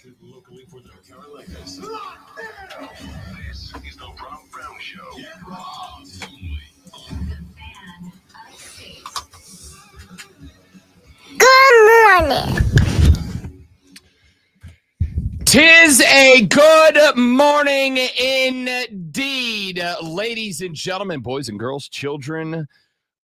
Marketed locally for the Carolinas. This is the Rob Brown Show. Get Robbed. Good morning. 'Tis a good morning indeed, ladies and gentlemen, boys and girls, children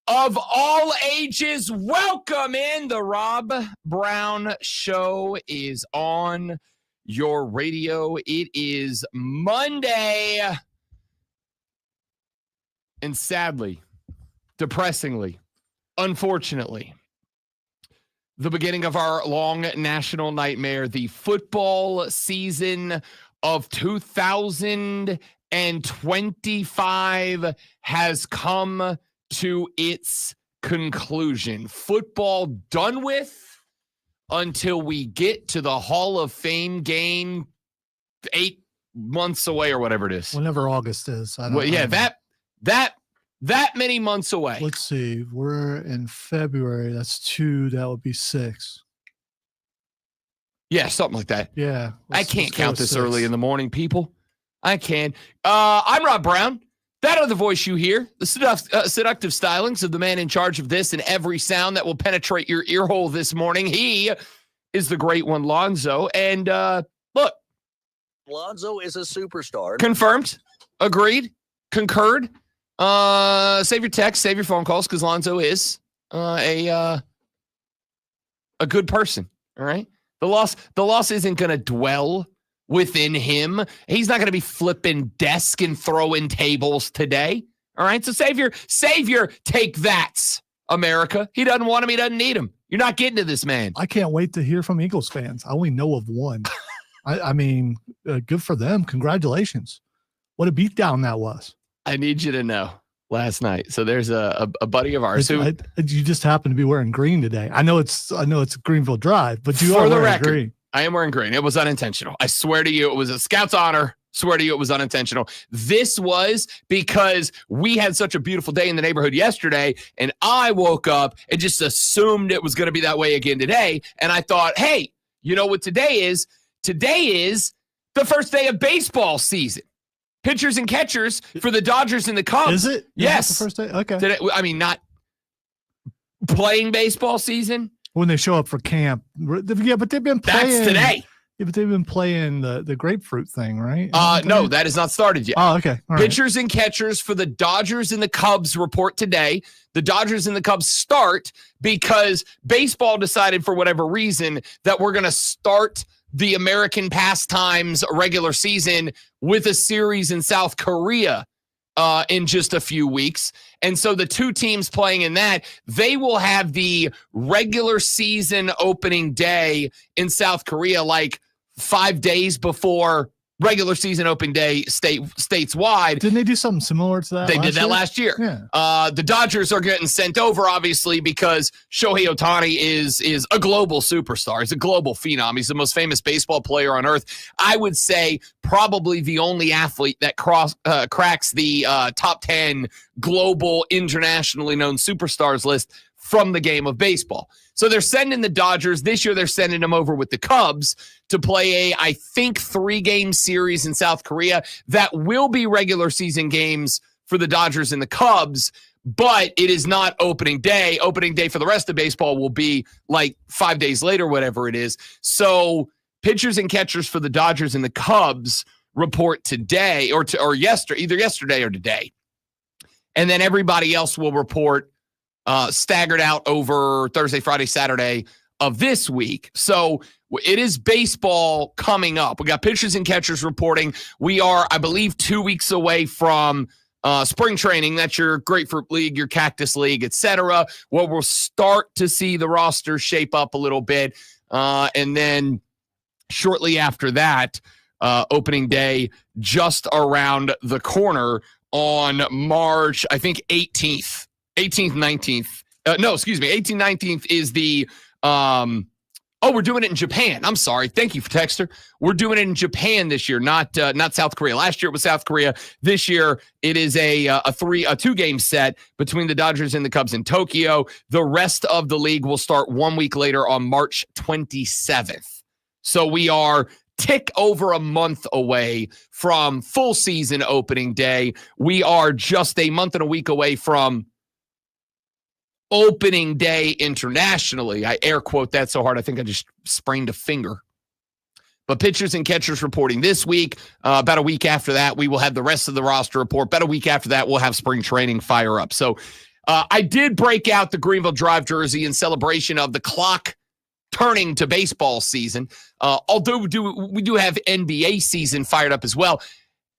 of all ages. Welcome in. The Rob Brown Show is on your radio. It is Monday. And sadly, depressingly, unfortunately, the beginning of our long national nightmare, the football season of 2025 has come to its conclusion. Football done with until we get to the Hall of Fame game 8 months away or whatever it is. Whenever August is. That many months away. Let's see. We're in February. That's 2. That would be 6. Yeah, something like that. Yeah. I can't count this early in the morning, people. I can. I'm Rob Brown. That other voice you hear, the seductive stylings of the man in charge of this and every sound that will penetrate your ear hole this morning. He is the great one, Lonzo. And look. Lonzo is a superstar. Confirmed. Agreed. Concurred. Save your text, save your phone calls, because Lonzo is a good person. All right. The loss isn't going to dwell within him. He's not going to be flipping desk and throwing tables today. All right. So save your take that's America. He doesn't want him. He doesn't need him. You're not getting to this man. I can't wait to hear from Eagles fans. I only know of one. I mean, good for them. Congratulations. What a beatdown that was. I need you to know last night. So there's a buddy of ours who you just happen to be wearing green today. I know it's Greenville Drive, but you are wearing green. I am wearing green. It was unintentional. I swear to you, it was a Scout's honor. Swear to you, it was unintentional. This was because we had such a beautiful day in the neighborhood yesterday, and I woke up and just assumed it was going to be that way again today. And I thought, hey, you know what today is? Today is the first day of baseball season. Pitchers and catchers for the Dodgers and the Cubs. Is it? Yes. The first day? Okay. Today, I mean, not playing baseball season. When they show up for camp. Yeah, but they've been playing. That's today. Yeah, but they've been playing the grapefruit thing, right? No, that has not started yet. Oh, okay. All Pitchers and catchers for the Dodgers and the Cubs report today. The Dodgers and the Cubs start because baseball decided for whatever reason that we're going to start the American pastimes regular season with a series in South Korea in just a few weeks. And so the two teams playing in that, they will have the regular season opening day in South Korea like 5 days before regular season opening day stateswide. Didn't they do something similar to that? They did that last year. Yeah. The Dodgers are getting sent over, obviously, because Shohei Ohtani is a global superstar. He's a global phenom. He's the most famous baseball player on earth. I would say probably the only athlete that cracks the top 10 global, internationally known superstars list from the game of baseball. So they're sending the Dodgers. This year they're sending them over with the Cubs to play I think 3-game series in South Korea that will be regular season games for the Dodgers and the Cubs, but it is not opening day. Opening day for the rest of baseball will be like 5 days later, whatever it is. So pitchers and catchers for the Dodgers and the Cubs report today or yesterday, either yesterday or today. And then everybody else will report staggered out over Thursday, Friday, Saturday of this week. So it is baseball coming up. We got pitchers and catchers reporting. We are, I believe, 2 weeks away from spring training. That's your Grapefruit League, your Cactus League, etc. Where we'll start to see the roster shape up a little bit. And then shortly after that, opening day just around the corner on March, I think, 18th, 19th. 18th, 19th is the we're doing it in Japan. I'm sorry. Thank you for texter. We're doing it in Japan this year, not South Korea. Last year it was South Korea. This year it is a 2-game set between the Dodgers and the Cubs in Tokyo. The rest of the league will start 1 week later on March 27th. So we are tick over a month away from full season opening day. We are just a month and a week away from opening day internationally. I air quote that so hard I think I just sprained a finger. But pitchers and catchers reporting this week. About a week after that, we will have the rest of the roster report. About a week after that, we'll have spring training fire up. So I did break out the Greenville Drive jersey in celebration of the clock turning to baseball season. Although we do have NBA season fired up as well.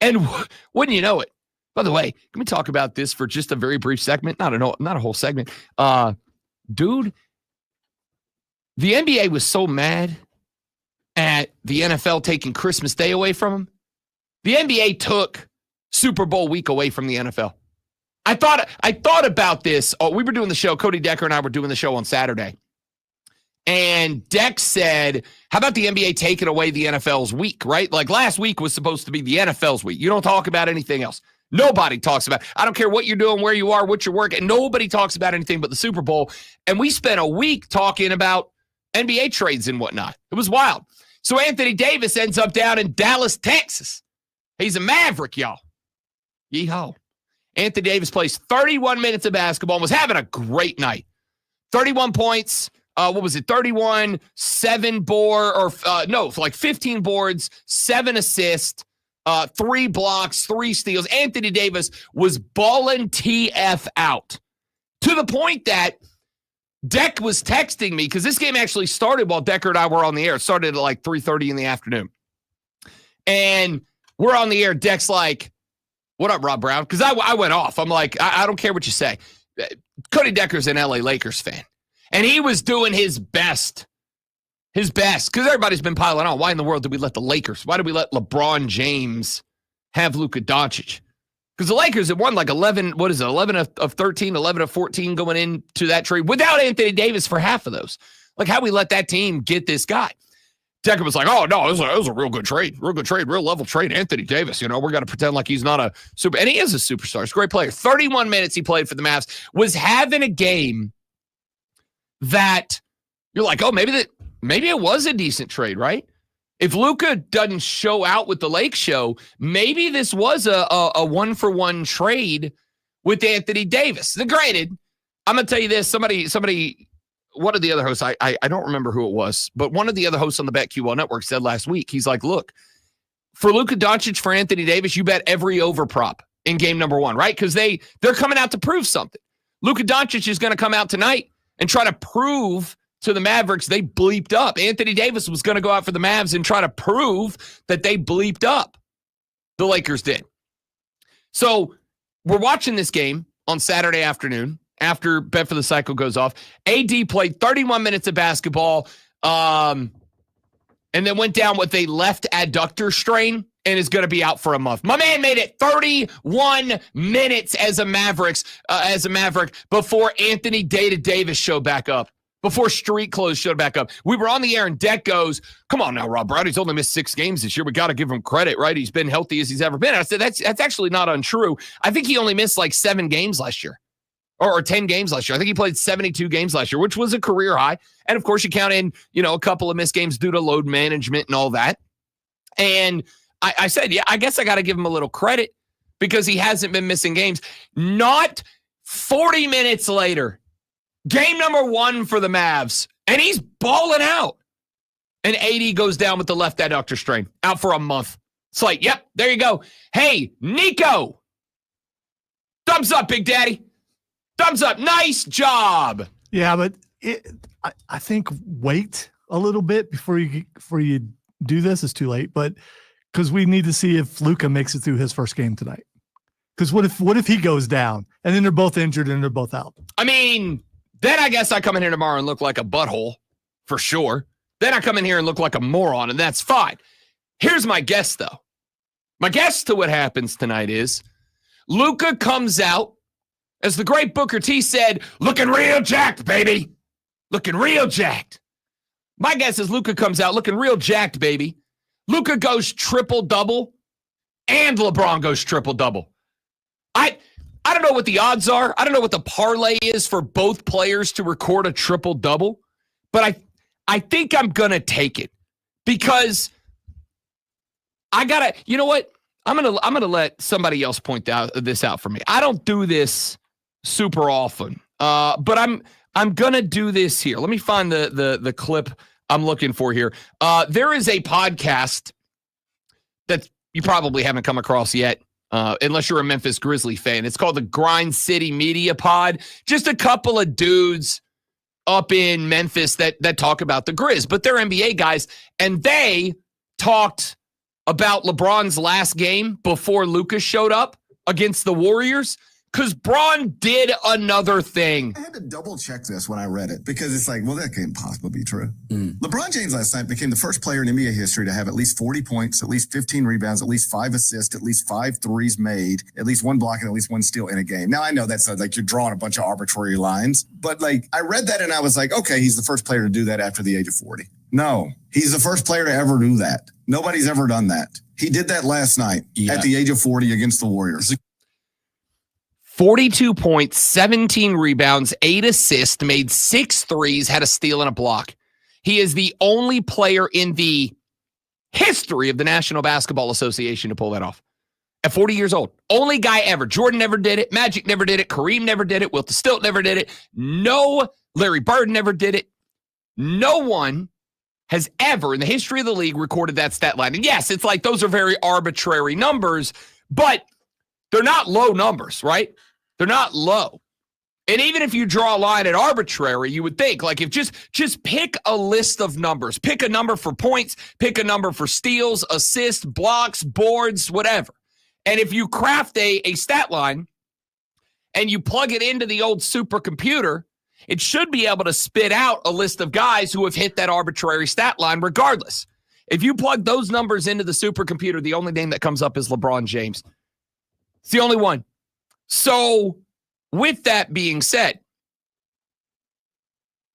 And wouldn't you know it? By the way, can we talk about this for just a very brief segment? Not a whole segment. Dude, the NBA was so mad at the NFL taking Christmas Day away from them. The NBA took Super Bowl week away from the NFL. I thought about this. We were doing the show. Cody Decker and I were doing the show on Saturday. And Deck said, how about the NBA taking away the NFL's week, right? Like last week was supposed to be the NFL's week. You don't talk about anything else. Nobody talks about it. I don't care what you're doing, where you are, what you're working. Nobody talks about anything but the Super Bowl. And we spent a week talking about NBA trades and whatnot. It was wild. So Anthony Davis ends up down in Dallas, Texas. He's a Maverick, y'all. Yeehaw. Anthony Davis plays 31 minutes of basketball and was having a great night. 31 points. 31, 7 board, like 15 boards, 7 assists, 3 blocks, 3 steals. Anthony Davis was balling TF out to the point that Deck was texting me because this game actually started while Decker and I were on the air. It started at like 3:30 in the afternoon. And we're on the air. Deck's like, what up, Rob Brown? Because I went off. I'm like, I don't care what you say. Cody Decker's an LA Lakers fan. And he was doing his best, because everybody's been piling on. Why in the world did we let the Lakers, why did we let LeBron James have Luka Doncic? Because the Lakers had won like 11 of 13, 11 of 14 going into that trade without Anthony Davis for half of those. Like how we let that team get this guy. Decker was like, oh, no, it was a real good trade, real level trade. Anthony Davis, we're going to pretend like he's not a super, and he is a superstar. He's a great player. 31 minutes he played for the Mavs, was having a game that you're like, oh, maybe it was a decent trade, right? If Luka doesn't show out with the Lake show, maybe this was a 1-for-1 trade with Anthony Davis. Now, granted, I'm going to tell you this. Somebody, one of the other hosts, I don't remember who it was, but one of the other hosts on the BetQL network said last week, he's like, look, for Luka Doncic, for Anthony Davis, you bet every over prop in game number 1, right? Because they're coming out to prove something. Luka Doncic is going to come out tonight and try to prove to the Mavericks they bleeped up. Anthony Davis was going to go out for the Mavs and try to prove that they bleeped up. The Lakers did. So we're watching this game on Saturday afternoon after Bet for the Cycle goes off. AD played 31 minutes of basketball and then went down with a left adductor strain and is going to be out for a month. My man made it 31 minutes as a Maverick before Anthony Davis showed back up, before Street Clothes showed back up. We were on the air and Deck goes, come on now, Rob Brown. He's only missed 6 games this year. We got to give him credit, right? He's been healthy as he's ever been. I said, that's actually not untrue. I think he only missed like 7 games last year or 10 games last year. I think he played 72 games last year, which was a career high. And of course you count in, a couple of missed games due to load management and all that. And I said, yeah, I guess I got to give him a little credit because he hasn't been missing games. Not 40 minutes later, game number 1 for the Mavs, and he's balling out. And AD goes down with the left adductor strain, out for a month. It's like, yep, there you go. Hey, Nico, thumbs up, Big Daddy. Thumbs up. Nice job. Yeah, but I think wait a little bit before you do this. It's too late, but because we need to see if Luka makes it through his first game tonight. Because what if he goes down and then they're both injured and they're both out? I mean, then I guess I come in here tomorrow and look like a butthole for sure. Then I come in here and look like a moron, and that's fine. Here's my guess, though. My guess to what happens tonight is Luka comes out, as the great Booker T said, looking real jacked, baby. Looking real jacked. My guess is Luka comes out looking real jacked, baby. Luka goes triple-double, and LeBron goes triple-double. I don't know what the odds are. I don't know what the parlay is for both players to record a triple-double, but I think I'm going to take it because you know what? I'm gonna let somebody else point this out for me. I don't do this super often, but I'm gonna do this here. Let me find the clip I'm looking for here. There is a podcast that you probably haven't come across yet, unless you're a Memphis Grizzly fan. It's called the Grind City Media Pod. Just a couple of dudes up in Memphis that talk about the Grizz, but they're NBA guys, and they talked about LeBron's last game before Luka showed up against the Warriors, because Bron did another thing. I had to double check this when I read it, because it's like, well, that can't possibly be true. LeBron James last night became the first player in NBA history to have at least 40 points, at least 15 rebounds, at least 5 assists, at least 5 threes made, at least 1 block, and at least 1 steal in a game. Now, I know that's like you're drawing a bunch of arbitrary lines, but like I read that and I was like, okay, he's the first player to do that after the age of 40. No, he's the first player to ever do that. Nobody's ever done that. He did that last night at the age of 40 against the Warriors. 42 points, 17 rebounds, 8 assists, made 6 threes, had a steal and a block. He is the only player in the history of the National Basketball Association to pull that off. At 40 years old. Only guy ever. Jordan never did it. Magic never did it. Kareem never did it. Wilt Stilt never did it. No, Larry Bird never did it. No one has ever in the history of the league recorded that stat line. And yes, it's like those are very arbitrary numbers, but they're not low numbers, right? They're not low. And even if you draw a line at arbitrary, you would think, like, if just pick a list of numbers. Pick a number for points, pick a number for steals, assists, blocks, boards, whatever. And if you craft a stat line and you plug it into the old supercomputer, it should be able to spit out a list of guys who have hit that arbitrary stat line regardless. If you plug those numbers into the supercomputer, the only name that comes up is LeBron James. It's the only one. So, with that being said,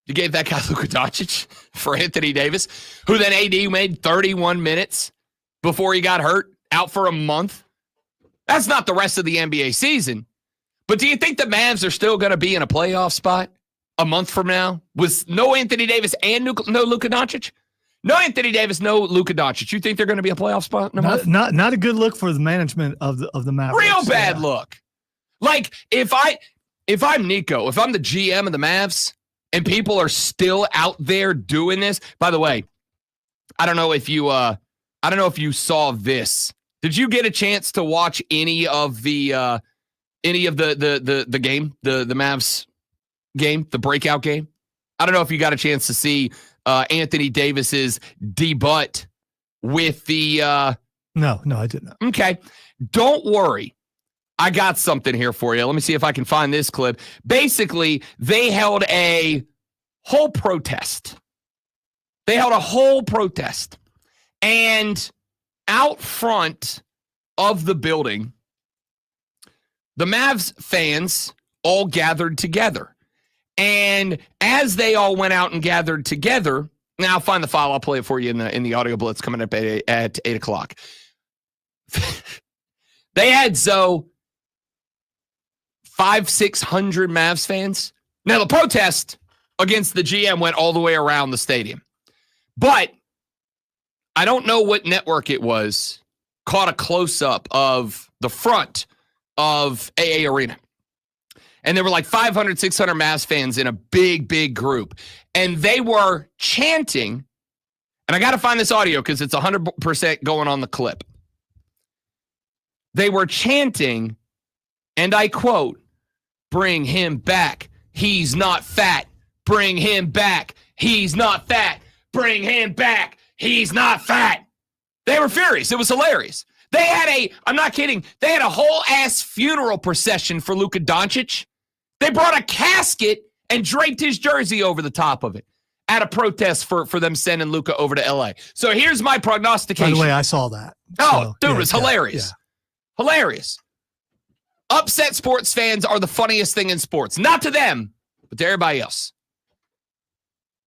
you gave that guy Luka Doncic for Anthony Davis, who then AD made 31 minutes before he got hurt, out for a month. That's not the rest of the NBA season. But do you think the Mavs are still going to be in a playoff spot a month from now with no Anthony Davis and no Luka Doncic? No Anthony Davis, no Luka Doncic. You think they're going to be a playoff spot in a month? Not a good look for the management of the Mavericks. Real bad look. Like, if I'm Nico, if I'm the GM of the Mavs and people are still out there doing this, by the way, I don't know if you saw this. Did you get a chance to watch any of the game, the Mavs game, the breakout game? I don't know if you got a chance to see Anthony Davis's debut with the No, I didn't. Okay. Don't worry. I got something here for you. Let me see if I can find this clip. Basically, they held a whole protest. And out front of the building, the Mavs fans all gathered together. And as they all went out and gathered together, now I'll find the file. I'll play it for you in the audio blitz coming up at 8 o'clock. They had 500-600 Mavs fans. Now, the protest against the GM went all the way around the stadium. But I don't know what network it was, caught a close-up of the front of AA Arena. And there were like 500, 600 Mavs fans in a big, big group. And they were chanting, and I got to find this audio because it's 100% going on the clip. They were chanting, and I quote, "Bring him back. He's not fat. Bring him back. He's not fat. Bring him back. He's not fat." They were furious. It was hilarious. They had I'm not kidding, they had a whole ass funeral procession for Luka Doncic. They brought a casket and draped his jersey over the top of it at a protest for them sending Luka over to LA. So here's my prognostication. By the way, I saw that. Oh, dude, it was hilarious. Yeah. Hilarious. Upset sports fans are the funniest thing in sports. Not to them, but to everybody else.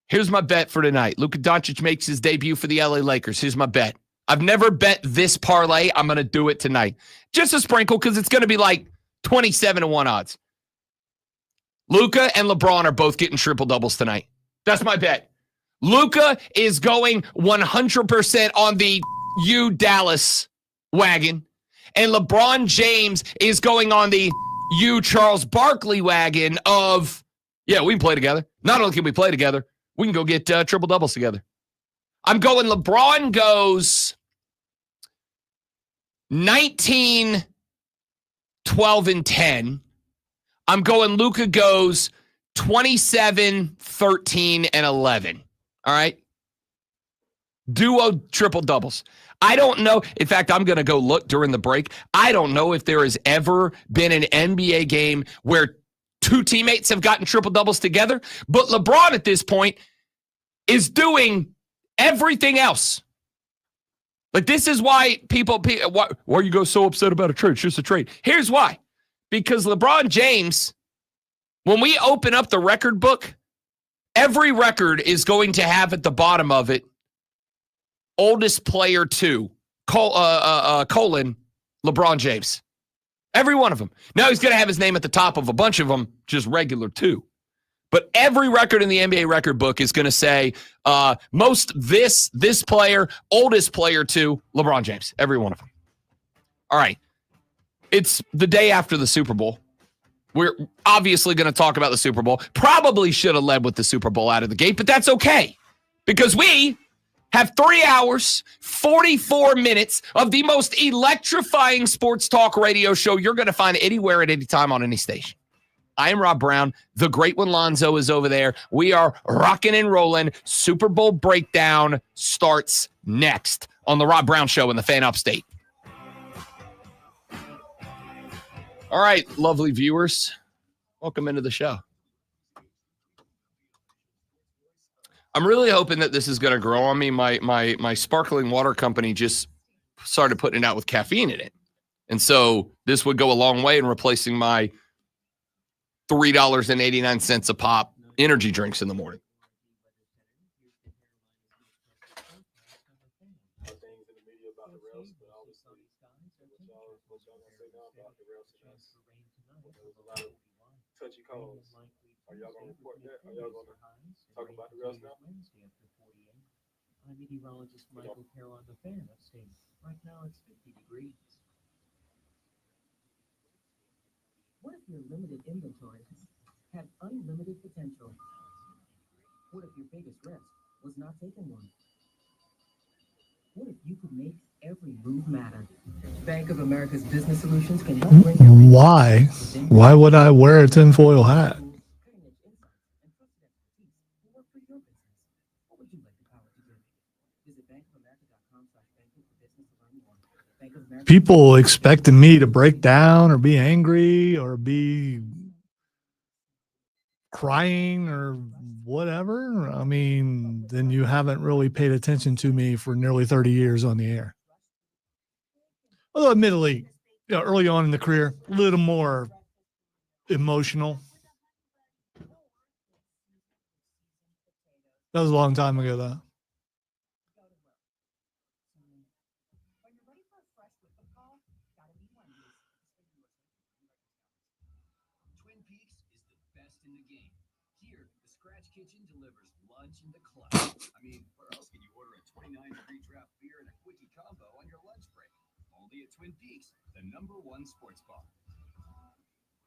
Here's my bet for tonight. Luka Doncic makes his debut for the LA Lakers. Here's my bet. I've never bet this parlay. I'm going to do it tonight. Just a sprinkle because it's going to be like 27-1 odds. Luka and LeBron are both getting triple doubles tonight. That's my bet. Luka is going 100% on the U Dallas wagon, and LeBron James is going on the U Charles Barkley wagon of, yeah, we can play together. Not only can we play together, we can go get triple doubles together. I'm going LeBron goes 19, 12, and 10. I'm going Luka goes 27, 13, and 11. All right? Duo triple doubles. I don't know. In fact, I'm going to go look during the break. I don't know if there has ever been an NBA game where two teammates have gotten triple doubles together, but LeBron at this point is doing everything else. Like, this is why why you go so upset about a trade? It's just a trade. Here's why. Because LeBron James, when we open up the record book, every record is going to have at the bottom of it, oldest player 2, colon, LeBron James. Every one of them. Now he's going to have his name at the top of a bunch of them, just regular 2. But every record in the NBA record book is going to say most this player, oldest player 2, LeBron James. Every one of them. All right. It's the day after the Super Bowl. We're obviously going to talk about the Super Bowl. Probably should have led with the Super Bowl out of the gate, but that's okay. Because we have 3 hours, 44 minutes of the most electrifying sports talk radio show you're going to find anywhere at any time on any station. I am Rob Brown. The great one, Lonzo, is over there. We are rocking and rolling. Super Bowl breakdown starts next on the Rob Brown Show in the Fan Upstate. All right, lovely viewers. Welcome into the show. I'm really hoping that this is going to grow on me. My sparkling water company just started putting it out with caffeine in it. And so this would go a long way in replacing my $3.89 a pop energy drinks in the morning. Are y'all going to report that? Are y'all going to talk about the refs now? I'm meteorologist Michael Carroll on the Fan Upstate. Right now it's 50 degrees. What if your limited inventory had unlimited potential? What if your biggest risk was not taking one? What if you could make every move matter? Bank of America's Business Solutions can help bring your Why? Why would I wear a tinfoil hat? People expecting me to break down or be angry or be crying or whatever. I mean, then you haven't really paid attention to me for nearly 30 years on the air. Although admittedly, early on in the career, a little more emotional. That was a long time ago, though. Twin Peaks is the best in the game. Here, the Scratch Kitchen delivers lunch in the club. I mean, where else can you order a 29-degree draft beer and a quickie combo on your lunch break? Only at Twin Peaks, the #1 sports bar.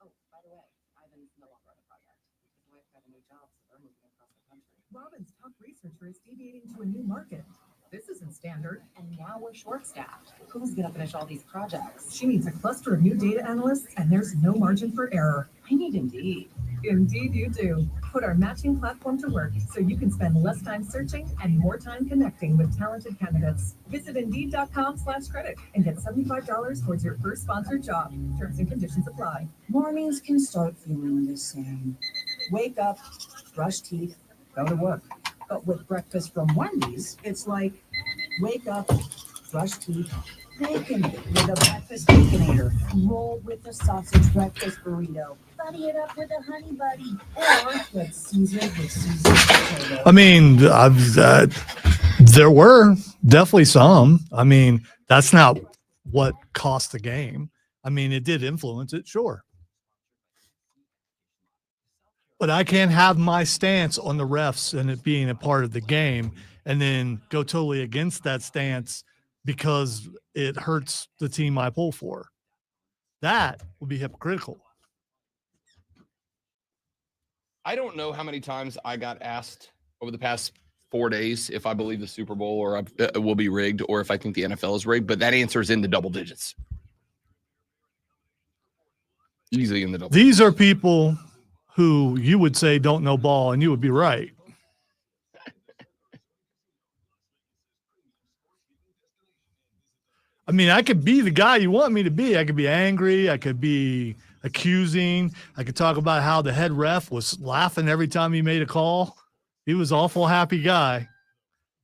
Oh, by the way, Ivan's no longer on the project. His wife got a new job, so they're moving across the country. Robin's top researcher is deviating to a new market. This isn't standard. And now we're short-staffed. Who's going to finish all these projects? She needs a cluster of new data analysts, and there's no margin for error. I need Indeed. Indeed you do. Put our matching platform to work so you can spend less time searching and more time connecting with talented candidates. Visit Indeed.com/credit and get $75 towards your first sponsored job. Terms and conditions apply. Mornings can start feeling the same. Wake up, brush teeth, go to work. But with breakfast from Wendy's, it's like, wake up, brush teeth, bacon with a breakfast baconator, roll with a sausage breakfast burrito, buddy it up with a honey buddy, or get Caesar with Caesar potato. I mean, there were definitely some. I mean, that's not what cost the game. I mean, it did influence it, sure. But I can't have my stance on the refs and it being a part of the game and then go totally against that stance because it hurts the team I pull for. That would be hypocritical. I don't know how many times I got asked over the past 4 days if I believe the Super Bowl or will be rigged or if I think the NFL is rigged, but that answer is in the double digits. Easily in the double. These are people who you would say don't know ball, and you would be right. I mean, I could be the guy you want me to be. I could be angry. I could be accusing. I could talk about how the head ref was laughing every time he made a call. He was an awful happy guy,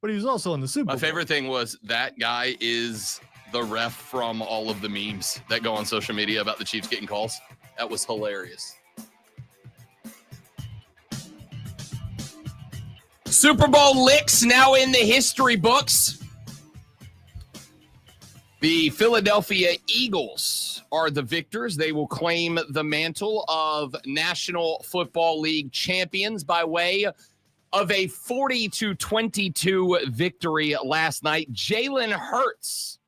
but he was also in the Super Bowl. My favorite thing was that guy is the ref from all of the memes that go on social media about the Chiefs getting calls. That was hilarious. Super Bowl licks now in the history books. The Philadelphia Eagles are the victors. They will claim the mantle of National Football League champions by way of a 40-22 victory last night. Jalen Hurts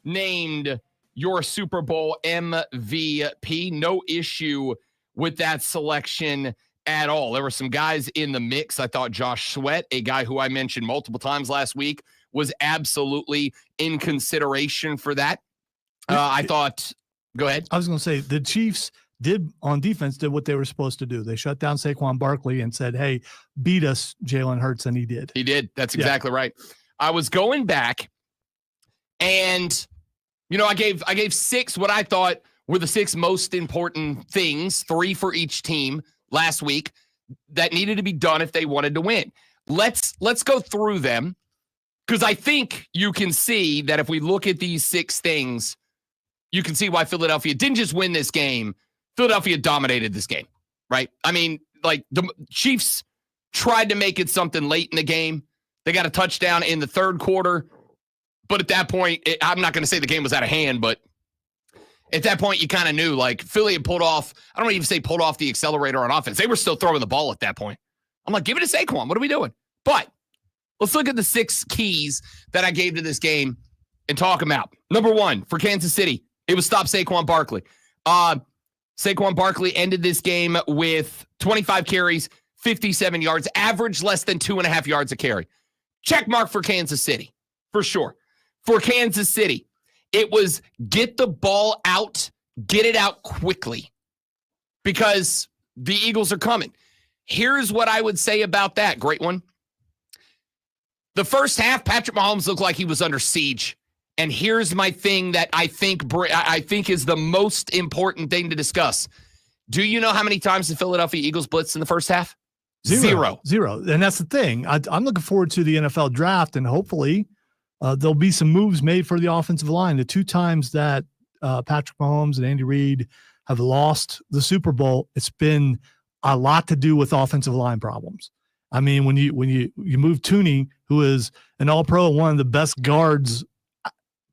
named your Super Bowl MVP. No issue with that selection at all. There were some guys in the mix. I thought Josh Sweat, a guy who I mentioned multiple times last week, was absolutely in consideration for that. I thought, go ahead. I was going to say the Chiefs did what they were supposed to do. They shut down Saquon Barkley and said, hey, beat us, Jalen Hurts, and he did. He did. That's exactly right. I was going back and, I gave 6 what I thought were the 6 most important things, 3 for each team last week that needed to be done if they wanted to win. Let's go through them. Because I think you can see that if we look at these 6 things, you can see why Philadelphia didn't just win this game. Philadelphia dominated this game, right? I mean, like the Chiefs tried to make it something late in the game. They got a touchdown in the third quarter. But at that point, I'm not going to say the game was out of hand, but at that point, you kind of knew, like, Philly had pulled off, I don't even say pulled off the accelerator on offense. They were still throwing the ball at that point. I'm like, give it to Saquon. What are we doing? But let's look at the 6 keys that I gave to this game and talk them out. Number 1, for Kansas City, it was stop Saquon Barkley. Saquon Barkley ended this game with 25 carries, 57 yards, average less than 2.5 yards a carry. Check mark for Kansas City, for sure. For Kansas City, it was get the ball out, get it out quickly, because the Eagles are coming. Here's what I would say about that. Great one. The first half, Patrick Mahomes looked like he was under siege. And here's my thing that I think is the most important thing to discuss. Do you know how many times the Philadelphia Eagles blitzed in the first half? Zero. And that's the thing. I'm looking forward to the NFL draft, and hopefully there'll be some moves made for the offensive line. The 2 times that Patrick Mahomes and Andy Reid have lost the Super Bowl, it's been a lot to do with offensive line problems. I mean, when you move Tooney, who is an All-Pro, one of the best guards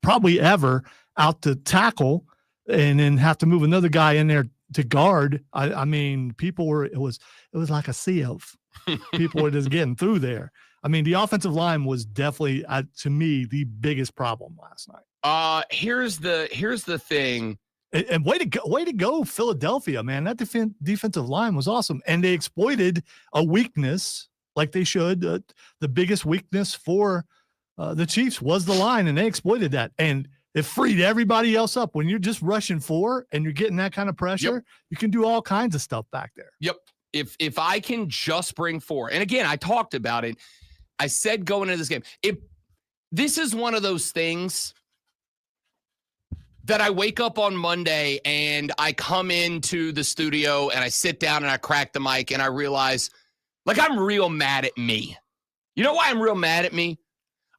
probably ever, out to tackle, and then have to move another guy in there to guard. I mean, people were it was like a sea of people were just getting through there. I mean, the offensive line was definitely, to me, the biggest problem last night. Here's the thing. And way to go, Philadelphia, man. That defensive line was awesome. And they exploited a weakness like they should. The biggest weakness for the Chiefs was the line, and they exploited that. And it freed everybody else up. When you're just rushing 4 and you're getting that kind of pressure, you can do all kinds of stuff back there. Yep. If I can just bring 4, and again, I talked about it. I said going into this game, this is one of those things that I wake up on Monday and I come into the studio and I sit down and I crack the mic and I realize, like, I'm real mad at me. You know why I'm real mad at me?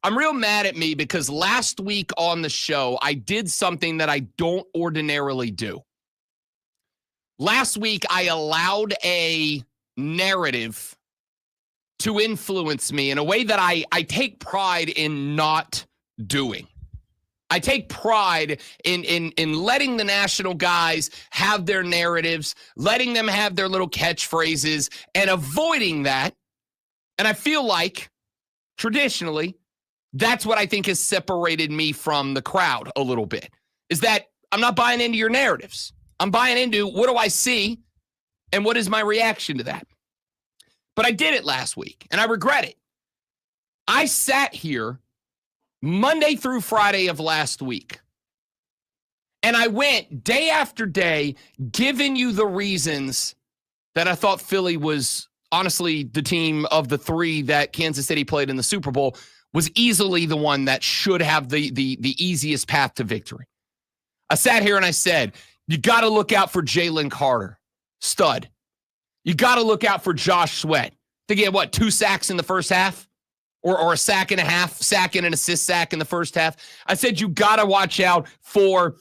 I'm real mad at me because last week on the show, I did something that I don't ordinarily do. Last week, I allowed a narrative to influence me in a way that I take pride in not doing. I take pride in letting the national guys have their narratives, letting them have their little catchphrases, and avoiding that. And I feel like, traditionally, That's what I think has separated me from the crowd a little bit, is that I'm not buying into your narratives. I'm buying into what do I see and what is my reaction to that. But I did it last week, and I regret it. I sat here Monday through Friday of last week, and I went day after day giving you the reasons that I thought Philly was honestly the team of the three that Kansas City played in the Super Bowl was easily the one that should have the easiest path to victory. I sat here and I said, you got to look out for Jalen Carter, stud. You got to look out for Josh Sweat. To get, 2 sacks in the first half? Or a sack and a half, sack and an assist sack in the first half? I said you got to watch out for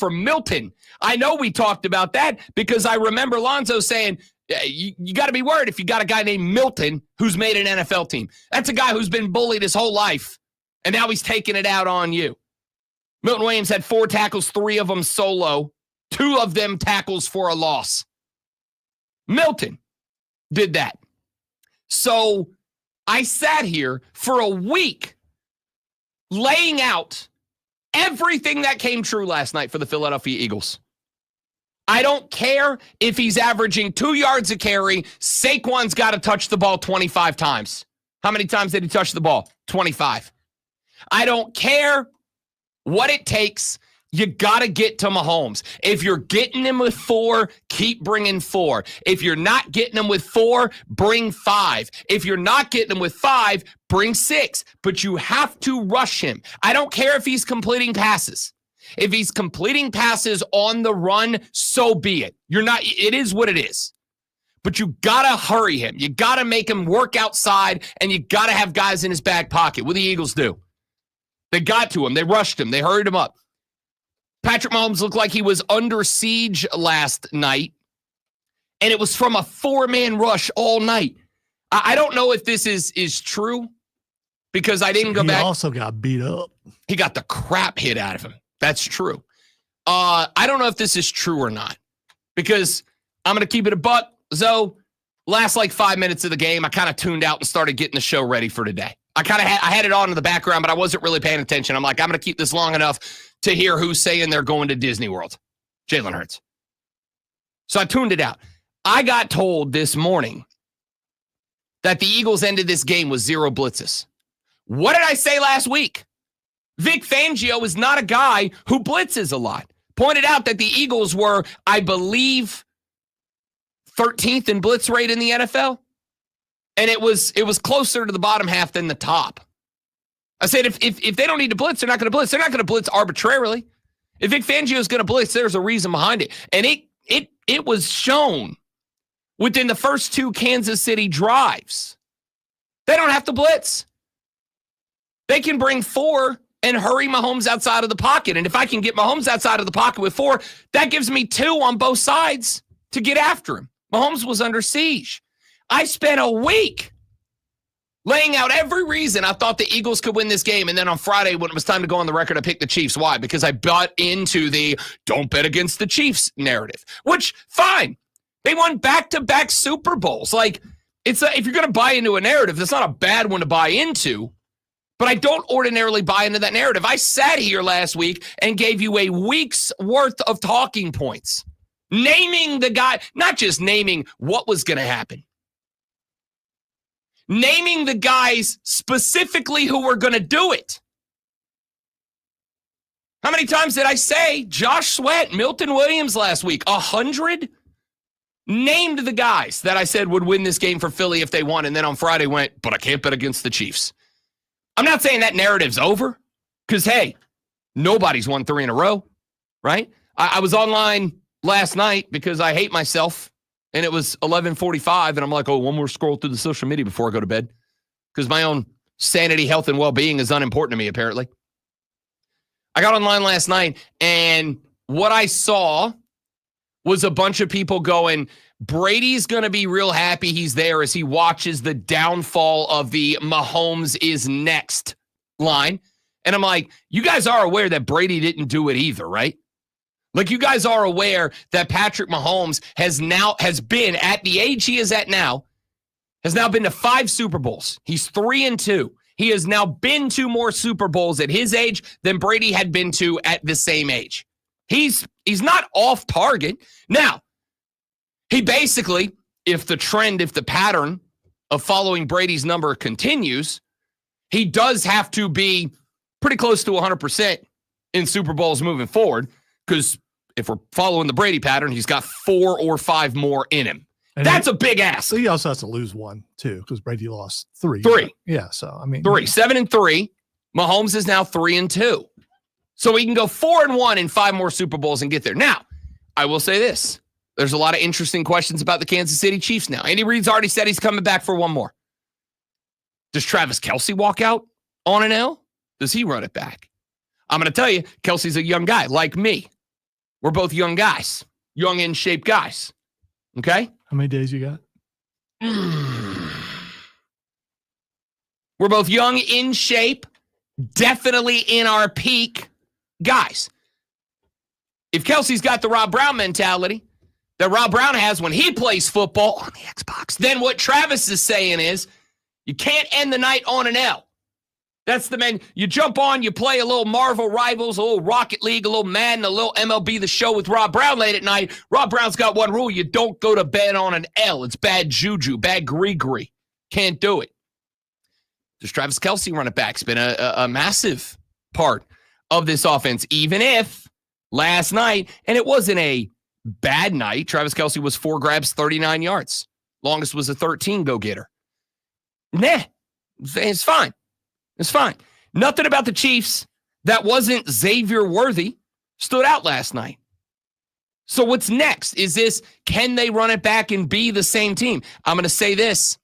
Milton. I know we talked about that because I remember Lonzo saying, you got to be worried if you got a guy named Milton who's made an NFL team. That's a guy who's been bullied his whole life, and now he's taking it out on you. Milton Williams had 4 tackles, 3 of them solo, 2 of them tackles for a loss. Milton did that. So I sat here for a week laying out everything that came true last night for the Philadelphia Eagles. I don't care if he's averaging 2 yards a carry. Saquon's got to touch the ball 25 times. How many times did he touch the ball? 25. I don't care what it takes. You got to get to Mahomes. If you're getting him with 4, keep bringing 4. If you're not getting him with 4, bring 5. If you're not getting him with 5, bring 6. But you have to rush him. I don't care if he's completing passes. If he's completing passes on the run, so be it. It is what it is. But you got to hurry him. You got to make him work outside, and you got to have guys in his back pocket. What do the Eagles do? They got to him. They rushed him. They hurried him up. Patrick Mahomes looked like he was under siege last night, and it was from a 4-man rush all night. I don't know if this is true because I didn't go back. He also got beat up. He got the crap hit out of him. That's true. I don't know if this is true or not because I'm going to keep it a buck. So last 5 minutes of the game, I kind of tuned out and started getting the show ready for today. I had it on in the background, but I wasn't really paying attention. I'm like, I'm going to keep this long enough to hear who's saying they're going to Disney World. Jalen Hurts. So I tuned it out. I got told this morning that the Eagles ended this game with 0 blitzes. What did I say last week? Vic Fangio is not a guy who blitzes a lot. Pointed out that the Eagles were, I believe, 13th in blitz rate in the NFL. And it was closer to the bottom half than the top. I said, if they don't need to blitz, they're not going to blitz. They're not going to blitz arbitrarily. If Vic Fangio is going to blitz, there's a reason behind it. And it was shown within the first 2 Kansas City drives. They don't have to blitz. They can bring 4 and hurry Mahomes outside of the pocket. And if I can get Mahomes outside of the pocket with 4, that gives me 2 on both sides to get after him. Mahomes was under siege. I spent a week laying out every reason I thought the Eagles could win this game. And then on Friday, when it was time to go on the record, I picked the Chiefs. Why? Because I bought into the don't bet against the Chiefs narrative, which, fine. They won back-to-back Super Bowls. If you're going to buy into a narrative, that's not a bad one to buy into. But I don't ordinarily buy into that narrative. I sat here last week and gave you a week's worth of talking points, naming the guy, not just naming what was going to happen, naming the guys specifically who were going to do it. How many times did I say Josh Sweat, Milton Williams last week? 100? Named the guys that I said would win this game for Philly if they won, and then on Friday went, but I can't bet against the Chiefs. I'm not saying that narrative's over because, hey, nobody's won 3 in a row, right? I was online last night because I hate myself, and it was 11:45, and I'm like, one more scroll through the social media before I go to bed because my own sanity, health, and well-being is unimportant to me, apparently. I got online last night, and what I saw was a bunch of people going, Brady's going to be real happy he's there as he watches the downfall of the Mahomes is next line. And I'm like, you guys are aware that Brady didn't do it either, right? You guys are aware that Patrick Mahomes has been at the age he is at now, has now been to 5 Super Bowls. He's 3-2. He has now been to more Super Bowls at his age than Brady had been to at the same age. He's not off target. Now, he basically, if the pattern of following Brady's number continues, he does have to be pretty close to 100% in Super Bowls moving forward, because if we're following the Brady pattern, he's got 4 or 5 more in him. And That's a big ask. So he also has to lose one too, because Brady lost 3. 3. Yeah. So I mean, 3, 7-3. Mahomes is now 3-2. So he can go 4-1 in 5 more Super Bowls and get there. Now, I will say this. There's a lot of interesting questions about the Kansas City Chiefs now. Andy Reid's already said he's coming back for one more. Does Travis Kelce walk out on an L? Does he run it back? I'm going to tell you, Kelsey's a young guy like me. We're both young guys, young in shape guys. Okay? How many days you got? We're both young in shape, definitely in our peak guys. If Kelsey's got the Rob Brown mentality that Rob Brown has when he plays football on the Xbox, then what Travis is saying is you can't end the night on an L. That's the man. You jump on, you play a little Marvel Rivals, a little Rocket League, a little Madden, a little MLB The Show with Rob Brown late at night. Rob Brown's got one rule. You don't go to bed on an L. It's bad juju, bad gree-gree. Can't do it. Does Travis Kelce run it back? It's been a massive part of this offense, even if last night, and it wasn't a bad night, Travis Kelce was 4 grabs, 39 yards. Longest was a 13 go-getter. Nah, it's fine. It's fine. Nothing about the Chiefs that wasn't Xavier worthy stood out last night. So what's next? Is this, can they run it back and be the same team? I'm going to say this.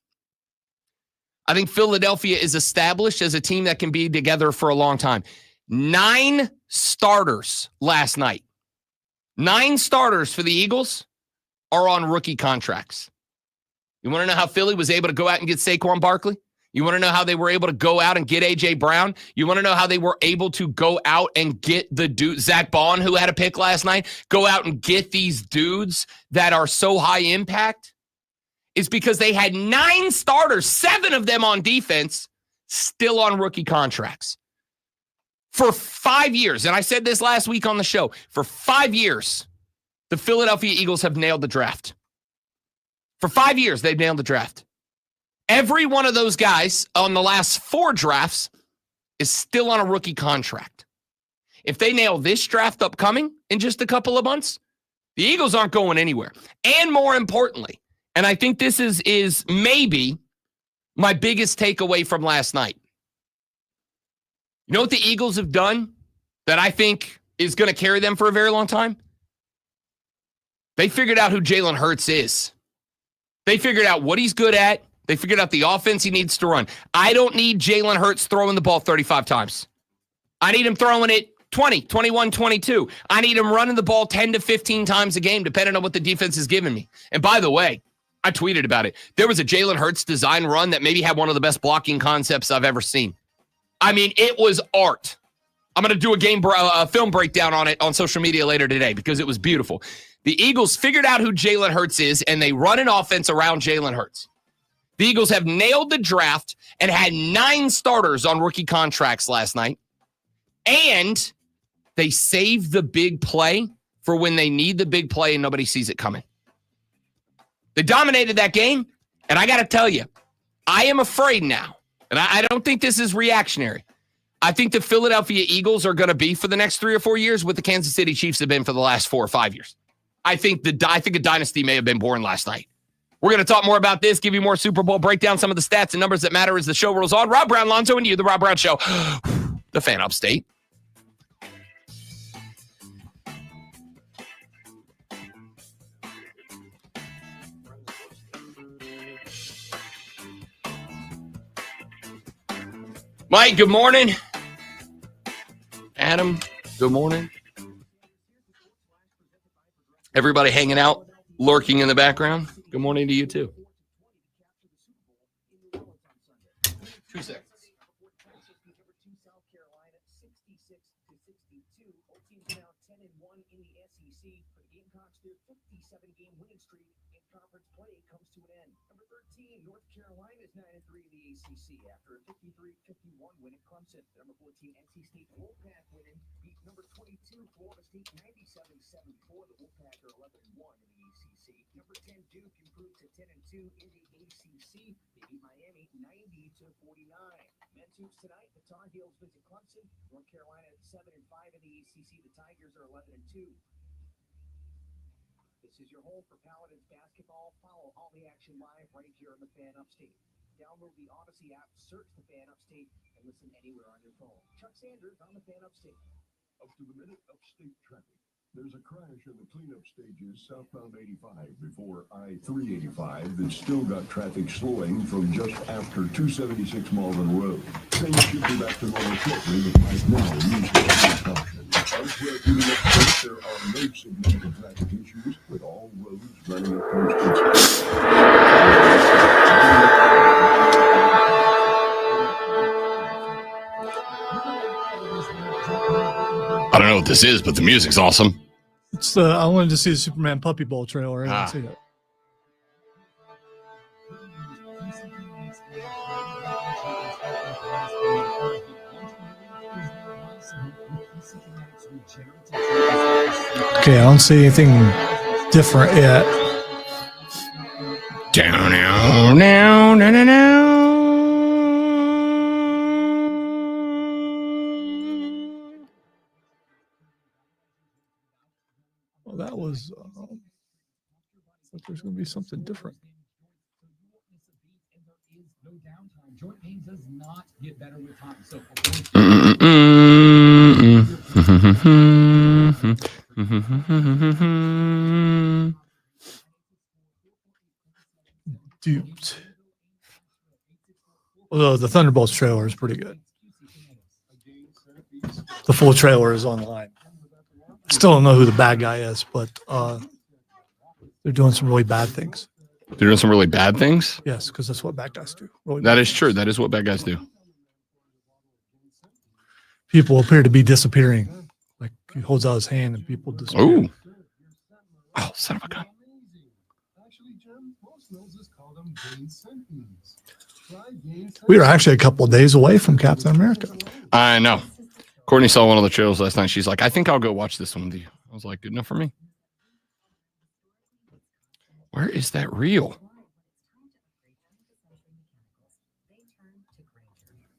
I think Philadelphia is established as a team that can be together for a long time. 9 starters last night. 9 starters for the Eagles are on rookie contracts. You want to know how Philly was able to go out and get Saquon Barkley? You want to know how they were able to go out and get A.J. Brown? You want to know how they were able to go out and get the dude, Zach Bond, who had a pick last night, go out and get these dudes that are so high impact? It's because they had 9 starters, 7 of them on defense, still on rookie contracts. For 5 years, and I said this last week on the show, for 5 years, the Philadelphia Eagles have nailed the draft. For 5 years, they've nailed the draft. Every one of those guys on the last 4 drafts is still on a rookie contract. If they nail this draft upcoming in just a couple of months, the Eagles aren't going anywhere. And more importantly, and I think this is maybe my biggest takeaway from last night. You know what the Eagles have done that I think is going to carry them for a very long time? They figured out who Jalen Hurts is. They figured out what he's good at. They figured out the offense he needs to run. I don't need Jalen Hurts throwing the ball 35 times. I need him throwing it 20, 21, 22. I need him running the ball 10 to 15 times a game, depending on what the defense is giving me. And by the way, I tweeted about it. There was a Jalen Hurts design run that maybe had one of the best blocking concepts I've ever seen. I mean, it was art. I'm going to do a film breakdown on it on social media later today because it was beautiful. The Eagles figured out who Jalen Hurts is, and they run an offense around Jalen Hurts. The Eagles have nailed the draft and had 9 starters on rookie contracts last night. And they saved the big play for when they need the big play and nobody sees it coming. They dominated that game. And I got to tell you, I am afraid now. And I don't think this is reactionary. I think the Philadelphia Eagles are going to be for the next 3 or 4 years what the Kansas City Chiefs have been for the last 4 or 5 years. I think a dynasty may have been born last night. We're going to talk more about this, give you more Super Bowl, break down some of the stats and numbers that matter as the show rolls on. Rob Brown, Lonzo, and you, The Rob Brown Show, the fan upstate. Mike, good morning. Adam, good morning. Everybody hanging out, lurking in the background. Good morning to you, too. 2 seconds. 10-1 in the SEC. For the Gamecocks, their 57-game winning streak in conference play comes to an end. Number 13, North Carolina is 9-3 in the ACC after a 53-51 win at Clemson. The number 14, NC State Wolfpack winning beat number 22, Florida State 97-74. The Wolfpack are 11-1 in the ACC. Number 10, Duke improved to 10-2 in the ACC. They beat Miami 90-49. Men's hoops tonight, the Tar Heels visit Clemson. North Carolina at 7-5 in the ACC. The Tigers are 11-2. This is your home for Paladins basketball. Follow all the action live right here on the Fan Upstate. Download the Odyssey app, search the Fan Upstate, and listen anywhere on your phone. Chuck Sanders on the Fan Upstate. Up to the minute upstate traffic. There's a crash in the cleanup stages southbound 85 before I-385 that's still got traffic slowing from just after 276 Malvern Road. Things should be back to normal shortly, but right now, use caution. Elsewhere through the upstate, there are no significant traffic issues, with all roads running at posted I don't know what this is, but the music's awesome. It's I wanted to see the Superman Puppy Bowl trailer. I didn't see that. Okay, I don't see anything different yet. Down, down, down, down, down, down. Well, that was. I thought there's going to be something different. No downtime. Joint pain does not get better with time. So Duped. Although the Thunderbolts trailer is pretty good. The full trailer is online. Still don't know who the bad guy is, but they're doing some really bad things. They're doing some really bad things? Yes, because that's what bad guys do. Really That bad is true. That is what bad guys do. people appear to be disappearing. Like he holds out his hand and people disappear. Ooh. Oh, son of a gun. We were actually a couple of days away from Captain America. I know. Courtney saw one of the trailers last night. She's like, I think I'll go watch this one with you. I was like, good enough for me. Where is that reel?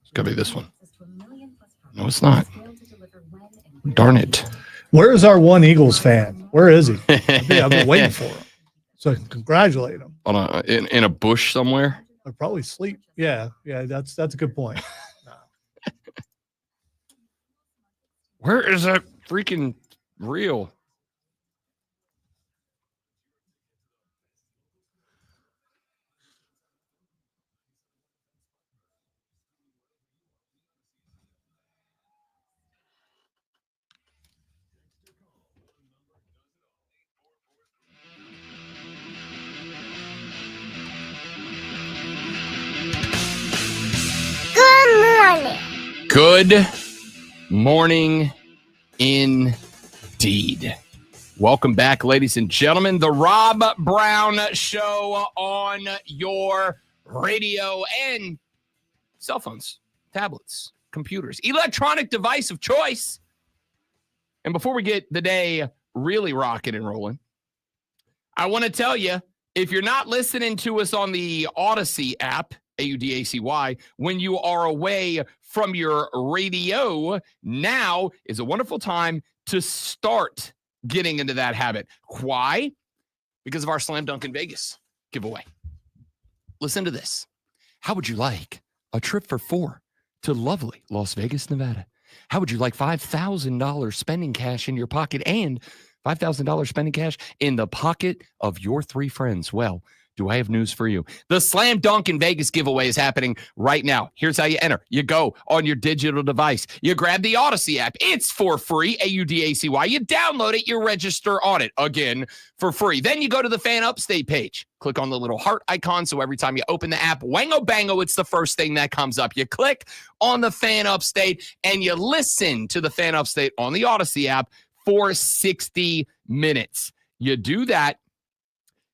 It's got to be this one. No, it's not. Darn it. Where is our one Eagles fan? Where is he? I've been waiting for him. So I can congratulate him. In a bush somewhere? I'll probably sleep. Yeah, that's a good point. Where is that freaking reel? Good morning, indeed. Welcome back, ladies and gentlemen. The Rob Brown Show on your radio and cell phones, tablets, computers, electronic device of choice. And before we get the day really rocking and rolling, I want to tell you, if you're not listening to us on the Odyssey app, AUDACY, when you are away from your radio, now is a wonderful time to start getting into that habit. Why? Because of our Slam Dunk in Vegas giveaway. Listen to this. How would you like a trip for 4 to lovely Las Vegas, Nevada? How would you like $5,000 spending cash in your pocket and $5,000 spending cash in the pocket of your 3 friends? Well, do I have news for you? The Slam Dunk in Vegas giveaway is happening right now. Here's how you enter. You go on your digital device. You grab the Odyssey app. It's for free, AUDACY. You download it. You register on it, again, for free. Then you go to the Fan Upstate page. Click on the little heart icon, so every time you open the app, wango bango, it's the first thing that comes up. You click on the Fan Upstate, and you listen to the Fan Upstate on the Odyssey app for 60 minutes. You do that,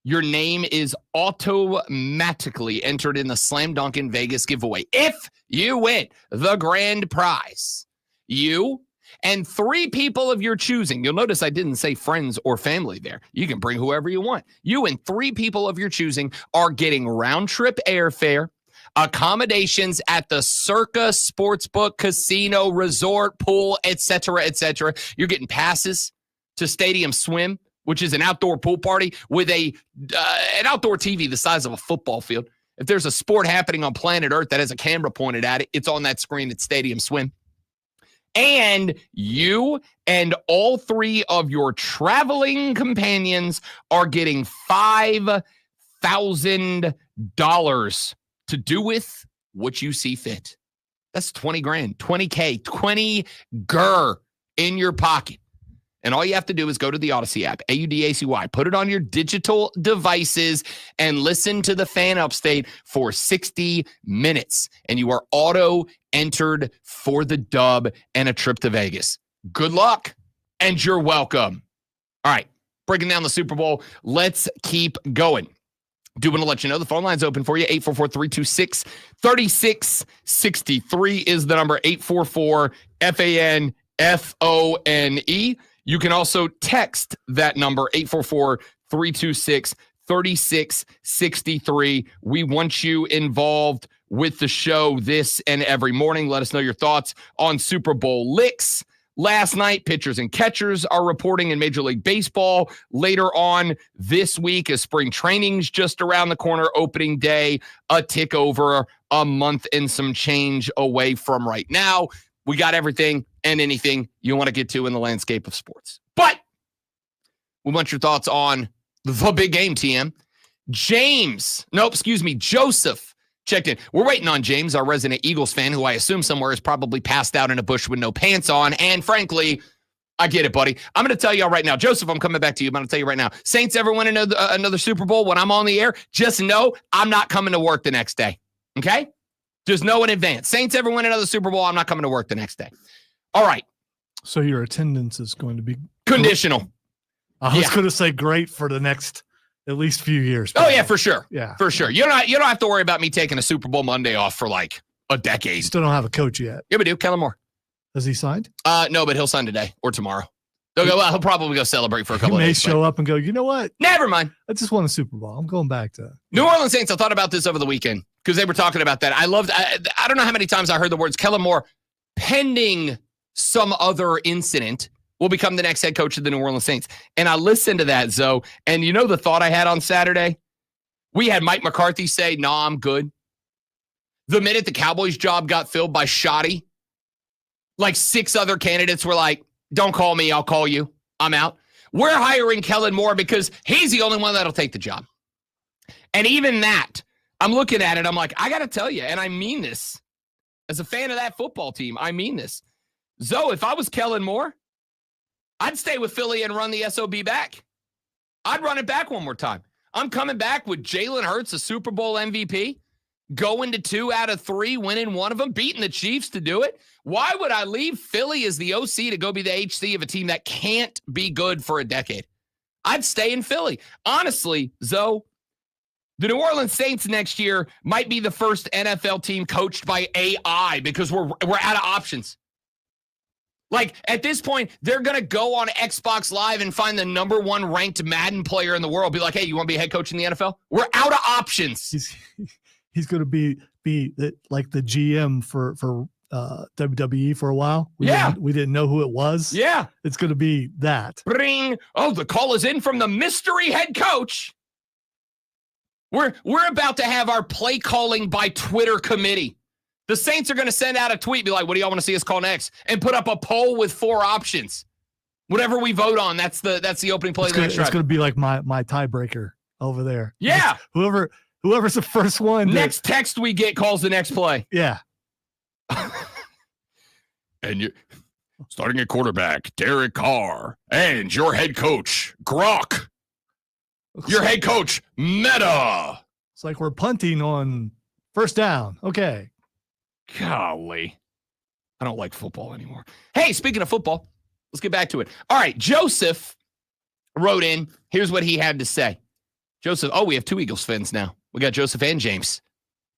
your name is automatically entered in the Slam Dunk in Vegas giveaway. If you win the grand prize, you and 3 people of your choosing. You'll notice I didn't say friends or family there. You can bring whoever you want. You and 3 people of your choosing are getting round-trip airfare, accommodations at the Circa Sportsbook, Casino, Resort, Pool, etc., etc. You're getting passes to Stadium Swim, which is an outdoor pool party with an outdoor TV the size of a football field. If there's a sport happening on planet Earth that has a camera pointed at it, it's on that screen at Stadium Swim. And you and all 3 of your traveling companions are getting $5,000 to do with what you see fit. That's 20 grand, 20K, 20 GER in your pocket. And all you have to do is go to the Odyssey app, AUDACY, put it on your digital devices and listen to the Fan Upstate for 60 minutes. And you are auto-entered for the dub and a trip to Vegas. Good luck, and you're welcome. All right, breaking down the Super Bowl. Let's keep going. Do want to let you know the phone line's open for you. 844-326-3663 is the number. 844-FAN-FONE. You can also text that number, 844-326-3663. We want you involved with the show this and every morning. Let us know your thoughts on Super Bowl licks. Last night, pitchers and catchers are reporting in Major League Baseball. Later on this week, as spring training's just around the corner, opening day, a tick over a month and some change away from right now. We got everything and anything you want to get to in the landscape of sports. But we want your thoughts on the big game, TM. Joseph checked in. We're waiting on James, our resident Eagles fan, who I assume somewhere is probably passed out in a bush with no pants on. And frankly, I get it, buddy. I'm going to tell you all right now. Joseph, I'm coming back to you. I'm going to tell you right now. Saints ever win another Super Bowl when I'm on the air, just know I'm not coming to work the next day. Okay? Just know in advance. Saints ever win another Super Bowl, I'm not coming to work the next day. All right. So your attendance is going to be conditional. I was going to say great for the next at least few years. Oh, yeah, for sure. Yeah. For sure. You don't have to worry about me taking a Super Bowl Monday off for like a decade. Still don't have a coach yet. Yeah, we do. Kellen Moore. Has he signed? No, but he'll sign today or tomorrow. He'll probably go celebrate for a couple he of may days. show up and go, you know what? Never mind. I just won a Super Bowl. I'm going back to New Orleans Saints. I thought about this over the weekend because they were talking about that. I don't know how many times I heard the words Kellen Moore, pending some other incident, will become the next head coach of the New Orleans Saints. And I listened to that, Zoe. And you know the thought I had on Saturday? We had Mike McCarthy say, "Nah, I'm good." The minute the Cowboys job got filled by Shoddy, like 6 other candidates were like, "Don't call me, I'll call you. I'm out." We're hiring Kellen Moore because he's the only one that'll take the job. And even that, I'm looking at it, I'm like, I got to tell you, and I mean this. As a fan of that football team, I mean this. Zoe, if I was Kellen Moore, I'd stay with Philly and run the SOB back. I'd run it back one more time. I'm coming back with Jalen Hurts, a Super Bowl MVP, going to 2 out of 3, winning one of them, beating the Chiefs to do it. Why would I leave Philly as the OC to go be the HC of a team that can't be good for a decade? I'd stay in Philly. Honestly, Zoe, the New Orleans Saints next year might be the first NFL team coached by AI because we're out of options. Like, at this point, they're going to go on Xbox Live and find the number 1 ranked Madden player in the world. Be like, hey, you want to be a head coach in the NFL? We're out of options. He's going to be like the GM for WWE for a while. We didn't know who it was. Yeah. It's going to be that. Bring. Oh, the call is in from the mystery head coach. We're about to have our play calling by Twitter committee. The Saints are going to send out a tweet, be like, what do y'all want to see us call next? And put up a poll with 4 options. Whatever we vote on, that's the opening play of the next drive. It's going to be like my tiebreaker over there. Yeah. Whoever's the first one. Next text we get calls the next play. Yeah. And you're starting at quarterback, Derek Carr, and your head coach, Gronk. Your head coach, Meta. It's like we're punting on first down. Okay. Golly. I don't like football anymore. Hey, speaking of football, Let's get back to it. All right, Joseph wrote in. Here's what he had to say. Joseph, we have 2 Eagles fans now. We got Joseph and James.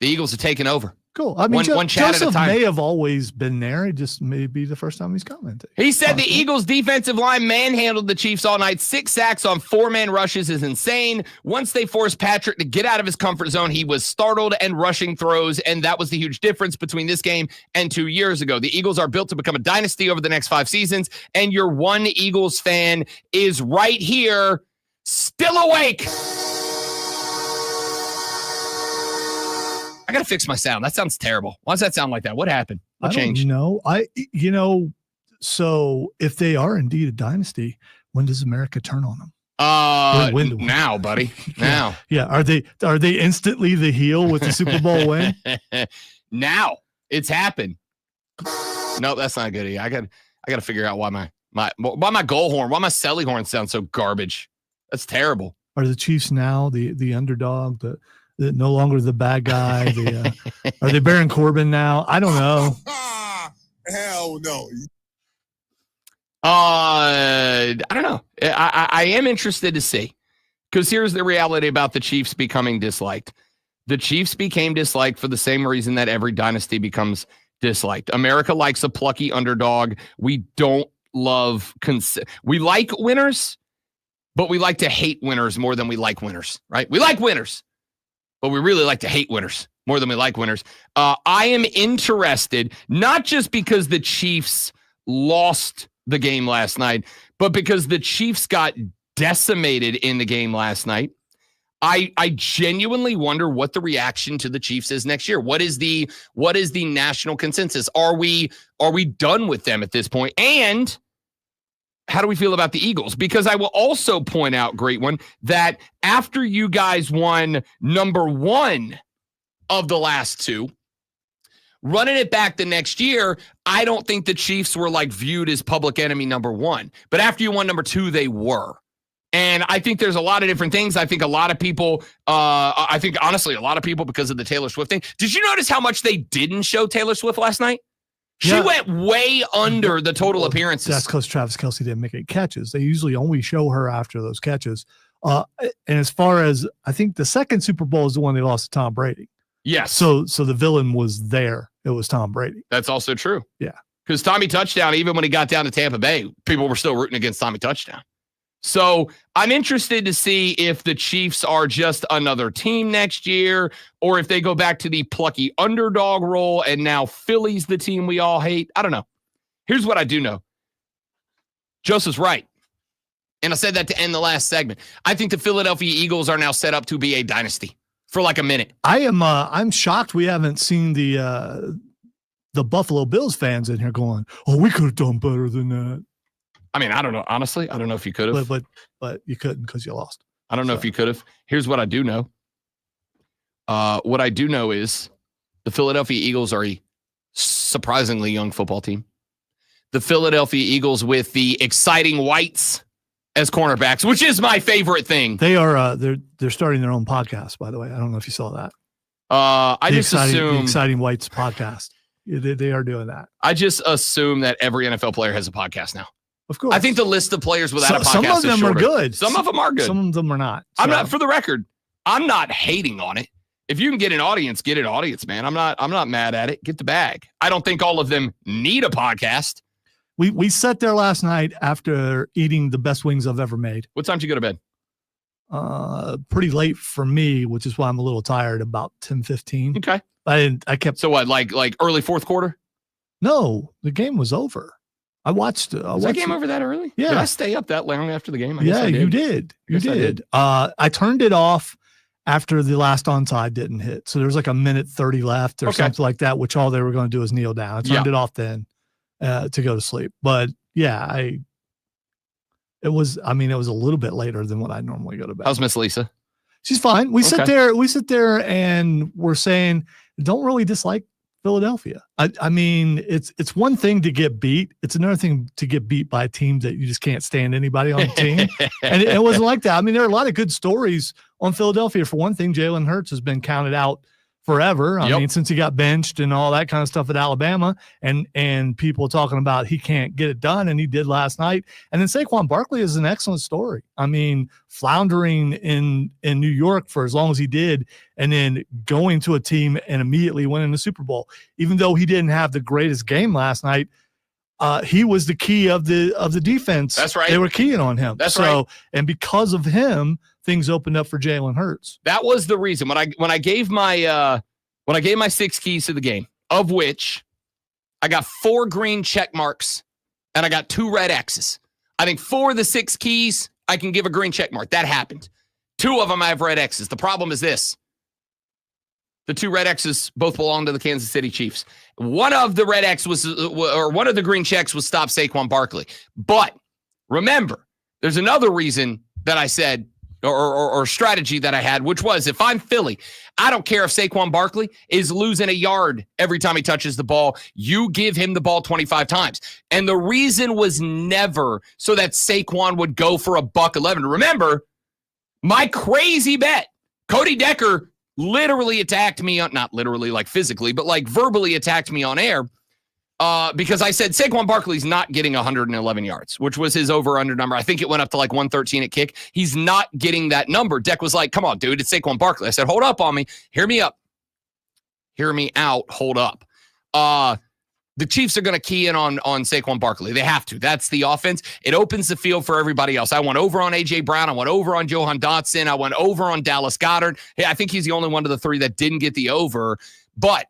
The Eagles are taking over. Cool. I mean, one chat at a Joseph time. may have always been there. It just may be the first time he's commented. He said the Eagles' defensive line manhandled the Chiefs all night. 6 sacks on 4-man rushes is insane. Once they forced Patrick to get out of his comfort zone, he was startled and rushing throws, and that was the huge difference between this game and 2 years ago. The Eagles are built to become a dynasty over the next 5 seasons, and your one Eagles fan is right here, still awake. I got to fix my sound. That sounds terrible. Why does that sound like that? What happened? What changed? No, so if they are indeed a dynasty, when does America turn on them? When Now, buddy. Now. Yeah. Are they instantly the heel with the Super Bowl win? Now. It's happened. No, that's not good. I got to figure out why my goal horn, why my Selly horn sounds so garbage. That's terrible. Are the Chiefs now the underdog, the no longer the bad guy? Are they Baron Corbin now? I don't know. Hell no. I don't know. I am interested to see, because here's the reality about the Chiefs becoming disliked. The Chiefs became disliked for the same reason that every dynasty becomes disliked. America likes a plucky underdog. We don't love we like winners, but we like to hate winners more than we like winners, right? We like winners, but we really like to hate winners more than we like winners. I am interested, not just because the Chiefs lost the game last night, but because the Chiefs got decimated in the game last night. I genuinely wonder what the reaction to the Chiefs is next year. What is the national consensus? Are we done with them at this point? And how do we feel about the Eagles? Because I will also point out, great one, that after you guys won number 1 of the last 2, running it back the next year, I don't think the Chiefs were viewed as public enemy number 1. But after you won number 2, they were. And I think there's a lot of different things. I think a lot of people, honestly, a lot of people, because of the Taylor Swift thing. Did you notice how much they didn't show Taylor Swift last night? She went way under the total appearances. That's because Travis Kelce didn't make any catches. They usually only show her after those catches. And as far as, I think the second Super Bowl is the one they lost to Tom Brady. Yes. So the villain was there. It was Tom Brady. That's also true. Yeah. Because Tommy Touchdown, even when he got down to Tampa Bay, people were still rooting against Tommy Touchdown. So I'm interested to see if the Chiefs are just another team next year, or if they go back to the plucky underdog role and now Philly's the team we all hate. I don't know. Here's what I do know. Joseph's right. And I said that to end the last segment. I think the Philadelphia Eagles are now set up to be a dynasty for a minute. I'm shocked we haven't seen the Buffalo Bills fans in here going, "Oh, we could have done better than that." I mean, I don't know. Honestly, I don't know if you could have. But you couldn't because you lost. I don't know if you could have. Here's what I do know. What I do know is the Philadelphia Eagles are a surprisingly young football team. The Philadelphia Eagles with the exciting whites as cornerbacks, which is my favorite thing. They are they're starting their own podcast, by the way. I don't know if you saw that. The Exciting Whites podcast. They are doing that. I just assume that every NFL player has a podcast now. Of course. I think the list of players without a podcast some of them is shorter. are good. Some of them are good. Some of them are not. I'm not, for the record, I'm not hating on it. If you can get an audience, man. I'm not mad at it. Get the bag. I don't think all of them need a podcast. We sat there last night after eating the best wings I've ever made. What time did you go to bed? Pretty late for me, which is why I'm a little tired, about 10:15. Okay. I kept. So what, like early fourth quarter? No, the game was over. I watched Was that game over that early? Yeah. Did I stay up that long after the game? I guess Yeah, I did. you did. You did. I turned it off after the last onside didn't hit. So there was like a minute 30 left or something like that, which all they were going to do is kneel down. I turned it off then to go to sleep. But yeah, it was a little bit later than what I normally go to bed. How's Miss Lisa? She's fine. We sit there and we're saying, don't really dislike Philadelphia. I mean, it's one thing to get beat. It's another thing to get beat by a team that you just can't stand anybody on the team. And it wasn't like that. I mean, there are a lot of good stories on Philadelphia. For one thing, Jalen Hurts has been counted out forever. I Yep. mean, since he got benched and all that kind of stuff at Alabama, and people talking about he can't get it done, and he did last night. And then Saquon Barkley is an excellent story. I mean, floundering in New York for as long as he did, and then going to a team and immediately winning the Super Bowl. Even though he didn't have the greatest game last night, he was the key of the defense. That's right. They were keying on him. That's right. And because of him, things opened up for Jalen Hurts. That was the reason when I gave my 6 keys to the game, of which I got 4 green check marks and I got 2 red X's. I think 4 of the 6 keys I can give a green check mark. That happened. 2 of them I have red X's. The problem is this: the 2 red X's both belong to the Kansas City Chiefs. One of the red X was, or one of the green checks was stop Saquon Barkley. But remember, there's another reason that I said, or strategy that I had, which was, if I'm Philly, I don't care if Saquon Barkley is losing a yard every time he touches the ball. You give him the ball 25 times. And the reason was never so that Saquon would go for $111. Remember, my crazy bet, Cody Decker literally attacked me, not literally like physically, but like verbally attacked me on air because I said Saquon Barkley's not getting 111 yards, which was his over-under number. I think it went up to like 113 at kick. He's not getting that number. Deck was like, come on, dude, it's Saquon Barkley. I said, hold up on me. Hear me up. Hear me out. Hold up. The Chiefs are going to key in on Saquon Barkley. They have to. That's the offense. It opens the field for everybody else. I went over on A.J. Brown. I went over on Johan Dotson. I went over on Dallas Goedert. Hey, I think he's the only one of the 3 that didn't get the over. But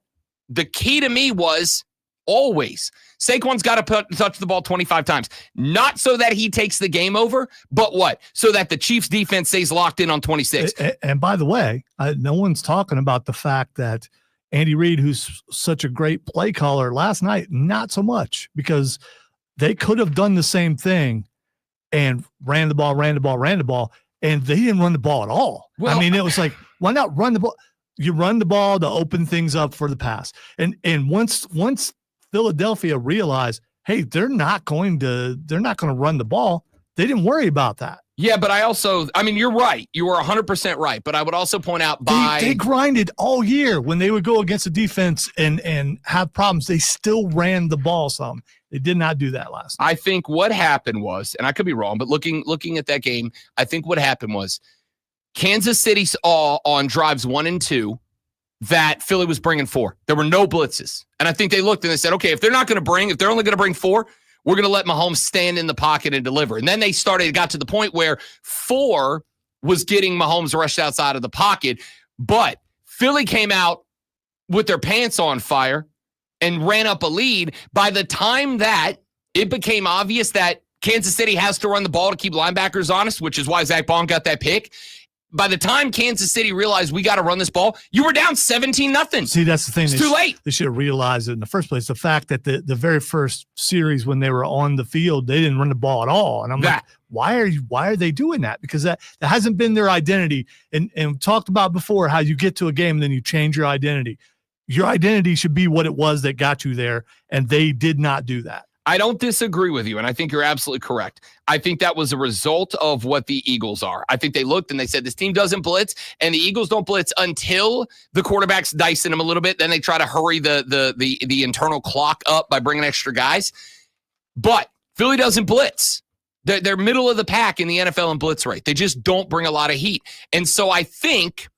the key to me was always Saquon's got to touch the ball 25 times. Not so that he takes the game over, but what? So that the Chiefs defense stays locked in on 26. And by the way, no one's talking about the fact that Andy Reid, who's such a great play caller, last night, not so much, because they could have done the same thing and ran the ball, and they didn't run the ball at all. Well, I mean, it was like, why not run the ball? You run the ball to open things up for the pass. And once Philadelphia realized, hey, they're not going to run the ball, they didn't worry about that. Yeah, but you're right. You were 100% right. But I would also point out they grinded all year when they would go against the defense and have problems. They still ran the ball some. They did not do that last night. I think what happened was, and I could be wrong, but looking at that game, I think what happened was Kansas City saw on drives 1 and 2 that Philly was bringing 4. There were no blitzes. And I think they looked and they said, okay, if they're only going to bring 4, we're going to let Mahomes stand in the pocket and deliver. And then got to the point where 4 was getting Mahomes rushed outside of the pocket. But Philly came out with their pants on fire and ran up a lead. By the time that it became obvious that Kansas City has to run the ball to keep linebackers honest, which is why Zach Bond got that pick. By the time Kansas City realized we got to run this ball, you were down 17-0. See, that's the thing. It's too late. They should have realized it in the first place. The fact that the very first series when they were on the field, they didn't run the ball at all. And I'm like, why are they doing that? Because that hasn't been their identity. And we talked about before how you get to a game and then you change your identity. Your identity should be what it was that got you there, and they did not do that. I don't disagree with you, and I think you're absolutely correct. I think that was a result of what the Eagles are. I think they looked and they said, this team doesn't blitz, and the Eagles don't blitz until the quarterback's dicing them a little bit. Then they try to hurry the internal clock up by bringing extra guys. But Philly doesn't blitz. They're middle of the pack in the NFL in blitz rate. They just don't bring a lot of heat. And so I think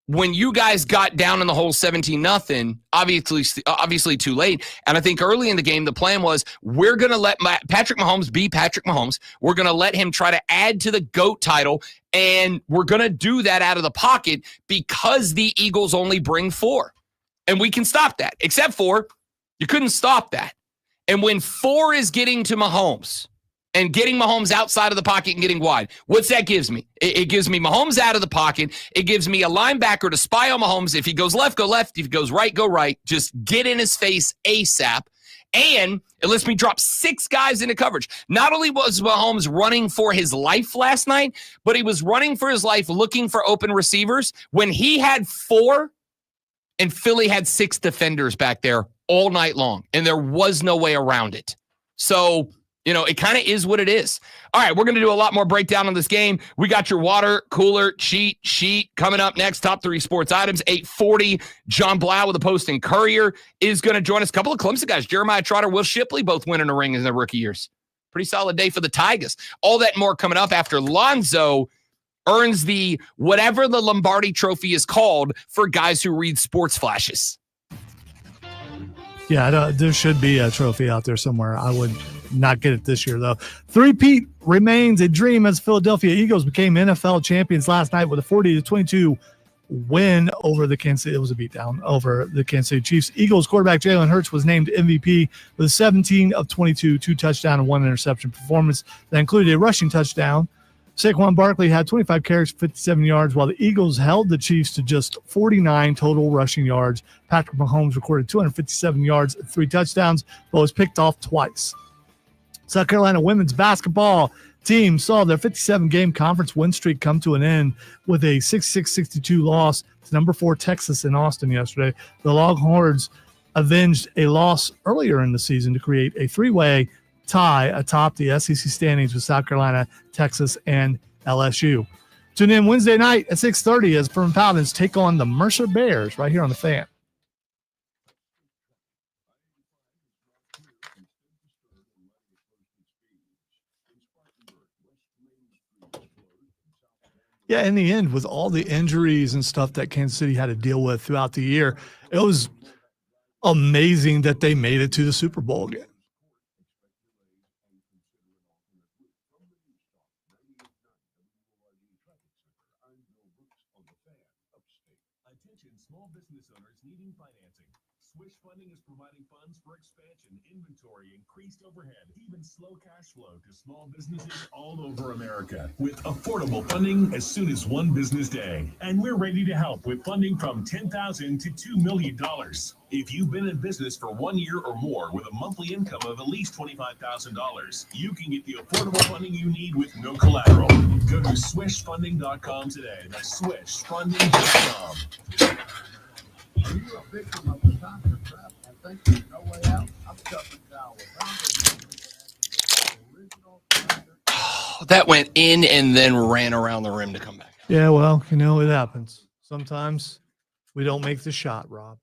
when you guys got down in the hole 17-0, obviously too late. And I think early in the game, the plan was we're going to let Patrick Mahomes be Patrick Mahomes. We're going to let him try to add to the GOAT title. And we're going to do that out of the pocket because the Eagles only bring 4. And we can stop that, except for you couldn't stop that. And when 4 is getting to Mahomes, and getting Mahomes outside of the pocket and getting wide. What's that gives me? It gives me Mahomes out of the pocket. It gives me a linebacker to spy on Mahomes. If he goes left, go left. If he goes right, go right. Just get in his face ASAP. And it lets me drop 6 guys into coverage. Not only was Mahomes running for his life last night, but he was running for his life looking for open receivers when he had 4 and Philly had 6 defenders back there all night long. And there was no way around it. So You know, it kind of is what it is. All right, we're going to do a lot more breakdown on this game. We got your water cooler cheat sheet coming up next. Top 3 sports items, 8:40. John Blau with the Post and Courier is going to join us. A couple of Clemson guys, Jeremiah Trotter, Will Shipley, both winning a ring in their rookie years. Pretty solid day for the Tigers. All that and more coming up after Lonzo earns the whatever the Lombardi Trophy is called for guys who read sports flashes. Yeah, there should be a trophy out there somewhere. I would not get it this year, though. Three-peat remains a dream as Philadelphia Eagles became NFL champions last night with a 40-22 win over the Kansas City. It was a beatdown over the Kansas City Chiefs. Eagles quarterback Jalen Hurts was named MVP with a 17 of 22, 2 touchdown and 1 interception performance that included a rushing touchdown. Saquon Barkley had 25 carries, 57 yards, while the Eagles held the Chiefs to just 49 total rushing yards. Patrick Mahomes recorded 257 yards and 3 touchdowns, but was picked off twice. South Carolina women's basketball team saw their 57-game conference win streak come to an end with a 66-62 loss to number 4 Texas in Austin yesterday. The Longhorns avenged a loss earlier in the season to create a 3-way tie atop the SEC standings with South Carolina, Texas, and LSU. Tune in Wednesday night at 6:30 as Furman Paladins take on the Mercer Bears right here on The Fan. Yeah, in the end, with all the injuries and stuff that Kansas City had to deal with throughout the year, it was amazing that they made it to the Super Bowl again. Attention small business owners needing financing. Swish Funding is providing funds for expansion, inventory, increased overhead, even slow cash flow to small businesses all over America with affordable funding as soon as one business day. And we're ready to help with funding from $10,000 to $2 million. If you've been in business for 1 year or more with a monthly income of at least $25,000, you can get the affordable funding you need with no collateral. Go to swishfunding.com today. That's swishfunding.com. Are you a victim of the doctor trap and think there's no way out? I'm stuck in down with That went in and then ran around the rim to come back. Yeah, well, you know, it happens. Sometimes we don't make the shot, Rob.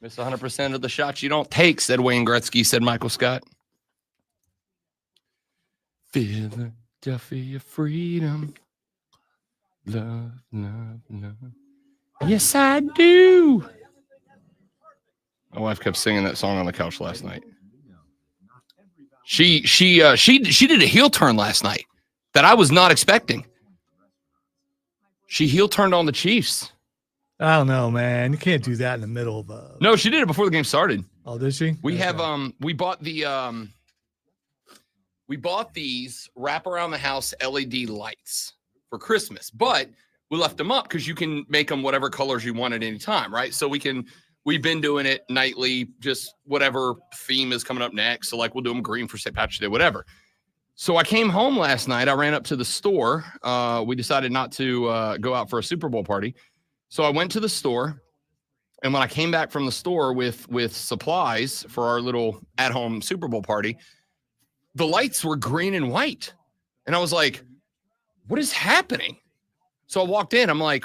Miss 100% of the shots you don't take, said Wayne Gretzky, said Michael Scott. Philadelphia freedom. Love, love, love. Yes, I do. My wife kept singing that song on the couch last night. She did a heel turn last night that I was not expecting. She heel turned on the Chiefs. I don't know, man. You can't do that in the middle of a. No, she did it before the game started. Oh, did she? We Okay. have we bought these wrap around the house LED lights for Christmas, but we left them up because you can make them whatever colors you want at any time, right? So we've been doing it nightly, just whatever theme is coming up next. So like we'll do them green for St. Patrick's Day, whatever. So I came home last night. I ran up to the store. We decided not to go out for a Super Bowl party. So I went to the store, and when I came back from the store with supplies for our little at-home Super Bowl party, the lights were green and white. And I was like, what is happening? So I walked in. I'm like,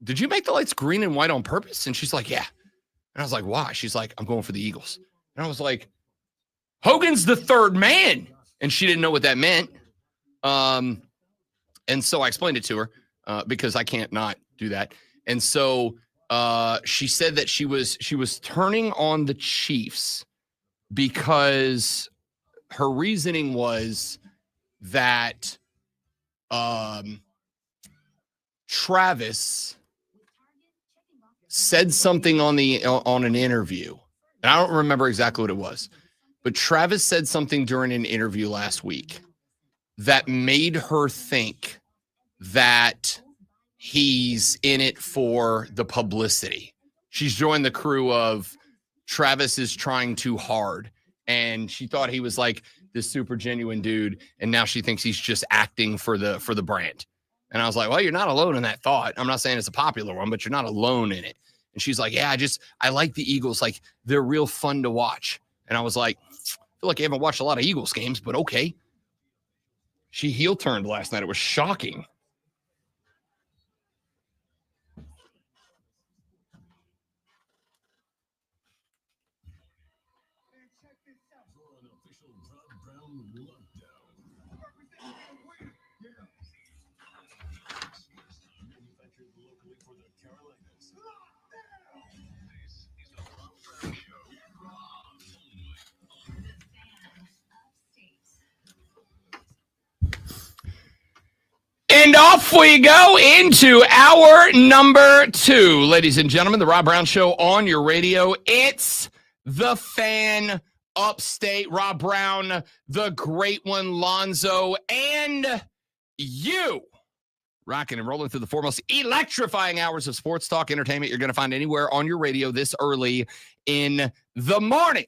did you make the lights green and white on purpose? And she's like, yeah. And I was like, why? She's like, I'm going for the Eagles. And I was like, Hogan's the third man. And she didn't know what that meant. And so I explained it to her because I can't not do that. And so she said that she was turning on the Chiefs because her reasoning was that Travis said something on an interview. And I don't remember exactly what it was. But Travis said something during an interview last week that made her think that he's in it for the publicity. She's joined the crew of Travis is trying too hard. And she thought he was like this super genuine dude. And now she thinks he's just acting for the brand. And I was like, well, you're not alone in that thought. I'm not saying it's a popular one, but you're not alone in it. And she's like, yeah, I like the Eagles. Like, they're real fun to watch. And I was like, feel like you haven't watched a lot of Eagles games, but okay. She heel turned last night. It was shocking. And off we go into hour number 2. Ladies and gentlemen, the Rob Brown Show on your radio. It's the Fan Upstate. Rob Brown, the great one, Lonzo, and you. Rocking and rolling through the foremost electrifying hours of sports talk entertainment you're going to find anywhere on your radio this early in the morning.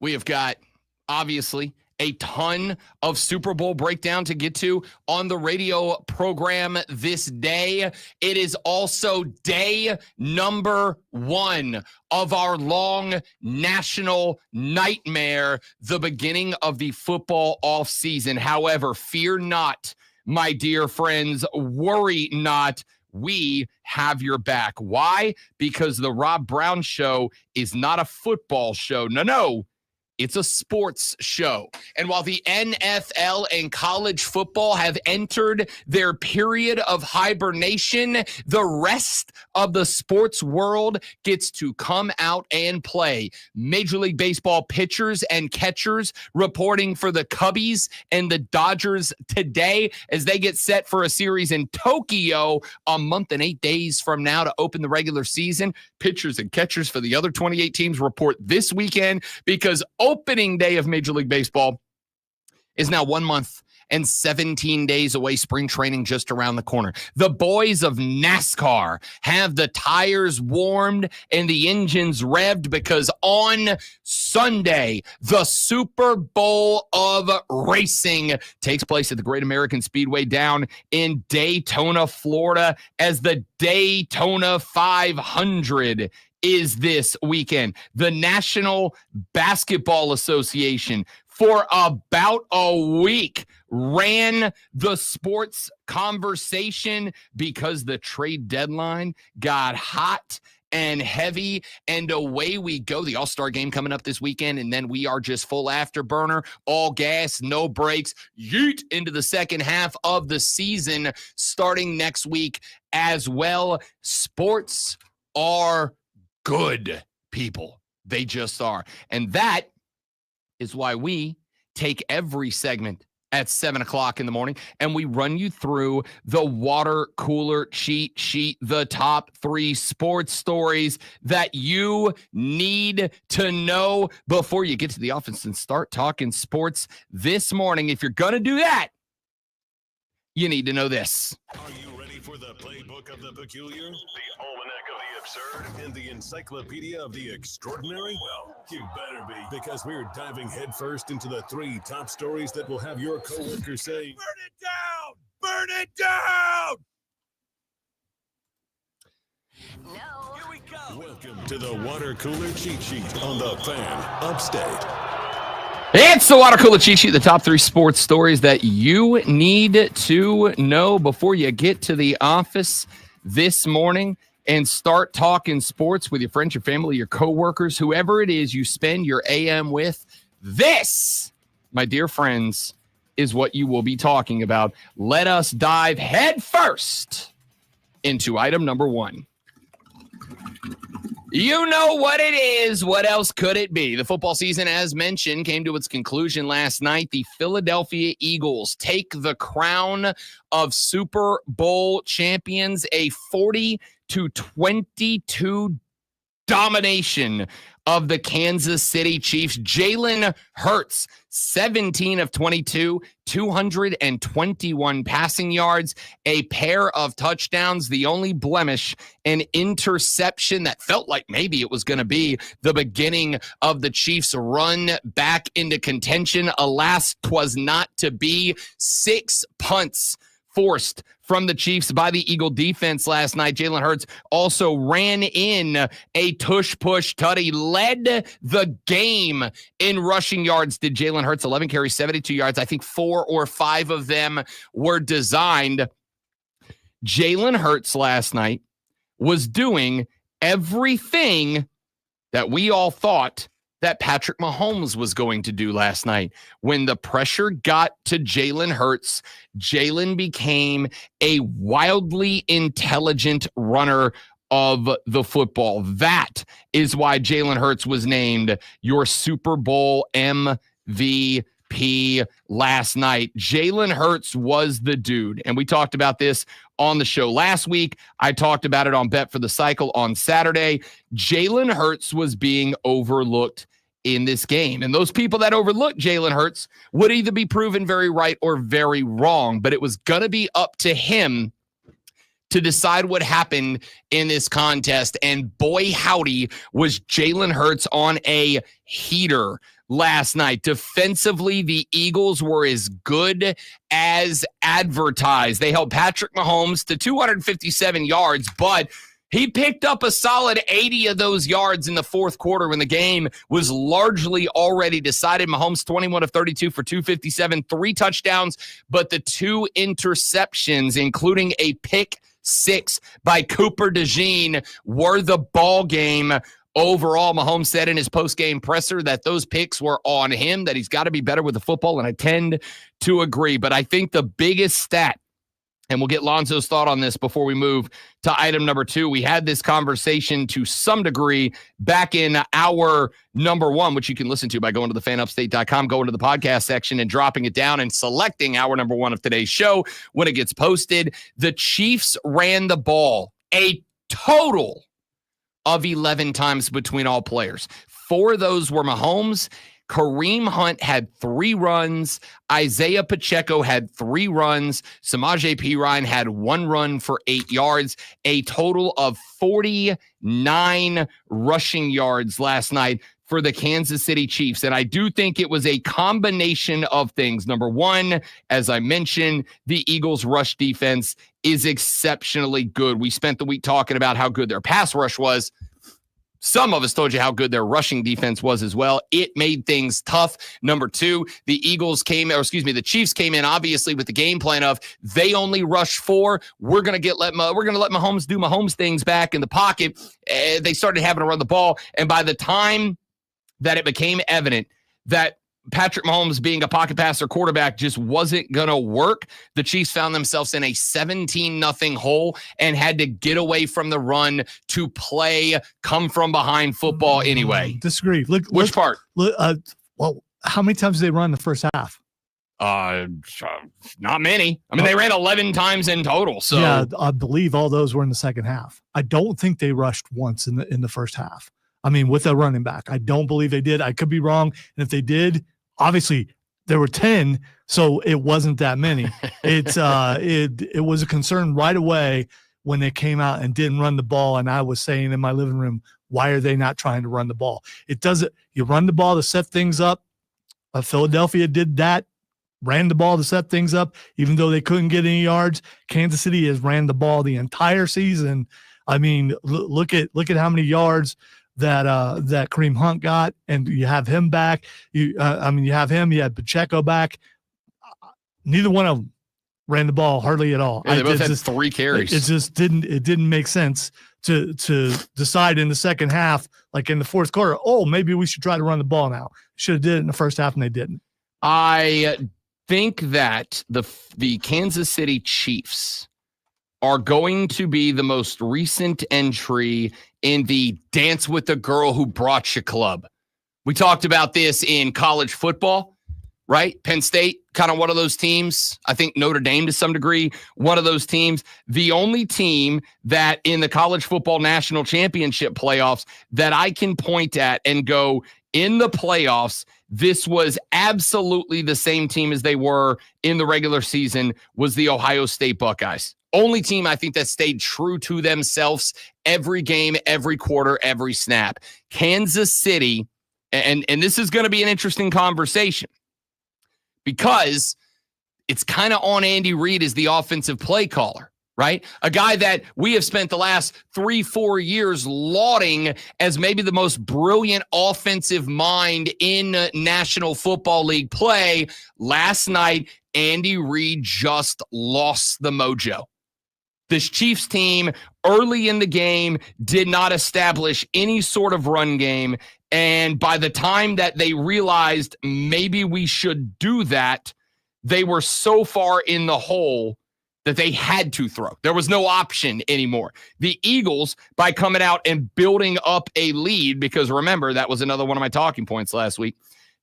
We have got, obviously, a ton of Super Bowl breakdown to get to on the radio program this day. It is also day number 1 of our long national nightmare, the beginning of the football offseason. However, fear not, my dear friends, worry not. We have your back. Why? Because the Rob Brown Show is not a football show. No. It's a sports show. And while the NFL and college football have entered their period of hibernation, the rest of the sports world gets to come out and play. Major League Baseball pitchers and catchers reporting for the Cubbies and the Dodgers today as they get set for a series in Tokyo a month and 8 days from now to open the regular season. Pitchers and catchers for the other 28 teams report this weekend because opening day of Major League Baseball is now 1 month and 17 days away. Spring training just around the corner. The boys of NASCAR have the tires warmed and the engines revved because on Sunday, the Super Bowl of racing takes place at the Great American Speedway down in Daytona, Florida, as the Daytona 500 is this weekend. The National Basketball Association for about a week ran the sports conversation because the trade deadline got hot and heavy, and away we go. The All-Star game coming up this weekend, and then we are just full afterburner, all gas, no brakes, yeet into the second half of the season starting next week as well. Sports are good, people. They just are. And that is why we take every segment at 7 o'clock in the morning and we run you through the water cooler cheat sheet, the top 3 sports stories that you need to know before you get to the office and start talking sports this morning. If you're going to do that, you need to know this. Are you ready for the playbook of the peculiar, the almanac of the absurd, and the encyclopedia of the extraordinary? Well, you better be, because we're diving headfirst into the 3 top stories that will have your coworkers saying, "Burn it down! Burn it down!" No. Here we go. Welcome to the water cooler cheat sheet on the Fan Upstate. It's the water cooler cheat sheet, the top 3 sports stories that you need to know before you get to the office this morning and start talking sports with your friends, your family, your coworkers, whoever it is you spend your AM with. This, my dear friends, is what you will be talking about. Let us dive head first into item number 1. You know what it is. What else could it be? The football season, as mentioned, came to its conclusion last night. The Philadelphia Eagles take the crown of Super Bowl champions, a 40-22 domination of the Kansas City Chiefs. Jalen Hurts, 17 of 22, 221 passing yards, a pair of touchdowns. The only blemish, an interception that felt like maybe it was going to be the beginning of the Chiefs' run back into contention. Alas, 'twas not to be. 6 punts forced from the Chiefs by the Eagle defense last night. Jalen Hurts also ran in a tush-push tutty, led the game in rushing yards. Did Jalen Hurts 11 carries, 72 yards? I think 4 or 5 of them were designed. Jalen Hurts last night was doing everything that we all thought that Patrick Mahomes was going to do last night. When the pressure got to Jalen Hurts, Jalen became a wildly intelligent runner of the football. That is why Jalen Hurts was named your Super Bowl MVP last night. Jalen Hurts was the dude. And we talked about this on the show last week. I talked about it on Bet for the Cycle on Saturday. Jalen Hurts was being overlooked in this game. And those people that overlooked Jalen Hurts would either be proven very right or very wrong. But it was going to be up to him to decide what happened in this contest. And boy, howdy, was Jalen Hurts on a heater last night. Defensively, the Eagles were as good as advertised. They held Patrick Mahomes to 257 yards, but he picked up a solid 80 of those yards in the fourth quarter when the game was largely already decided. Mahomes 21 of 32 for 257, 3 touchdowns, but the 2 interceptions, including a pick 6 by Cooper DeJean, were the ball game. Overall, Mahomes said in his post-game presser that those picks were on him, that he's got to be better with the football, and I tend to agree. But I think the biggest stat, and we'll get Lonzo's thought on this before we move to item number 2. We had this conversation to some degree back in hour number 1, which you can listen to by going to thefanupstate.com, going to the podcast section and dropping it down and selecting hour number 1 of today's show when it gets posted. The Chiefs ran the ball a total of 11 times between all players. 4 of those were Mahomes. Kareem Hunt had 3 runs. Isaiah Pacheco had 3 runs. Samaje Perine had 1 run for 8 yards. A total of 49 rushing yards last night for the Kansas City Chiefs. And I do think it was a combination of things. Number 1, as I mentioned, the Eagles' rush defense is exceptionally good. We spent the week talking about how good their pass rush was. Some of us told you how good their rushing defense was as well. It made things tough. Number 2, the Chiefs came in obviously with the game plan of they only rush 4. We're going to let Mahomes do Mahomes things back in the pocket. They started having to run the ball, and by the time that it became evident that Patrick Mahomes being a pocket passer quarterback just wasn't going to work, the Chiefs found themselves in a 17-0 hole and had to get away from the run to play come-from-behind football anyway. Disagree. Which part? Well, how many times did they run in the first half? Not many. I mean, they ran 11 times in total. So yeah, I believe all those were in the second half. I don't think they rushed once in the first half. I mean, with a running back, I don't believe they did. I could be wrong. And if they did, obviously there were 10, so it wasn't that many. It was a concern right away when they came out and didn't run the ball. And I was saying in my living room, why are they not trying to run the ball? You run the ball to set things up. Philadelphia did that, ran the ball to set things up, even though they couldn't get any yards. Kansas City has ran the ball the entire season. I mean, look at how many yards that Kareem Hunt got, and you have him back. You had Pacheco back. Neither one of them ran the ball hardly at all. Yeah, they both had 3 carries. It didn't make sense to decide in the second half, like in the fourth quarter, oh, maybe we should try to run the ball now. Should have did it in the first half, and they didn't. I think that the Kansas City Chiefs are going to be the most recent entry in the Dance with the Girl Who Brought You club. We talked about this in college football, right? Penn State, kind of one of those teams. I think Notre Dame to some degree, one of those teams. The only team that in the college football national championship playoffs that I can point at and go, in the playoffs, this was absolutely the same team as they were in the regular season, was the Ohio State Buckeyes. Only team I think that stayed true to themselves every game, every quarter, every snap. Kansas City, and this is going to be an interesting conversation because it's kind of on Andy Reid as the offensive play caller, right? A guy that we have spent the last 3-4 years lauding as maybe the most brilliant offensive mind in National Football League play. Last night, Andy Reid just lost the mojo. This Chiefs team early in the game did not establish any sort of run game. And by the time that they realized maybe we should do that, they were so far in the hole that they had to throw. There was no option anymore. The Eagles, by coming out and building up a lead, because remember, that was another one of my talking points last week,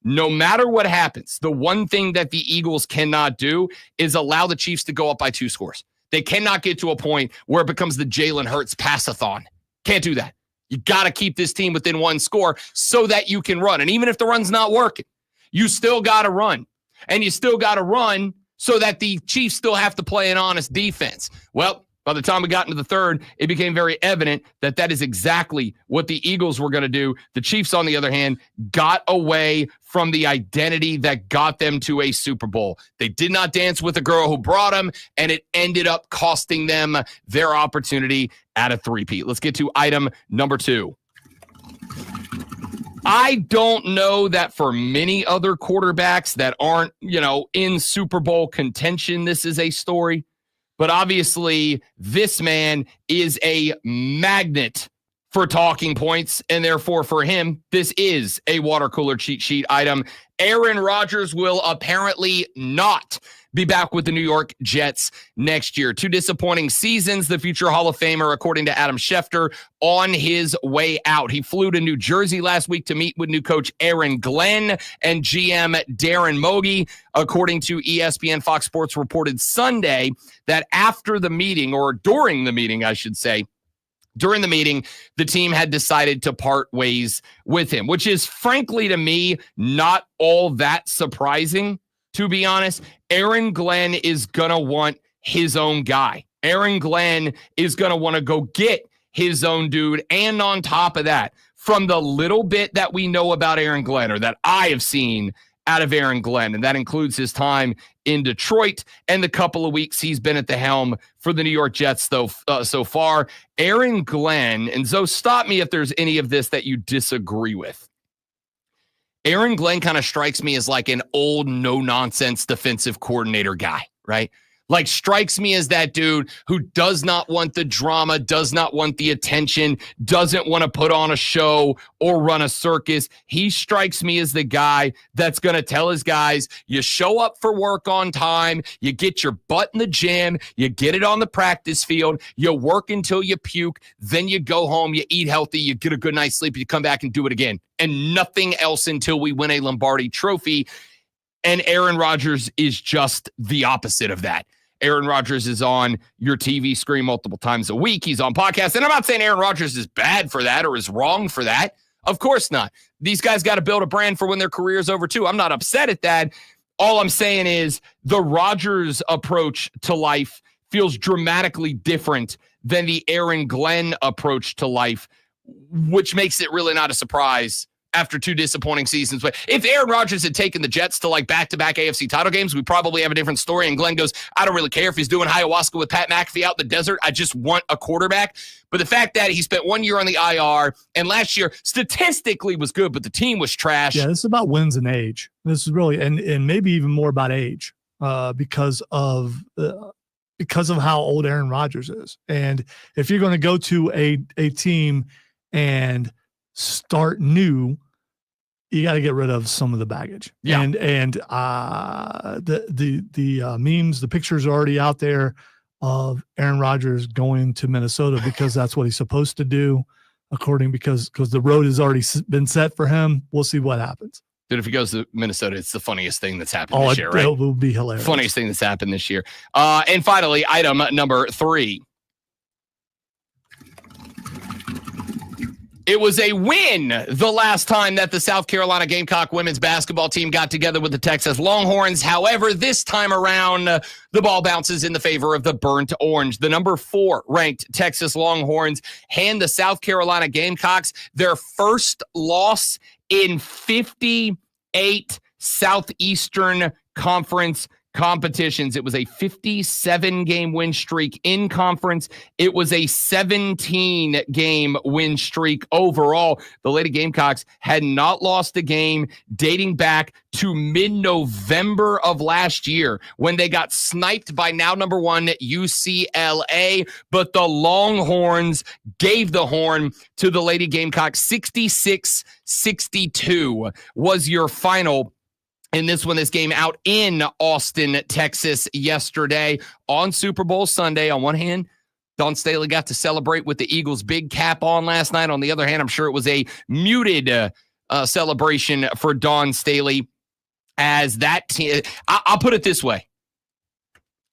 no matter what happens, the one thing that the Eagles cannot do is allow the Chiefs to go up by 2 scores. They cannot get to a point where it becomes the Jalen Hurts pass-a-thon. Can't do that. You got to keep this team within 1 score so that you can run. And even if the run's not working, you still got to run. And you still got to run so that the Chiefs still have to play an honest defense. Well, by the time we got into the third, it became very evident that that is exactly what the Eagles were going to do. The Chiefs, on the other hand, got away from the identity that got them to a Super Bowl. They did not dance with the girl who brought them, and it ended up costing them their opportunity at a three-peat. Let's get to item number 2. I don't know that for many other quarterbacks that aren't, in Super Bowl contention, this is a story. But obviously, this man is a magnet for talking points, and therefore for him, this is a water cooler cheat sheet item. Aaron Rodgers will apparently not be back with the New York Jets next year. 2 disappointing seasons, the future Hall of Famer, according to Adam Schefter, on his way out. He flew to New Jersey last week to meet with new coach Aaron Glenn and GM Darren Mogi. According to ESPN, Fox Sports reported Sunday that after the meeting, or during the meeting, I should say, during the meeting, the team had decided to part ways with him, which is frankly to me not all that surprising, to be honest. Aaron Glenn is going to want his own guy. Aaron Glenn is going to want to go get his own dude. And on top of that, from the little bit that we know about Aaron Glenn, or that I have seen out of Aaron Glenn, and that includes his time in Detroit and the couple of weeks he's been at the helm for the New York Jets so far, Aaron Glenn, and Zoe, stop me if there's any of this that you disagree with. Aaron Glenn kind of strikes me as like an old, no-nonsense defensive coordinator guy, right? Like, strikes me as that dude who does not want the drama, does not want the attention, doesn't want to put on a show or run a circus. He strikes me as the guy that's going to tell his guys, you show up for work on time, you get your butt in the gym, you get it on the practice field, you work until you puke, then you go home, you eat healthy, you get a good night's sleep, you come back and do it again. And nothing else until we win a Lombardi trophy. And Aaron Rodgers is just the opposite of that. Aaron Rodgers is on your TV screen multiple times a week. He's on podcasts. And I'm not saying Aaron Rodgers is bad for that or is wrong for that. Of course not. These guys got to build a brand for when their career is over too. I'm not upset at that. All I'm saying is the Rodgers approach to life feels dramatically different than the Aaron Glenn approach to life, which makes it really not a surprise after 2 disappointing seasons. But if Aaron Rodgers had taken the Jets to like back-to-back AFC title games, we probably have a different story. And Glenn goes, I don't really care if he's doing ayahuasca with Pat McAfee out in the desert. I just want a quarterback. But the fact that he spent 1 year on the IR and last year statistically was good, but the team was trash. Yeah, this is about wins and age. This is really, and maybe even more about age because of how old Aaron Rodgers is. And if you're going to go to a team and start new, you got to get rid of some of the baggage. Yeah. And the memes, the pictures are already out there of Aaron Rodgers going to Minnesota because that's what he's supposed to do, because the road has already been set for him. We'll see what happens. Dude, if he goes to Minnesota, it's the funniest thing that's happened this year, right? It will be hilarious. Funniest thing that's happened this year. And finally, item number 3. It was a win the last time that the South Carolina Gamecock women's basketball team got together with the Texas Longhorns. However, this time around, the ball bounces in the favor of the Burnt Orange. The number 4 ranked Texas Longhorns hand the South Carolina Gamecocks their first loss in 58 Southeastern Conference competitions. It was a 57-game win streak in conference. It was a 17-game win streak overall. The Lady Gamecocks had not lost a game dating back to mid-November of last year when they got sniped by now number 1 UCLA, but the Longhorns gave the horn to the Lady Gamecocks. 66-62 was your final in this one. This game out in Austin, Texas yesterday on Super Bowl Sunday. On one hand, Dawn Staley got to celebrate with the Eagles' big cap on last night. On the other hand, I'm sure it was a muted celebration for Dawn Staley as that team. I'll put it this way.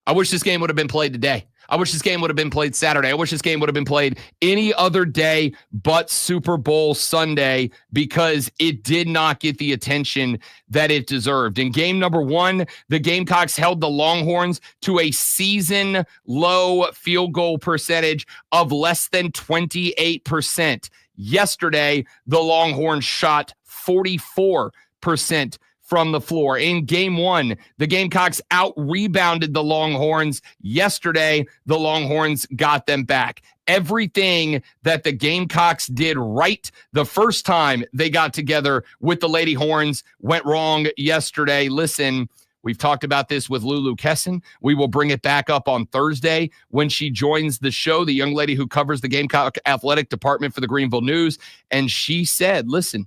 I wish this game would have been played today. I wish this game would have been played Saturday. I wish this game would have been played any other day but Super Bowl Sunday, because it did not get the attention that it deserved. In game number 1, the Gamecocks held the Longhorns to a season-low field goal percentage of less than 28%. Yesterday, the Longhorns shot 44% from the floor. In game 1, the Gamecocks out-rebounded the Longhorns. Yesterday, the Longhorns got them back. Everything that the Gamecocks did right the first time they got together with the Lady Horns went wrong yesterday. Listen, we've talked about this with Lulu Kesson. We will bring it back up on Thursday when she joins the show, the young lady who covers the Gamecock athletic department for the Greenville News. And she said, listen,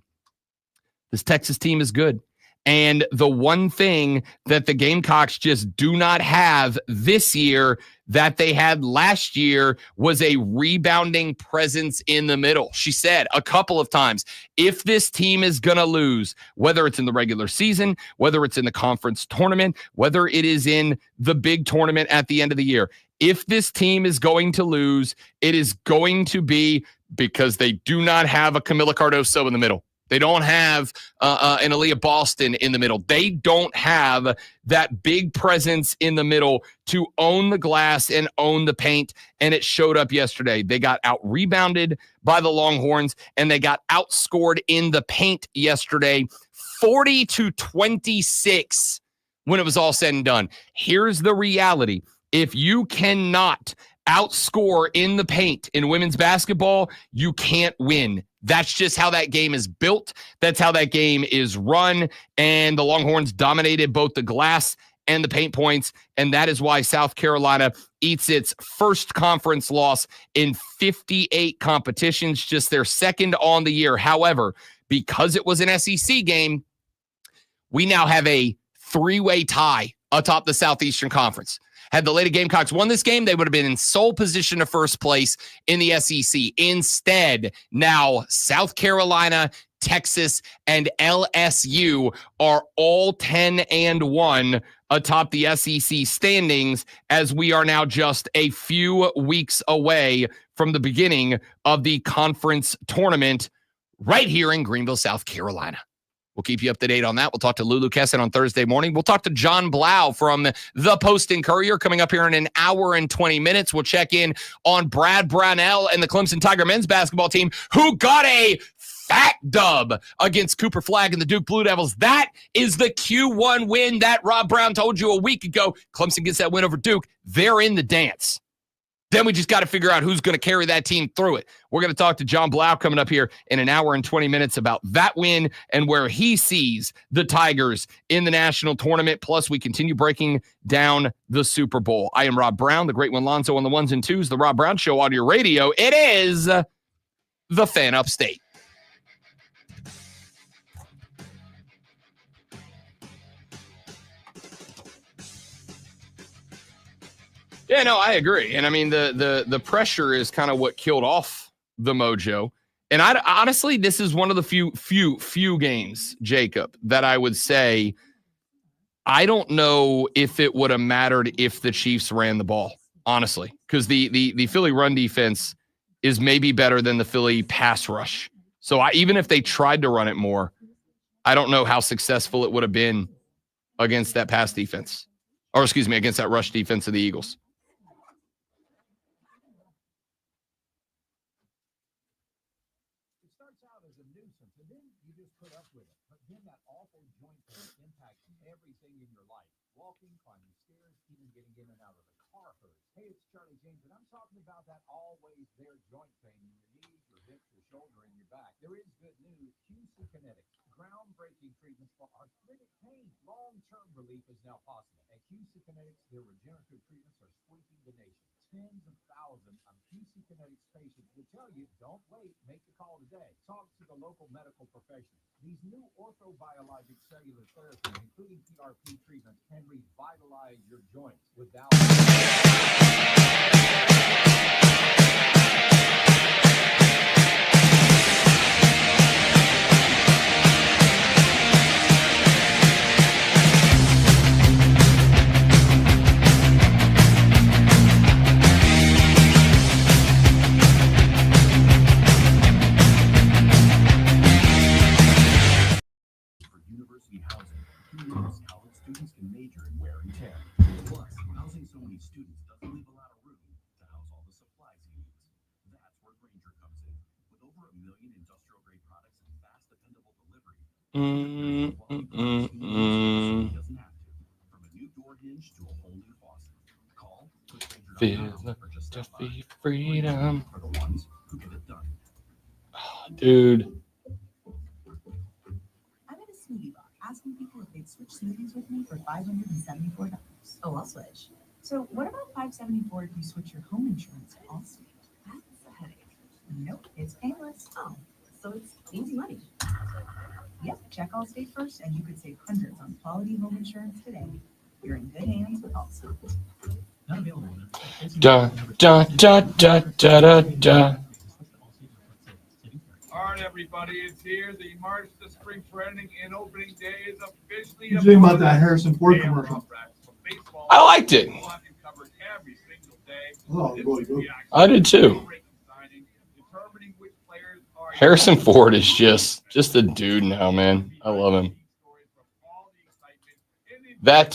this Texas team is good. And the one thing that the Gamecocks just do not have this year that they had last year was a rebounding presence in the middle. She said a couple of times, if this team is going to lose, whether it's in the regular season, whether it's in the conference tournament, whether it is in the big tournament at the end of the year, if this team is going to lose, it is going to be because they do not have a Camila Cardoso in the middle. They don't have an Aaliyah Boston in the middle. They don't have that big presence in the middle to own the glass and own the paint, and it showed up yesterday. They got out-rebounded by the Longhorns, and they got outscored in the paint yesterday, 40-26 when it was all said and done. Here's the reality. If you cannot outscore in the paint in women's basketball, you can't win. That's just how that game is built. That's how that game is run. And the Longhorns dominated both the glass and the paint points. And that is why South Carolina eats its first conference loss in 58 competitions, just their second on the year. However, because it was an SEC game, we now have a 3-way tie atop the Southeastern Conference. Had the Lady Gamecocks won this game, they would have been in sole position of first place in the SEC. Instead, now South Carolina, Texas, and LSU are all 10-1 atop the SEC standings, as we are now just a few weeks away from the beginning of the conference tournament right here in Greenville, South Carolina. We'll keep you up to date on that. We'll talk to Lulu Kesson on Thursday morning. We'll talk to John Blau from the Post and Courier coming up here in an hour and 20 minutes. We'll check in on Brad Brownell and the Clemson Tiger men's basketball team, who got a fat dub against Cooper Flagg and the Duke Blue Devils. That is the Q1 win that Rob Brown told you a week ago. Clemson gets that win over Duke. They're in the dance. Then we just got to figure out who's going to carry that team through it. We're going to talk to John Blau coming up here in an hour and 20 minutes about that win and where he sees the Tigers in the national tournament. Plus, we continue breaking down the Super Bowl. I am Rob Brown, the great one Lonzo on the ones and twos, the Rob Brown Show on your radio. It is the Fan Upstate. Yeah, no, I agree. And I mean, the pressure is kind of what killed off the mojo. And I honestly, this is one of the few games, Jacob, that I would say, I don't know if it would have mattered if the Chiefs ran the ball, honestly, because the Philly run defense is maybe better than the Philly pass rush. So even if they tried to run it more, I don't know how successful it would have been against that pass defense, or excuse me, against that rush defense of the Eagles. starts out as a nuisance, and then you just put up with it. But then that awful joint pain impacts everything in your life. Walking, climbing stairs, even getting in and out of the car hurts. Hey, it's Charlie James, and I'm talking about that always there joint pain in your knees, your hips, your shoulder, and your back. There is good news. QC Kinetics, groundbreaking treatments for arthritic pain. Long-term relief is now possible. At QC Kinetics, their regenerative treatments are sweeping the nation. Tens of thousands of QC Kinetics patients will tell you, don't wait, make the call today. Talk to the local medical professionals. These new orthobiologic cellular therapies, including PRP treatments, can revitalize your joints without... University housing. College students can major in wear and tear. Plus, housing so many students doesn't leave a lot of room to house all the supplies he needs. That's where Grainger comes in. With over 1 million industrial grade products and fast, dependable delivery, doesn't have to. From a new door hinge to a whole new faucet. Call Grainger.com for just that freedom for the ones who get it done. Dude. Smoothie bar, asking people if they'd switch smoothies with me for $574. Oh, I'll switch. So what about $574 if you switch your home insurance to Allstate? That's a headache. Nope, it's painless. Oh, so it's easy money. Yep, check Allstate first, and you could save hundreds on quality home insurance today. You're in good hands with Allstate. Not available. Da da da da da da da. All right, everybody, it's here. The March to Spring Training and Opening Day is officially. What do you think about that Harrison Ford commercial? I liked it. Oh, really good. I did too. Harrison Ford is just a dude now, man. I love him. That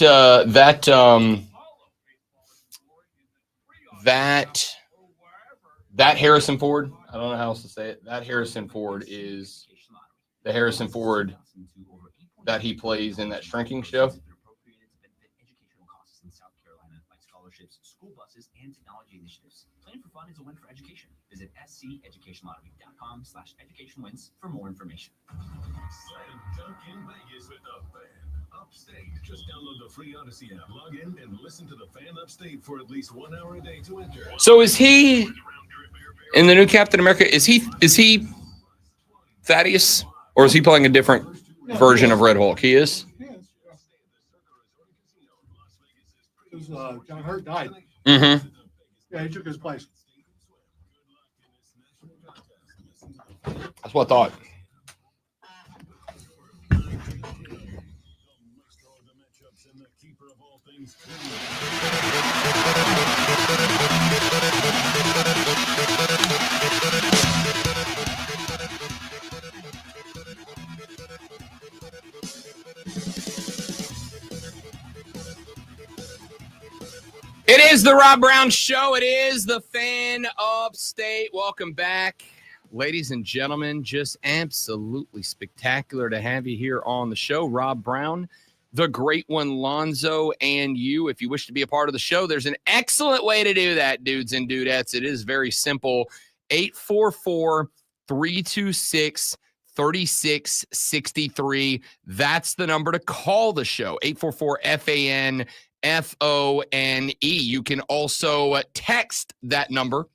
Harrison Ford, I don't know how else to say it. That Harrison Ford is the Harrison Ford that he plays in that Shrinking show. Educational costs in South Carolina, like scholarships, school buses, and technology initiatives. Playing for fun is a win for education. Visit sceducationlottery.com/educationwins for more information. Talk in Vegas with the Fan Upstate. Just download the free Odyssey app, log in, and listen to the Fan Upstate for at least 1 hour a day to enter. So is he in the new Captain America? Is he Thaddeus, or is he playing a different version of Red Hulk? He is. John Hurt died. Mm-hmm. Yeah, he took his place. That's what I thought. It is the Rob Brown Show. It is the Fan Upstate. Welcome back, ladies and gentlemen. Just absolutely spectacular to have you here on the show. Rob Brown, the great one, Lonzo, and you. If you wish to be a part of the show, there's an excellent way to do that, dudes and dudettes. It is very simple. 844-326-3663. That's the number to call the show. 844-FAN. FONE. You can also text that number,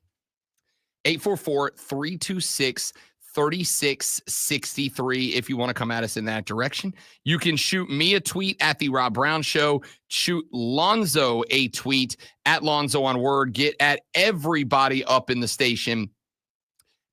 844-326-3663, if you want to come at us in that direction. You can shoot me a tweet at The Rob Brown Show. Shoot Lonzo a tweet at Lonzo on Word. Get at everybody up in the station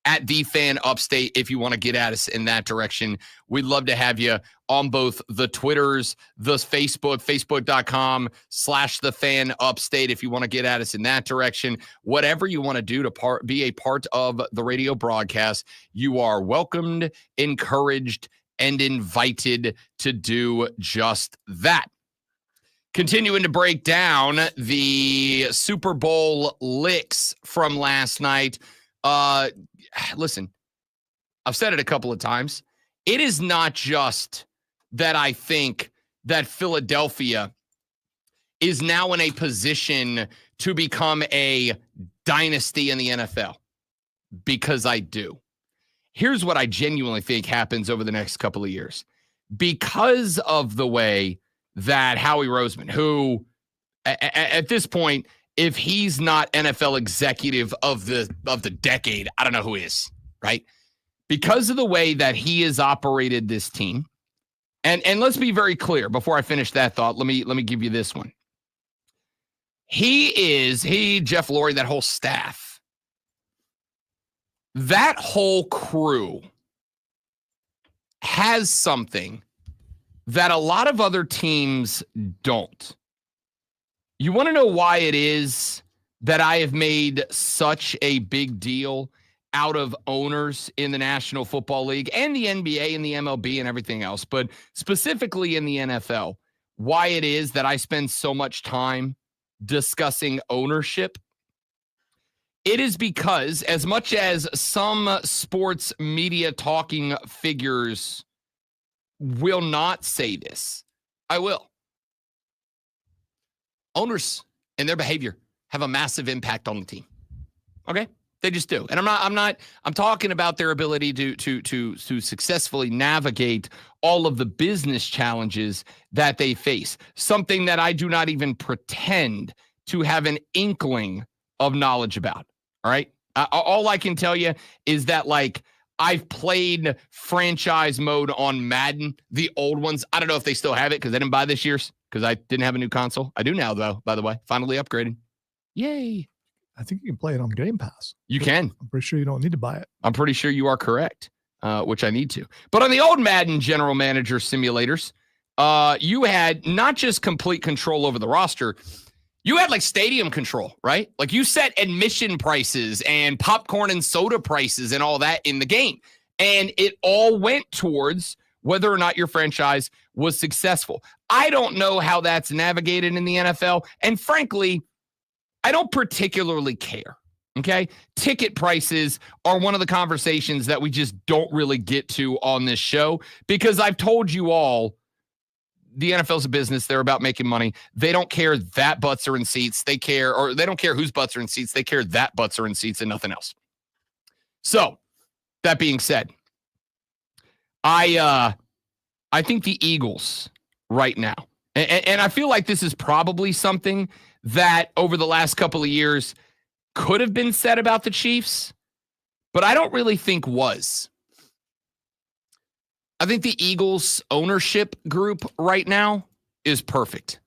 at The Fan Upstate if you want to get at us in that direction. We'd love to have you on both the Twitters, the Facebook.com/The Fan Upstate if you want to get at us in that direction. Whatever you want to do to be a part of the radio broadcast, you are welcomed, encouraged, and invited to do just that. Continuing to break down the Super Bowl licks from last night. Listen, I've said it a couple of times. It is not just that I think that Philadelphia is now in a position to become a dynasty in the NFL, because I do. Here's what I genuinely think happens over the next couple of years. Because of the way that Howie Roseman, who at this point, if he's not NFL executive of the decade, I don't know who is, right? Because of the way that he has operated this team, and let's be very clear before I finish that thought, let me give you this one. Jeff Lurie, that whole staff, that whole crew has something that a lot of other teams don't. You want to know why it is that I have made such a big deal out of owners in the National Football League and the NBA and the MLB and everything else, but specifically in the NFL, why it is that I spend so much time discussing ownership? It is because, as much as some sports media talking figures will not say this, I will. Owners and their behavior have a massive impact on the team. Okay? They just do. And I'm talking about their ability to successfully navigate all of the business challenges that they face. Something that I do not even pretend to have an inkling of knowledge about. All right? All I can tell you is that, like, I've played franchise mode on Madden, the old ones. I don't know if they still have it because I didn't buy this year's because I didn't have a new console. I do now, though, by the way. Finally upgraded. Yay. I think you can play it on Game Pass. You can. I'm pretty sure you don't need to buy it. I'm pretty sure you are correct, which I need to. But on the old Madden general manager simulators, you had not just complete control over the roster, you had like stadium control, right? Like you set admission prices and popcorn and soda prices and all that in the game. And it all went towards whether or not your franchise was successful. I don't know how that's navigated in the NFL. And frankly, I don't particularly care. Okay. Ticket prices are one of the conversations that we just don't really get to on this show because I've told you all the NFL's a business. They're about making money. They don't care that butts are in seats. They don't care whose butts are in seats. They care that butts are in seats and nothing else. So that being said, I think the Eagles right now, and I feel like this is probably something that over the last couple of years could have been said about the Chiefs, but I don't really think was. I think the Eagles ownership group right now is perfect.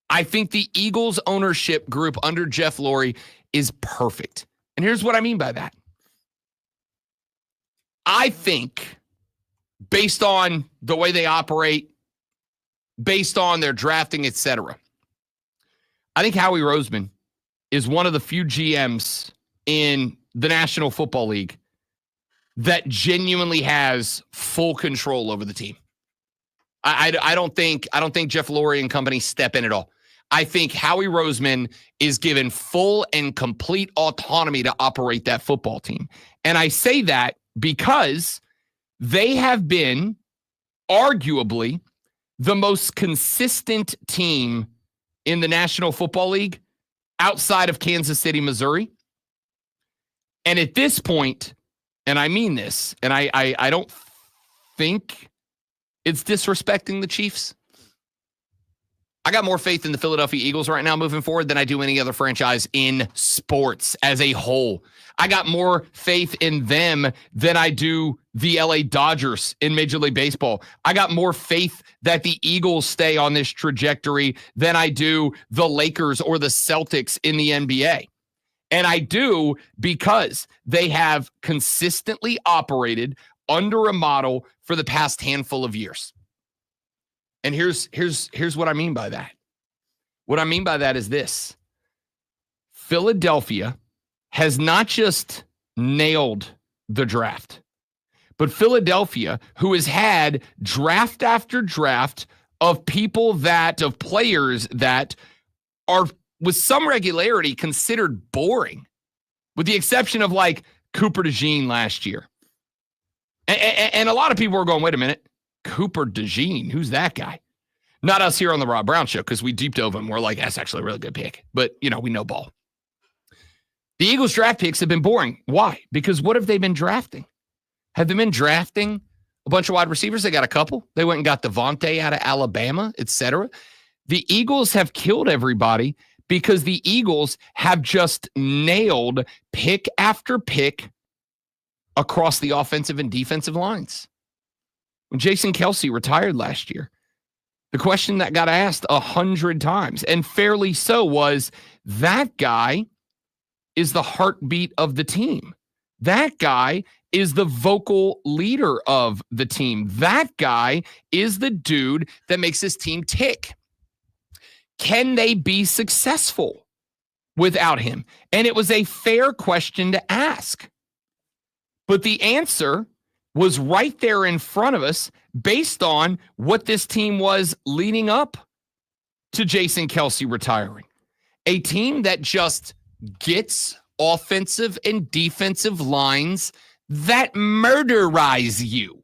I think the Eagles ownership group under Jeff Lurie is perfect. And here's what I mean by that. I think based on the way they operate, based on their drafting, etc., I think Howie Roseman is one of the few GMs in the National Football League that genuinely has full control over the team. I don't think Jeff Lurie and company step in at all. I think Howie Roseman is given full and complete autonomy to operate that football team. And I say that because they have been arguably the most consistent team in the National Football League outside of Kansas City, Missouri. And at this point, and I mean this, and I don't think it's disrespecting the Chiefs. I got more faith in the Philadelphia Eagles right now moving forward than I do any other franchise in sports as a whole. I got more faith in them than I do the LA Dodgers in Major League Baseball. I got more faith that the Eagles stay on this trajectory than I do the Lakers or the Celtics in the NBA. And I do because they have consistently operated under a model for the past handful of years. And here's what I mean by that. What I mean by that is this. Philadelphia has not just nailed the draft, but Philadelphia, who has had draft after draft of players that are with some regularity considered boring, with the exception of like Cooper DeJean last year. And a lot of people were going, wait a minute, Cooper DeJean, who's that guy? Not us here on the Rob Brown Show, because we deep dove him. We're like, that's actually a really good pick. But, we know ball. The Eagles draft picks have been boring. Why? Because what have they been drafting? Have they been drafting a bunch of wide receivers? They got a couple. They went and got Devontae out of Alabama, etc. The Eagles have killed everybody because the Eagles have just nailed pick after pick across the offensive and defensive lines. When Jason Kelce retired last year, the question that got asked 100 times, and fairly so, was that guy is the heartbeat of the team. That guy is the vocal leader of the team. That guy is the dude that makes this team tick. Can they be successful without him? And it was a fair question to ask. But the answer was right there in front of us based on what this team was leading up to Jason Kelce retiring. A team that just gets offensive and defensive lines that murderize you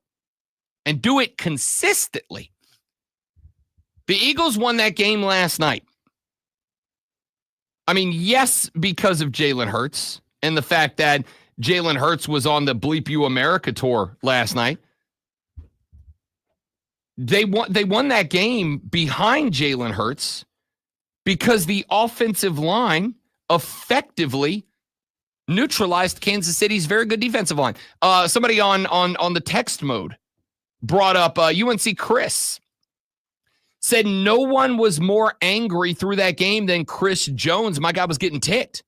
and do it consistently. The Eagles won that game last night. I mean, yes, because of Jalen Hurts and the fact that Jalen Hurts was on the Bleep You America tour last night. They won that game behind Jalen Hurts because the offensive line effectively neutralized Kansas City's very good defensive line. Somebody on the text mode brought up UNC Chris. Said no one was more angry through that game than Chris Jones. My guy was getting ticked.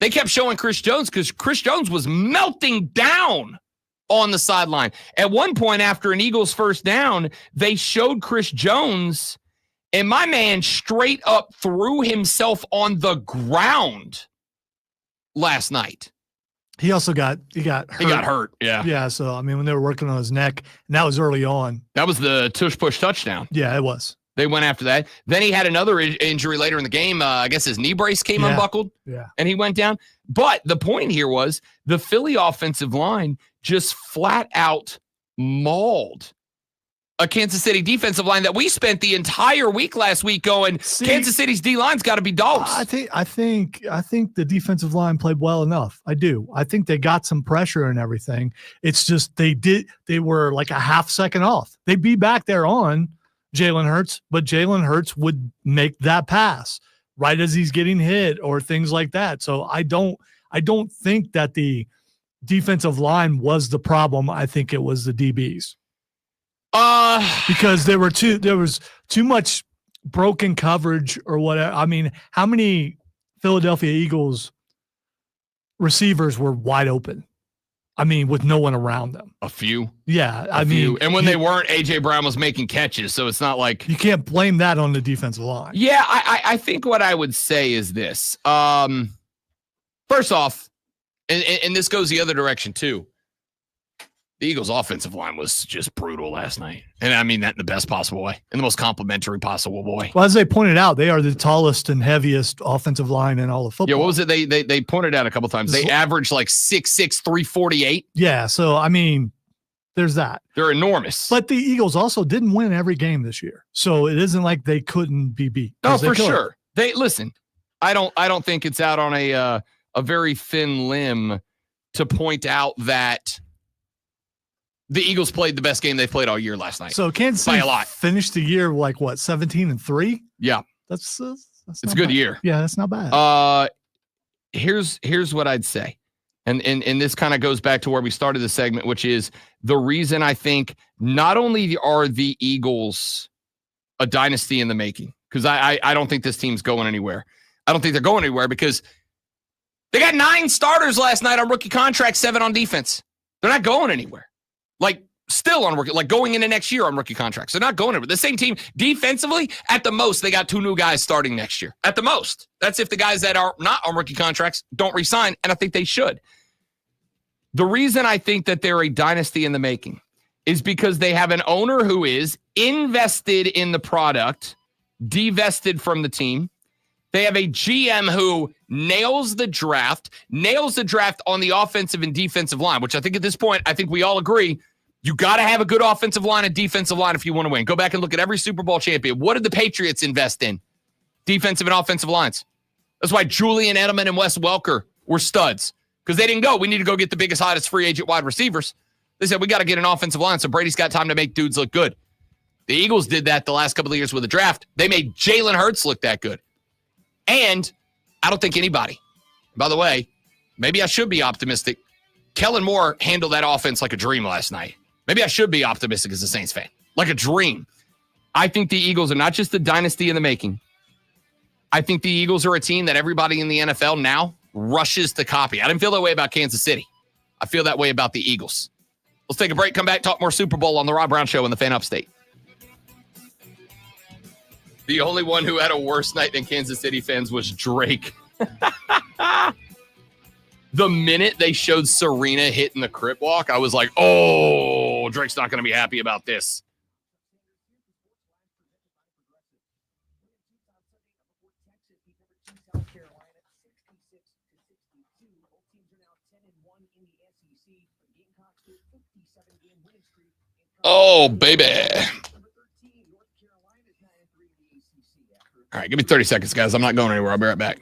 They kept showing Chris Jones because Chris Jones was melting down on the sideline. At one point after an Eagles first down, they showed Chris Jones, and my man straight up threw himself on the ground last night. He also got hurt. He got hurt, yeah. Yeah, so, I mean, when they were working on his neck, and that was early on. That was the tush-push touchdown. Yeah, it was. They went after that. Then he had another injury later in the game. I guess his knee brace came unbuckled. Yeah. And he went down. But the point here was the Philly offensive line just flat out mauled a Kansas City defensive line that we spent the entire week last week going, Kansas City's D-line's got to be dogs. I think the defensive line played well enough. I do. I think they got some pressure and everything. It's just they were like a half second off. They'd be back there on Jalen Hurts, but Jalen Hurts would make that pass right as he's getting hit or things like that. So I don't think that the defensive line was the problem. I think it was the DBs. Because there was too much broken coverage or whatever. I mean, how many Philadelphia Eagles receivers were wide open? I mean, with no one around them. A few. Yeah, I mean. And when they weren't, A.J. Brown was making catches, so it's not like. You can't blame that on the defensive line. Yeah, I think what I would say is this. First off, and this goes the other direction too, the Eagles' offensive line was just brutal last night. And I mean that in the best possible way, in the most complimentary possible way. Well, as they pointed out, they are the tallest and heaviest offensive line in all of football. Yeah, what was it? They pointed out a couple times. They averaged like 6'6", 348. Yeah, so I mean, there's that. They're enormous. But the Eagles also didn't win every game this year. So it isn't like they couldn't be beat. No, for sure. Listen, I don't think it's out on a very thin limb to point out that the Eagles played the best game they've played all year last night. So Kansas City by a lot. Finished the year like what, 17-3? Yeah, that's it's a good year. Yeah, that's not bad. Here's what I'd say, and this kind of goes back to where we started the segment, which is the reason I think not only are the Eagles a dynasty in the making, because I don't think this team's going anywhere. I don't think they're going anywhere because they got 9 starters last night on rookie contracts, 7 on defense. They're not going anywhere. Like, still on rookie, like going into next year on rookie contracts. They're not going anywhere. The same team defensively, at the most, they got 2 new guys starting next year. At the most. That's if the guys that are not on rookie contracts don't resign, and I think they should. The reason I think that they're a dynasty in the making is because they have an owner who is invested in the product, divested from the team. They have a GM who nails the draft on the offensive and defensive line, which I think at this point, I think we all agree, You got to have a good offensive line and defensive line if you want to win. Go back and look at every Super Bowl champion. What did the Patriots invest in? Defensive and offensive lines. That's why Julian Edelman and Wes Welker were studs, because they didn't go, we need to go get the biggest, hottest free agent wide receivers. They said, we got to get an offensive line so Brady's got time to make dudes look good. The Eagles did that the last couple of years with the draft. They made Jalen Hurts look that good. And I don't think anybody, by the way, maybe I should be optimistic. Kellen Moore handled that offense like a dream last night. Maybe I should be optimistic as a Saints fan. Like a dream. I think the Eagles are not just a dynasty in the making. I think the Eagles are a team that everybody in the NFL now rushes to copy. I didn't feel that way about Kansas City. I feel that way about the Eagles. Let's take a break, come back, talk more Super Bowl on the Rob Brown Show in the Fan Upstate. The only one who had a worse night than Kansas City fans was Drake. The minute they showed Serena hitting the crip walk, I was like, oh, Drake's not going to be happy about this. Oh, baby. All right, give me 30 seconds, guys. I'm not going anywhere. I'll be right back.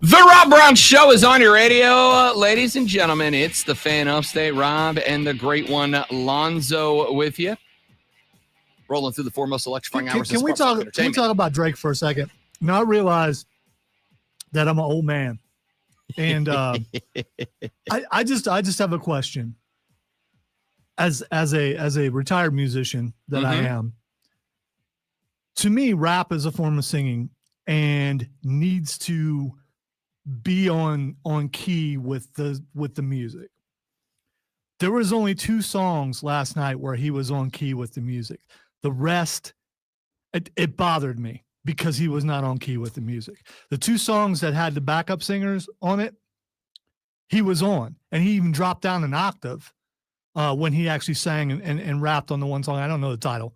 The Rob Brown Show is on your radio, ladies and gentlemen. It's the Fan Upstate. Rob and the great one, Lonzo, with you. Rolling through the foremost electrifying hours. Can we talk about Drake for a second? Now I realize that I'm an old man, and I just have a question. As a retired musician that I am, to me, rap is a form of singing. and needs to be on key with the music. There was only 2 songs last night where he was on key with the music. The rest, it bothered me because he was not on key with the music. The 2 songs that had the backup singers on it, he was on, and he even dropped down an octave when he actually sang and rapped on the one song. I don't know the title.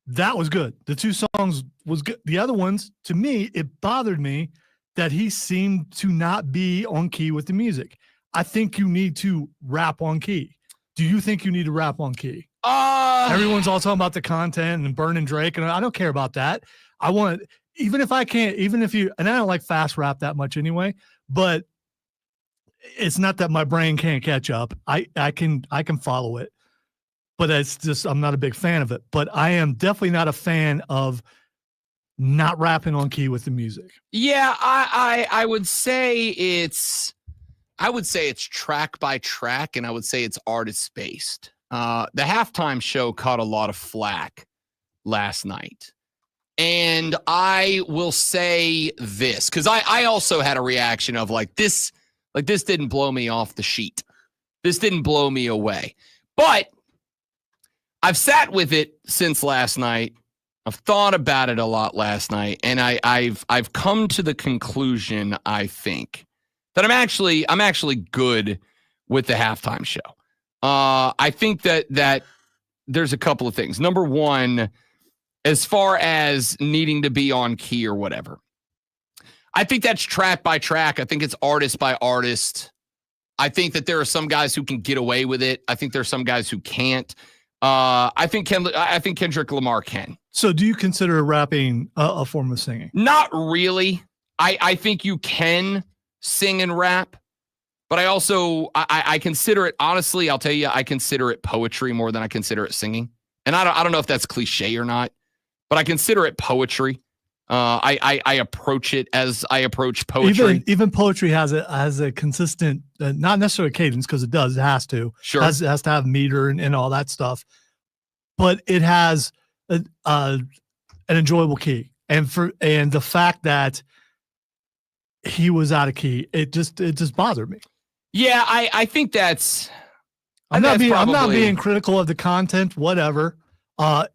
That was good. The 2 songs was good. The other ones, to me, it bothered me that he seemed to not be on key with the music. I think you need to rap on key. Do you think you need to rap on key? Everyone's all talking about the content and burning Drake, and I don't care about that. I want, even if I can't, even if you, and I don't like fast rap that much anyway, but it's not that my brain can't catch up. I can follow it, but it's just, I'm not a big fan of it. But I am definitely not a fan of not rapping on key with the music. Yeah, I would say it's track by track, and I would say it's artist based. The halftime show caught a lot of flack last night. And I will say this, because I also had a reaction of this didn't blow me off the sheet. This didn't blow me away. But I've sat with it since last night. I've thought about it a lot last night, and I've come to the conclusion, I think, that I'm actually good with the halftime show. I think that there's a couple of things. Number one, as far as needing to be on key or whatever, I think that's track by track. I think it's artist by artist. I think that there are some guys who can get away with it. I think there are some guys who can't. I think Kendrick Lamar can. So do you consider rapping a form of singing? Not really. I think you can sing and rap, but I also I consider it, honestly, I'll tell you, I consider it poetry more than I consider it singing. And I don't know if that's cliche or not, but I consider it poetry. I approach it as I approach poetry. Even poetry has a consistent, not necessarily cadence, because it does. It has to. Sure. It has to have meter and all that stuff. But it has an enjoyable key. And the fact that he was out of key, it just bothered me. Yeah, I think that's. I'm not being critical of the content, whatever.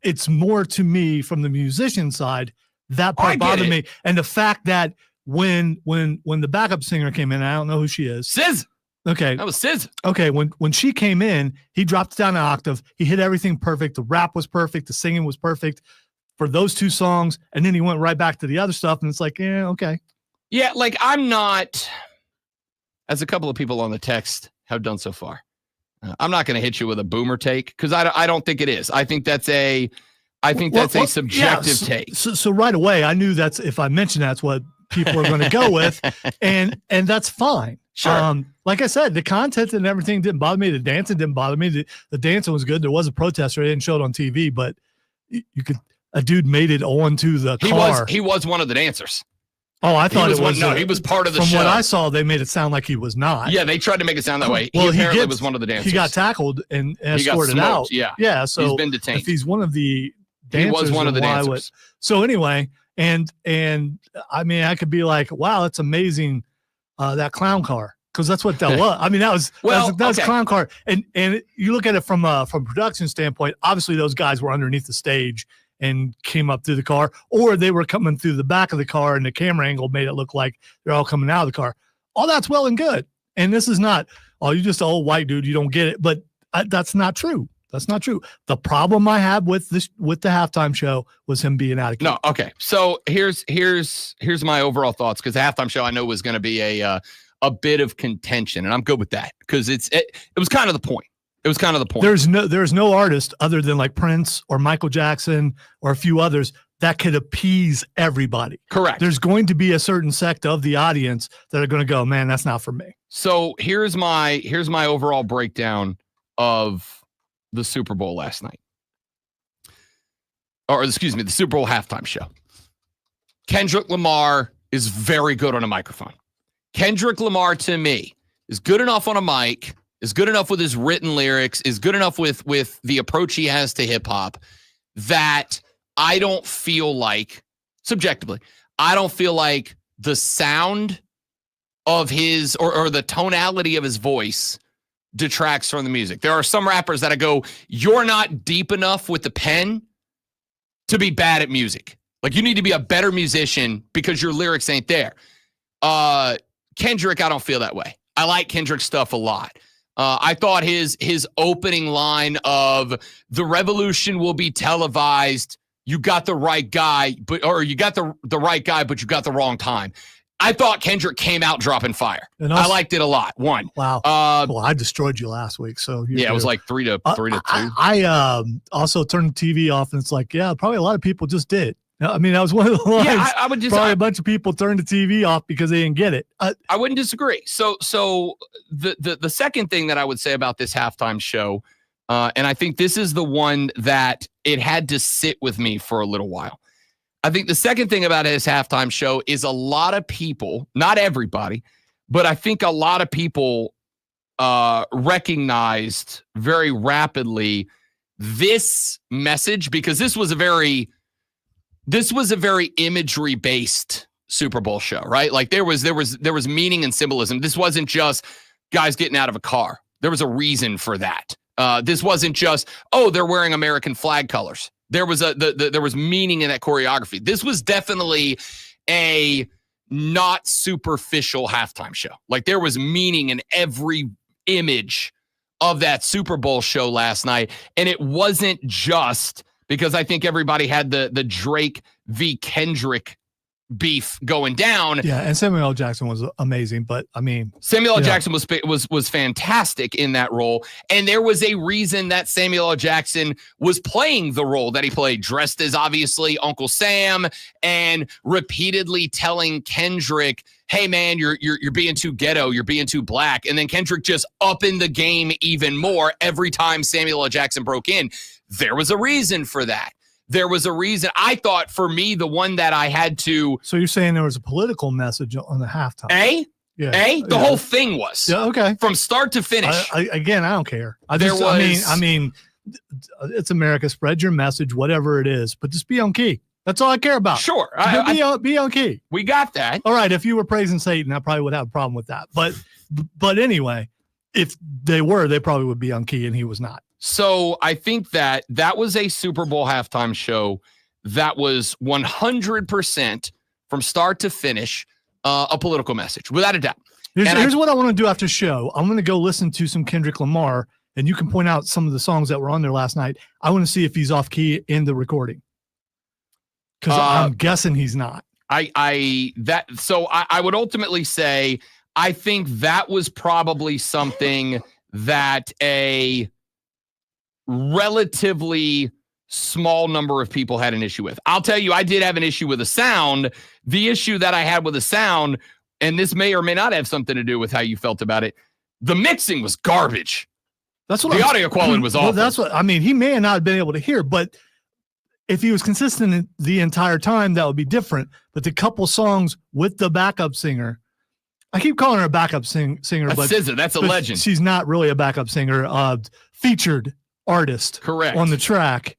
It's more to me from the musician side. That part bothered me, and the fact that when the backup singer came in, I don't know who she is. SZA. Okay, that was SZA. Okay, when she came in, he dropped down an octave. He hit everything perfect. The rap was perfect. The singing was perfect for those 2 songs, and then he went right back to the other stuff. And it's like, yeah, okay. Yeah, I'm not, as a couple of people on the text have done so far. I'm not going to hit you with a boomer take, because I don't think it is. I think that's a subjective take. So right away, I knew if I mentioned that's what people are going to go with, and that's fine. Sure. Like I said, the content and everything didn't bother me. The dancing didn't bother me. The dancing was good. There was a protester. They didn't show it on TV, but a dude made it onto the car. He was one of the dancers. Oh, I thought it was. No, he was part of the show. From what I saw, they made it sound like he was not. Yeah, they tried to make it sound that way. Well, he apparently was one of the dancers. He got tackled and escorted out. Yeah. So he's been detained. If he's one of the dancers, he was one of the dancers. So anyway, and I mean, I could be like, wow, that's amazing, that clown car, because that's what that was. I mean, that was a clown car, and you look at it from production standpoint. Obviously, those guys were underneath the stage and came up through the car, or they were coming through the back of the car, and the camera angle made it look like they're all coming out of the car. All that's well and good. And this is not, oh, you're just an old white dude, you don't get it. But that's not true. That's not true. The problem I had with the halftime show was him being out of key. No, okay. So here's my overall thoughts, because the halftime show I know was going to be a bit of contention, and I'm good with that, because it was kind of the point. It was kind of the point. There's no artist other than like Prince or Michael Jackson or a few others that could appease everybody. Correct. There's going to be a certain sect of the audience that are going to go, man, that's not for me. So here's my overall breakdown of the Super Bowl last night. Or excuse me, the Super Bowl halftime show. Kendrick Lamar is very good on a microphone. Kendrick Lamar, to me, is good enough on a mic, is good enough with his written lyrics, is good enough with the approach he has to hip hop, that I don't feel like, subjectively, I don't feel like the sound of his or the tonality of his voice detracts from the music. There are some rappers that I go, you're not deep enough with the pen to be bad at music. Like, you need to be a better musician because your lyrics ain't there. Kendrick, I don't feel that way. I like Kendrick's stuff a lot. I thought his opening line of the revolution will be televised. You got the right guy, but you got the right guy, but you got the wrong time. I thought Kendrick came out dropping fire. And also, I liked it a lot. One. Wow. Well, I destroyed you last week, so it was like 3-2. I also turned the TV off, and it's like, yeah, probably a lot of people just did. I mean, that was one of the lines. Yeah, I would just probably a bunch of people turned the TV off because they didn't get it. I wouldn't disagree. So the second thing that I would say about this halftime show, and I think this is the one that it had to sit with me for a little while. I think the second thing about his halftime show is a lot of people, not everybody, but I think a lot of people recognized very rapidly this message, because this was a very imagery based Super Bowl show, right? Like there was meaning and symbolism. This wasn't just guys getting out of a car. There was a reason for that. This wasn't just, they're wearing American flag colors. There was there was meaning in that choreography. This was definitely a not superficial halftime show. Like, there was meaning in every image of that Super Bowl show last night. And it wasn't just because I think everybody had the Drake v. Kendrick beef going down. Yeah, and Samuel L. Jackson was amazing, but I mean, Samuel L. Jackson was fantastic in that role, and there was a reason that Samuel L. Jackson was playing the role that he played, dressed as obviously Uncle Sam, and repeatedly telling Kendrick, "Hey man, you're being too ghetto, you're being too black," and then Kendrick just upping the game even more every time Samuel L. Jackson broke in. There was a reason for that. There was a reason. I thought, for me, the one that I had to. So you're saying there was a political message on the halftime? The whole thing was. Yeah, okay. From start to finish. Again, I don't care. I mean, it's America. Spread your message, whatever it is, but just be on key. That's all I care about. Sure. Be on key. We got that. All right. If you were praising Satan, I probably would have a problem with that. But anyway, if they were, they probably would be on key, and he was not. So I think that was a Super Bowl halftime show that was 100% from start to finish a political message, without a doubt. Here's what I want to do after the show. I'm going to go listen to some Kendrick Lamar, and you can point out some of the songs that were on there last night. I want to see if he's off key in the recording, because I'm guessing he's not. I would ultimately say I think that was probably something that a relatively small number of people had an issue with. I'll tell you, I did have an issue with the sound. The issue that I had with the sound, and this may or may not have something to do with how you felt about it, the mixing was garbage. That's what the audio quality was awful. Well, that's what I mean. He may not have been able to hear, but if he was consistent the entire time, that would be different. But the couple songs with the backup singer, I keep calling her a backup singer, but SZA, that's a legend. She's not really a backup singer. Featured artist, correct, on the track.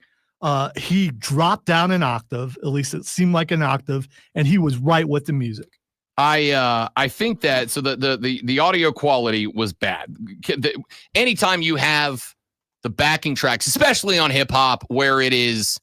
He dropped down an octave, at least it seemed like an octave, and he was right with the music. I think that the audio quality was bad. Anytime you have the backing tracks, especially on hip hop, where it is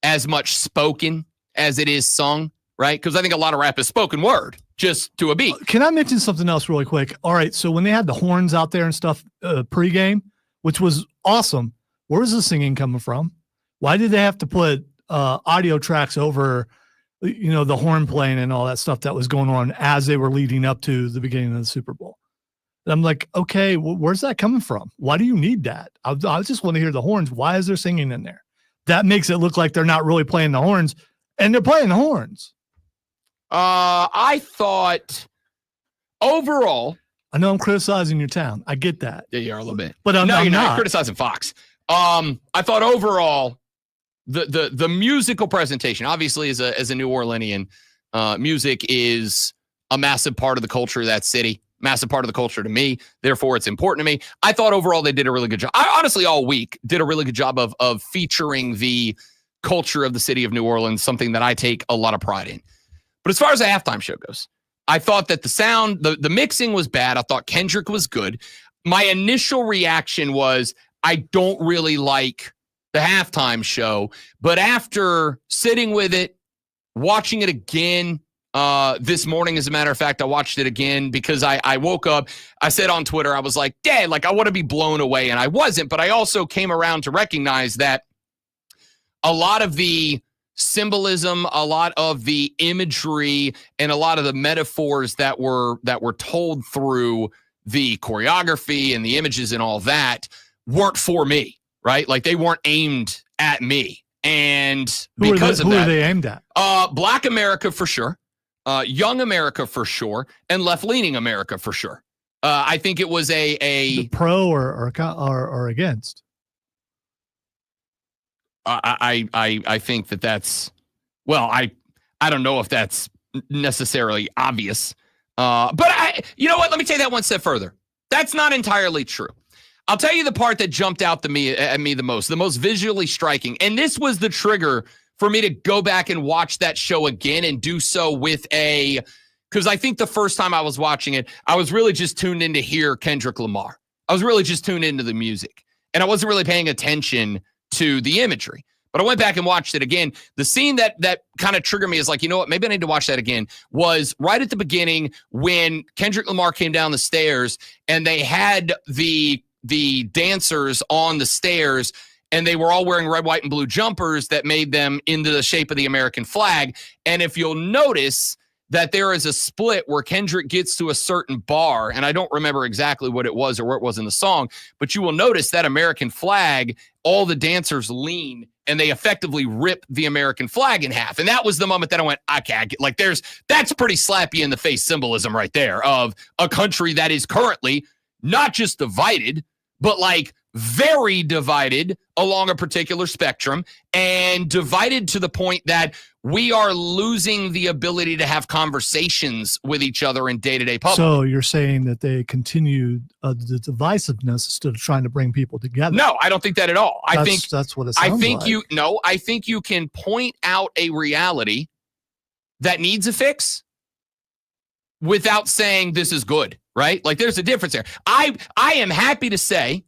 as much spoken as it is sung, right? Because I think a lot of rap is spoken word, just to a beat. Can I mention something else really quick? All right, so when they had the horns out there and stuff pregame, which was awesome, where was the singing coming from? Why did they have to put audio tracks over, the horn playing and all that stuff that was going on as they were leading up to the beginning of the Super Bowl? And I'm like, okay, where's that coming from? Why do you need that? I just want to hear the horns. Why is there singing in there? That makes it look like they're not really playing the horns, and they're playing the horns. I thought overall, I know I'm criticizing your town. I get that. Yeah, you are a little bit. But you're not. not criticizing Fox. I thought overall, the musical presentation, obviously as a New Orleanian, music is a massive part of the culture of that city, massive part of the culture to me. Therefore, it's important to me. I thought overall they did a really good job. I honestly, all week, did a really good job of featuring the culture of the city of New Orleans, something that I take a lot of pride in. But as far as the halftime show goes, I thought that the sound, the mixing was bad. I thought Kendrick was good. My initial reaction was, I don't really like the halftime show. But after sitting with it, watching it again this morning, as a matter of fact, I watched it again because I woke up. I said on Twitter, I was like, Dad, like I want to be blown away. And I wasn't. But I also came around to recognize that a lot of the symbolism, a lot of the imagery, and a lot of the metaphors that were told through the choreography and the images and all that weren't for me, right? Like they weren't aimed at me. And because of that, who are they aimed at? Black America for sure, young America for sure, and left-leaning America for sure. I think it was a pro or against. I think that's, well, I don't know if that's necessarily obvious. But you know what? Let me take that one step further. That's not entirely true. I'll tell you the part that jumped out at me the most visually striking. And this was the trigger for me to go back and watch that show again and do so with because I think the first time I was watching it, I was really just tuned in to hear Kendrick Lamar. I was really just tuned into the music. And I wasn't really paying attention to the imagery. But I went back and watched it again. The scene that kind of triggered me is like, you know what, maybe I need to watch that again, was right at the beginning when Kendrick Lamar came down the stairs and they had the dancers on the stairs and they were all wearing red, white, and blue jumpers that made them into the shape of the American flag. And if you'll notice that there is a split where Kendrick gets to a certain bar, and I don't remember exactly what it was or where it was in the song, but you will notice that American flag, all the dancers lean and they effectively rip the American flag in half. And that was the moment that I went, okay, like that's pretty slappy in the face symbolism right there of a country that is currently not just divided, but like very divided along a particular spectrum, and divided to the point that we are losing the ability to have conversations with each other in day-to-day public. So you're saying that they continued the divisiveness instead of trying to bring people together? No, I don't think that at all. I think that's what it sounds like. I think you can point out a reality that needs a fix without saying this is good, right? Like there's a difference there. I am happy to say,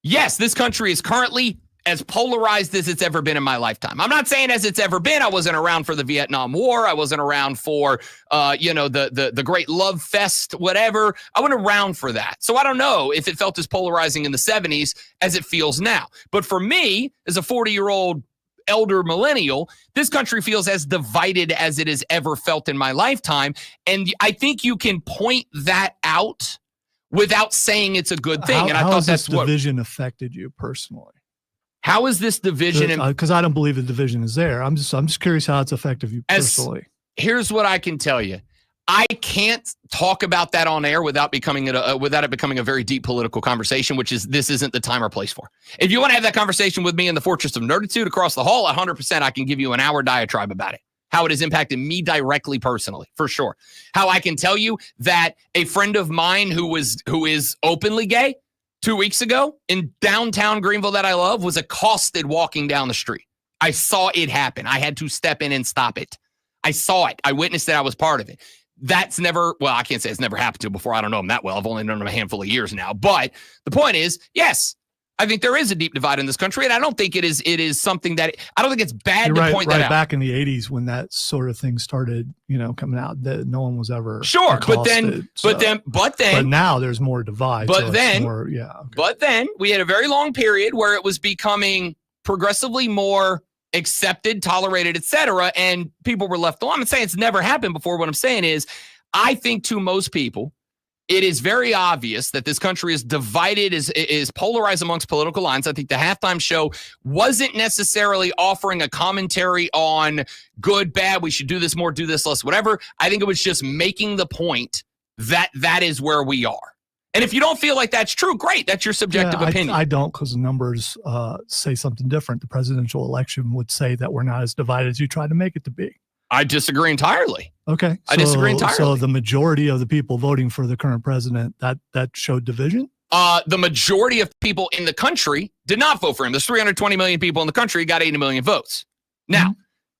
yes, this country is currently as polarized as it's ever been in my lifetime. I'm not saying as it's ever been. I wasn't around for the Vietnam War. I wasn't around for, the Great Love Fest, whatever. I wasn't around for that. So I don't know if it felt as polarizing in the 70s as it feels now. But for me, as a 40-year-old elder millennial, this country feels as divided as it has ever felt in my lifetime. And I think you can point that out without saying it's a good thing. How has this division affected you personally? How is this division? Because I don't believe the division is there. I'm just curious how it's affected you personally. Here's what I can tell you. I can't talk about that on air without it becoming a very deep political conversation, which is this isn't the time or place for. If you want to have that conversation with me in the Fortress of Nerditude across the hall, 100%, I can give you an hour diatribe about it. How it has impacted me directly personally, for sure. How I can tell you that a friend of mine who is openly gay 2 weeks ago in downtown Greenville that I love was accosted walking down the street. I saw it happen. I had to step in and stop it. I saw it. I witnessed it. I was part of it. That's never, well, I can't say it's never happened to before. I don't know him that well. I've only known him a handful of years now. But the point is, yes, I think there is a deep divide in this country, and I don't think it is something that I don't think it's bad to point that out. Back in the 80s when that sort of thing started, coming out, that no one was ever sure. Accosted, but now there's more divide. But then we had a very long period where it was becoming progressively more accepted, tolerated, etc., and people were left alone. I'm not saying it's never happened before. What I'm saying is, I think to most people, it is very obvious that this country is divided, is polarized amongst political lines. I think the halftime show wasn't necessarily offering a commentary on good, bad, we should do this more, do this less, whatever. I think it was just making the point that that is where we are. And if you don't feel like that's true, great. That's your subjective opinion. I don't, because the numbers say something different. The presidential election would say that we're not as divided as you try to make it to be. I disagree entirely. Okay. I disagree entirely. So the majority of the people voting for the current president, that showed division? The majority of people in the country did not vote for him. There's 320 million people in the country, got 80 million votes. Now,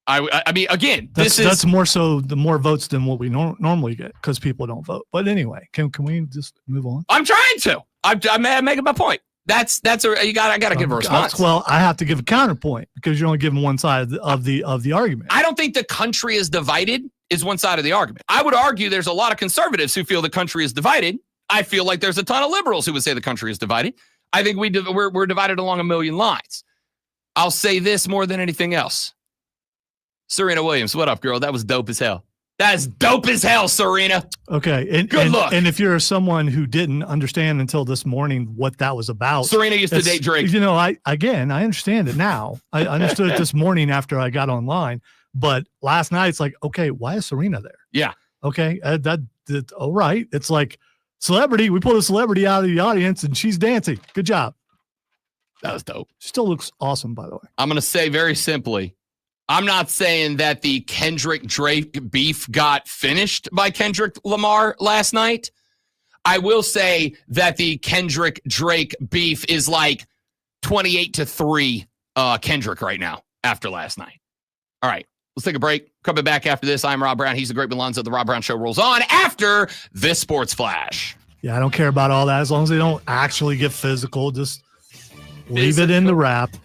I mean, again, that's more so the more votes than what we normally get because people don't vote. But anyway, can we just move on? I'm trying to. I'm making my point. I gotta give a response. Well, I have to give a counterpoint because you're only giving one side of the argument. I don't think the country is divided is one side of the argument. I would argue there's a lot of conservatives who feel the country is divided. I feel like there's a ton of liberals who would say the country is divided. I think we're divided along a million lines. I'll say this more than anything else. Serena Williams, what up, girl? That was dope as hell. That's dope as hell, Serena. Okay. Good luck. And if you're someone who didn't understand until this morning what that was about. Serena used to date Drake. You know, I understand it now. I understood it this morning after I got online. But last night, it's like, okay, why is Serena there? Yeah. Okay. All right. It's like celebrity. We pulled a celebrity out of the audience and she's dancing. Good job. That was dope. She still looks awesome, by the way. I'm going to say very simply, I'm not saying that the Kendrick Drake beef got finished by Kendrick Lamar last night. I will say that the Kendrick Drake beef is like 28-3 Kendrick right now after last night. All right, let's take a break. Coming back after this, I'm Rob Brown. He's the Great Malonzo. The Rob Brown Show rolls on after this Sports Flash. Yeah, I don't care about all that as long as they don't actually get physical. Just leave it in the wrap.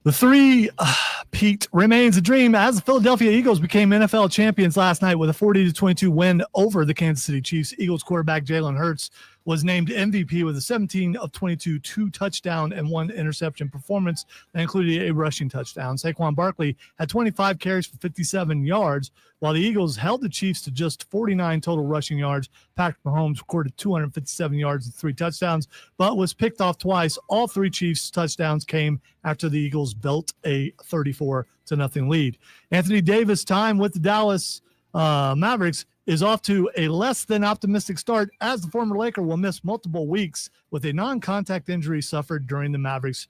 The three-peat remains a dream as the Philadelphia Eagles became NFL champions last night with a 40-22 win over the Kansas City Chiefs. Eagles quarterback Jalen Hurts was named MVP with a 17 of 22 two-touchdown and one interception performance that included a rushing touchdown. Saquon Barkley had 25 carries for 57 yards, while the Eagles held the Chiefs to just 49 total rushing yards. Patrick Mahomes recorded 257 yards and 3 touchdowns, but was picked off twice. All 3 Chiefs touchdowns came after the Eagles built a 34-0 lead. Anthony Davis' time with the Dallas Mavericks is off to a less than optimistic start as the former Laker will miss multiple weeks with a non-contact injury suffered during the Mavericks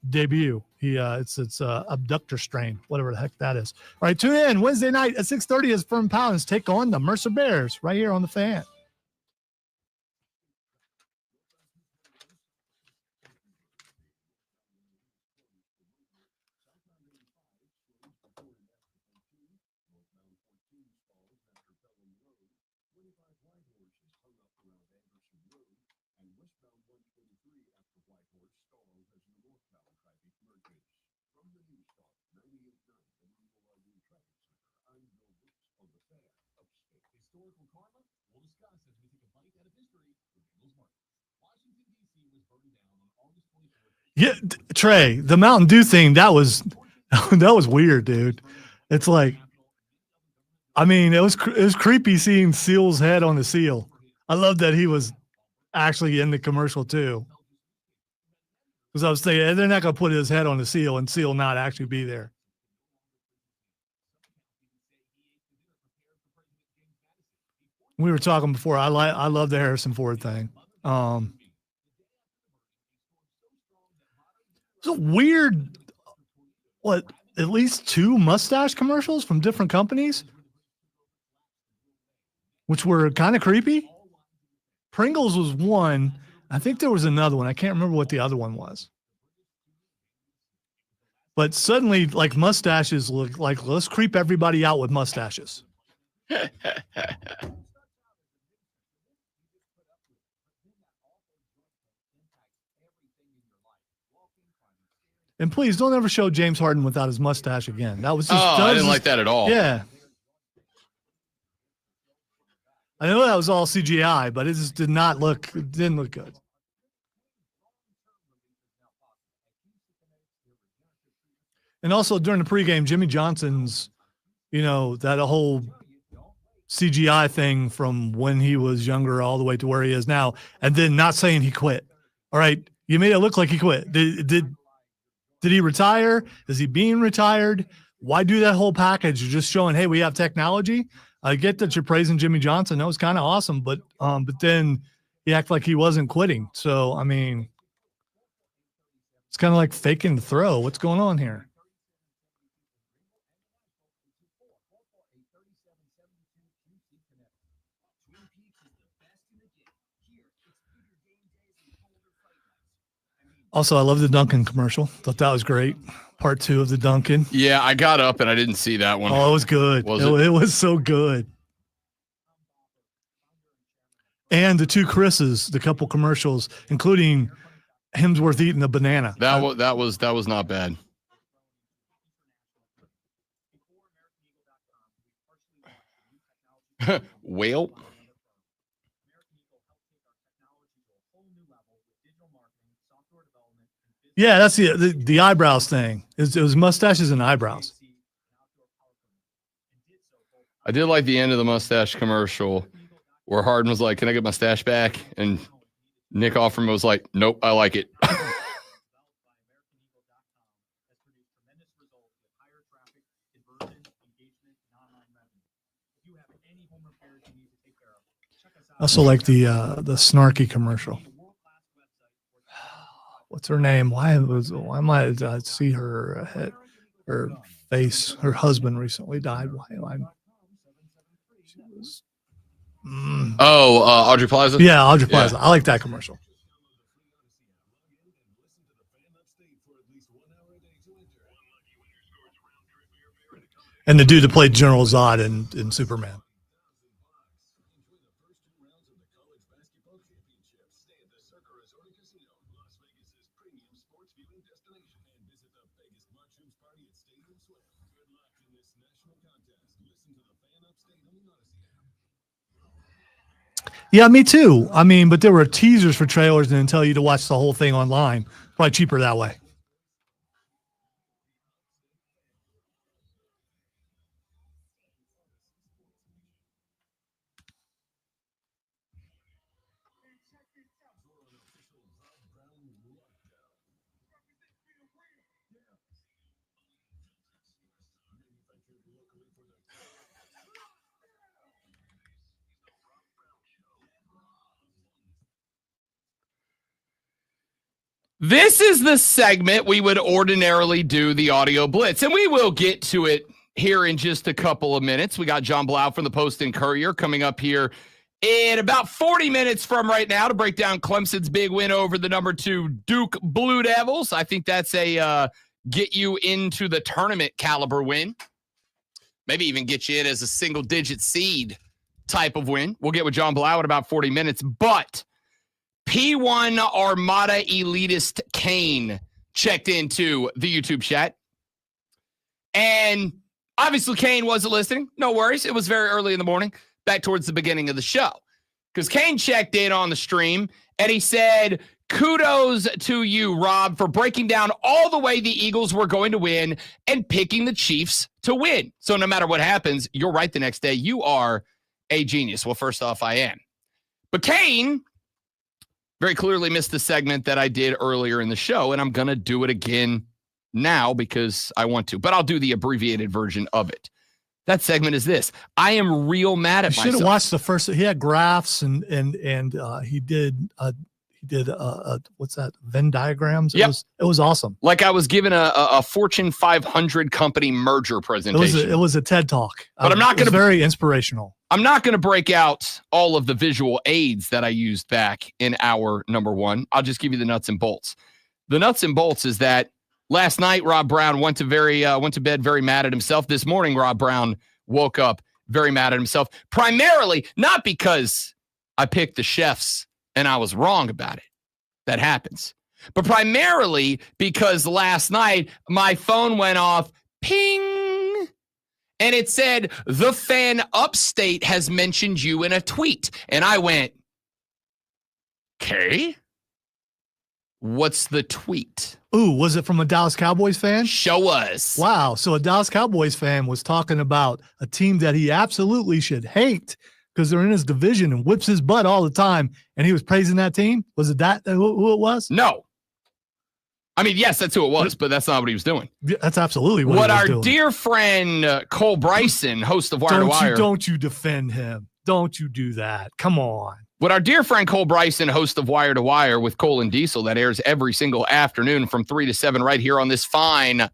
debut. It's abductor strain, whatever the heck that is. All right, tune in Wednesday night at 6:30 as Firm Paladins take on the Mercer Bears right here on the Fan. Historical karma? We'll discuss as we take a bite out of history with Eagles Market. Washington, D.C. was burned down on August 24th. Yeah, Trey, the Mountain Dew thing, that was weird, dude. It's like, I mean, it was creepy seeing Seal's head on the seal. I love that he was actually in the commercial too. Because I was thinking, they're not going to put his head on the seal and Seal not actually be there. We were talking before. I love the Harrison Ford thing. It's a weird, at least 2 mustache commercials from different companies, which were kind of creepy. Pringles was one. I think there was another one. I can't remember what the other one was. But suddenly, like, mustaches look like, let's creep everybody out with mustaches. And please don't ever show James Harden without his mustache again. That was just. I didn't like that at all. Yeah. I know that was all CGI, but it just didn't look good. And also during the pregame, Jimmy Johnson's, that whole CGI thing from when he was younger all the way to where he is now, and then not saying he quit. All right. You made it look like he quit. Did he retire? Is he being retired? Why do that whole package? You're just showing, hey, we have technology. I get that you're praising Jimmy Johnson. That was kind of awesome, but then he acted like he wasn't quitting. So, I mean, it's kind of like faking the throw. What's going on here? Also, I love the Dunkin' commercial. Thought that was great. Part 2 of the Duncan. Yeah, I got up and I didn't see that one. Oh, it was good. Was it was so good. And the two Chris's, the couple commercials, including Hemsworth eating a banana. That was not bad. Whale. Yeah, that's the eyebrows thing. It was mustaches and eyebrows. I did like the end of the mustache commercial where Harden was like, "Can I get my stash back?" And Nick Offerman was like, "Nope, I like it." I also like the snarky commercial. What's her name? Why might I see her her face? Her husband recently died. She was. Audrey Plaza? Yeah, Audrey Plaza. I like that commercial. And the dude that played General Zod in Superman. Yeah, me too. I mean, but there were teasers for trailers and then tell you to watch the whole thing online. Probably cheaper that way. This is the segment we would ordinarily do the audio blitz, and we will get to it here in just a couple of minutes. We got John Blau from the Post and Courier coming up here in about 40 minutes from right now to break down Clemson's big win over the number 2 Duke Blue Devils. I think that's a get you into the tournament caliber win. Maybe even get you in as a single-digit seed type of win. We'll get with John Blau in about 40 minutes, but P1 Armada elitist Kane checked into the YouTube chat. And obviously Kane wasn't listening. No worries. It was very early in the morning, back towards the beginning of the show. Because Kane checked in on the stream and he said, kudos to you, Rob, for breaking down all the way the Eagles were going to win and picking the Chiefs to win. So no matter what happens, you're right the next day. You are a genius. Well, first off, I am. But Kane very clearly missed the segment that I did earlier in the show, and I'm going to do it again now because I want to, but I'll do the abbreviated version of it. That segment is this. I am real mad at myself. You should have watched the first. He had graphs and he did what's that? Venn diagrams. Yep. It was awesome. Like I was given a Fortune 500 company merger presentation. It was a TED talk. But I'm not going to very inspirational. I'm not going to break out all of the visual aids that I used back in hour number 1. I'll just give you the nuts and bolts. The nuts and bolts is that last night Rob Brown went to bed very mad at himself. This morning Rob Brown woke up very mad at himself, primarily not because I picked the chefs and I was wrong about it. That happens. But primarily because last night my phone went off, ping, and it said, the fan upstate has mentioned you in a tweet. And I went, okay, what's the tweet? Ooh, was it from a Dallas Cowboys fan? Show us. Wow. So a Dallas Cowboys fan was talking about a team that he absolutely should hate because they're in his division and whips his butt all the time. And he was praising that team. Was it that who it was? No. I mean, yes, that's who it was, but that's not what he was doing. That's absolutely what he was our doing. Dear friend Cole Bryson, host of Wire to Wire. Don't you defend him. Don't you do that. Come on. What our dear friend Cole Bryson, host of Wire to Wire with Cole and Diesel, that airs every single afternoon from 3 to 7 right here on this fine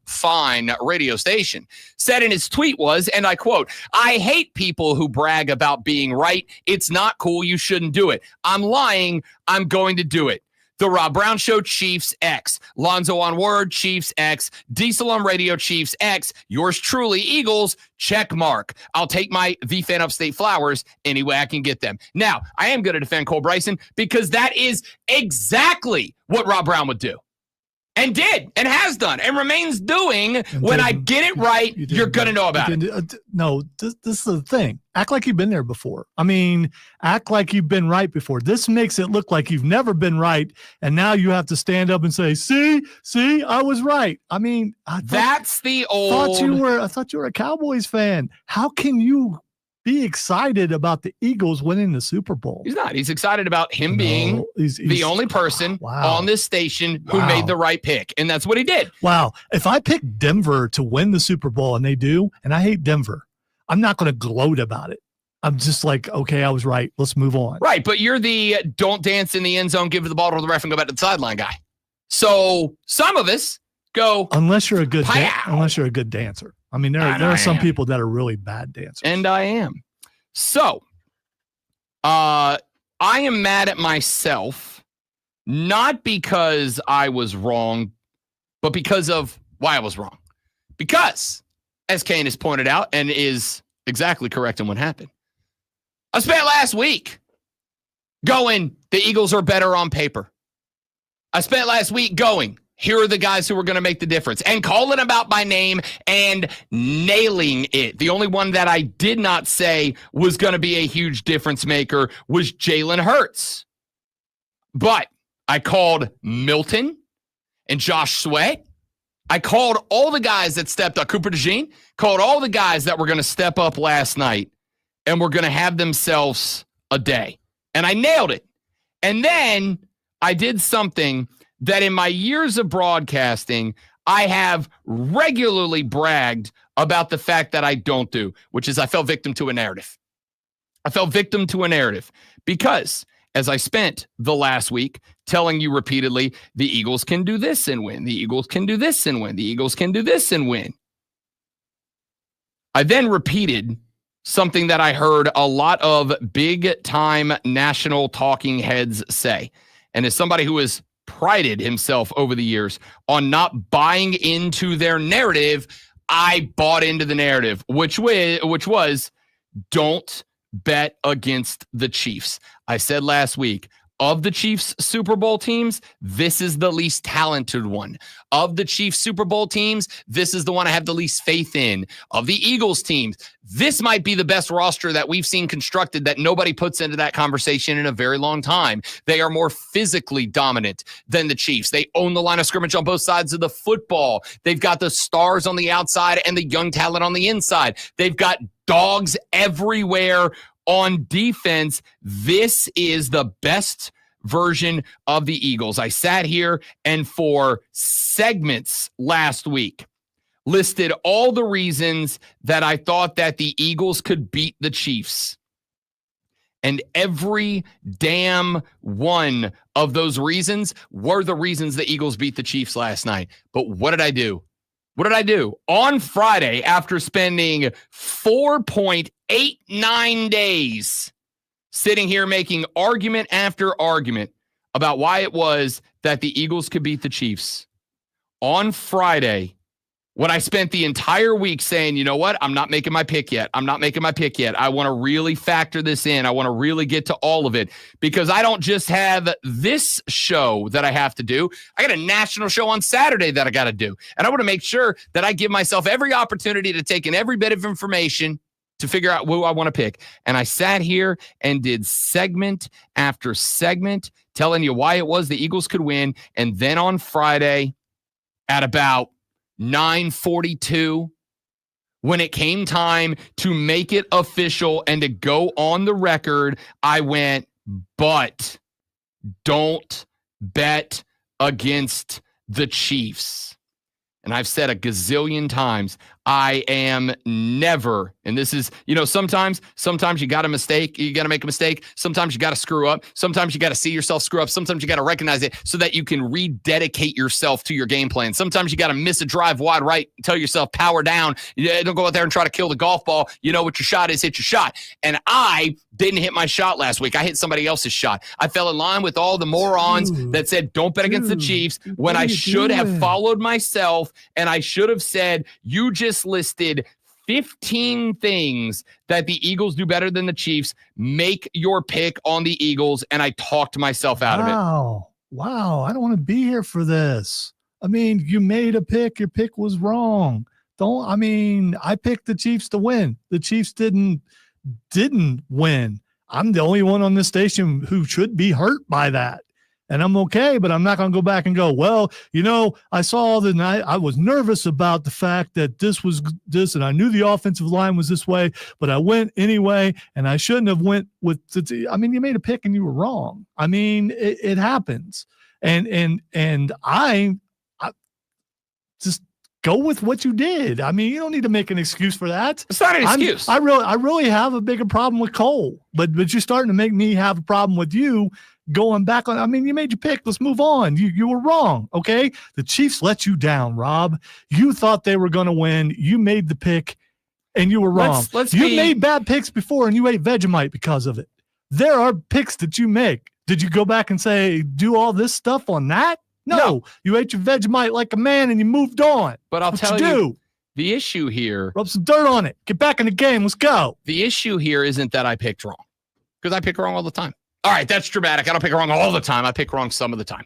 radio station, said in his tweet was, and I quote, I hate people who brag about being right. It's not cool. You shouldn't do it. I'm lying. I'm going to do it. The Rob Brown Show, Chiefs X. Lonzo on Word, Chiefs X. Diesel on Radio, Chiefs X. Yours truly, Eagles, check mark. I'll take my The Fan Upstate flowers any way I can get them. Now, I am going to defend Cole Bryson because that is exactly what Rob Brown would do. And did, and has done, and remains doing. When I get it right, you're going to know about it. No, this is the thing. Act like you've been there before. I mean, act like you've been right before. This makes it look like you've never been right, and now you have to stand up and say, see, I was right. I mean, I thought you were a Cowboys fan. How can you be excited about the Eagles winning the Super Bowl? He's not. He's excited about him being the only person on this station who made the right pick, and that's what he did. Wow. If I pick Denver to win the Super Bowl and they do, and I hate Denver, I'm not going to gloat about it. I'm just like, okay, I was right. Let's move on. Right, but you're the don't dance in the end zone, give the ball to the ref, and go back to the sideline guy. So some of us go unless you're a good dancer. I mean, there are some people that are really bad dancers. And I am. So, I am mad at myself, not because I was wrong, but because of why I was wrong. Because, as Kane has pointed out, and is exactly correct in what happened, I spent last week going, the Eagles are better on paper. I spent last week going, here are the guys who are going to make the difference, and calling them out by name and nailing it. The only one that I did not say was going to be a huge difference maker was Jalen Hurts. But I called Milton and Josh Sweat. I called all the guys that stepped up. Cooper DeJean, called all the guys that were going to step up last night and were going to have themselves a day. And I nailed it. And then I did something that in my years of broadcasting, I have regularly bragged about the fact that I don't do, which is I fell victim to a narrative. I fell victim to a narrative because as I spent the last week telling you repeatedly, the Eagles can do this and win. The Eagles can do this and win. The Eagles can do this and win. I then repeated something that I heard a lot of big-time national talking heads say. And as somebody who has prided himself over the years on not buying into their narrative, I bought into the narrative, which was don't bet against the Chiefs. I said last week, of the Chiefs Super Bowl teams, this is the least talented one. Of the Chiefs Super Bowl teams, this is the one I have the least faith in. Of the Eagles teams, this might be the best roster that we've seen constructed that nobody puts into that conversation in a very long time. They are more physically dominant than the Chiefs. They own the line of scrimmage on both sides of the football. They've got the stars on the outside and the young talent on the inside. They've got dogs everywhere on defense. This is the best version of the Eagles. I sat here and for segments last week listed all the reasons that I thought that the Eagles could beat the Chiefs. And every damn one of those reasons were the reasons the Eagles beat the Chiefs last night. But what did I do? What did I do? On Friday, after spending 4.89 days sitting here making argument after argument about why it was that the Eagles could beat the Chiefs, on Friday, when I spent the entire week saying, you know what, I'm not making my pick yet. I want to really factor this in. I want to really get to all of it because I don't just have this show that I have to do. I got a national show on Saturday that I got to do. And I want to make sure that I give myself every opportunity to take in every bit of information to figure out who I want to pick. And I sat here and did segment after segment telling you why it was the Eagles could win. And then on Friday at about 9:42, when it came time to make it official and to go on the record, I went, but don't bet against the Chiefs. And I've said a gazillion times, I am never, and this is, sometimes you got to make a mistake. Sometimes you got to screw up. Sometimes you got to see yourself screw up. Sometimes you got to recognize it so that you can rededicate yourself to your game plan. Sometimes you got to miss a drive wide right, tell yourself power down. Don't go out there and try to kill the golf ball. You know what your shot is, hit your shot. And I didn't hit my shot last week. I hit somebody else's shot. I fell in line with all the morons that said, don't bet against the Chiefs, when I should have followed myself, and I should have said, you just listed 15 things that the Eagles do better than the Chiefs. Make your pick on the Eagles. And I talked myself out of it. Wow. I don't want to be here for this. I mean, you made a pick. Your pick was wrong. I picked the Chiefs to win. The Chiefs didn't win. I'm the only one on this station who should be hurt by that. And I'm okay, but I'm not going to go back and go, well, I saw the night. I was nervous about the fact that this was this, and I knew the offensive line was this way, but I went anyway, and I shouldn't have went with you made a pick and you were wrong. It happens. And I just go with what you did. You don't need to make an excuse for that. It's not an excuse. I really have a bigger problem with Cole, but you're starting to make me have a problem with you going back on. You made your pick. Let's move on. You were wrong. Okay. The Chiefs let you down, Rob. You thought they were going to win. You made the pick and you were wrong. You made bad picks before and you ate Vegemite because of it. There are picks that you make. Did you go back and say, do all this stuff on that? No. You ate your Vegemite like a man and you moved on. But I'll tell you, the issue here. Rub some dirt on it. Get back in the game. Let's go. The issue here isn't that I picked wrong, because I pick wrong all the time. All right, that's dramatic. I don't pick wrong all the time. I pick wrong some of the time.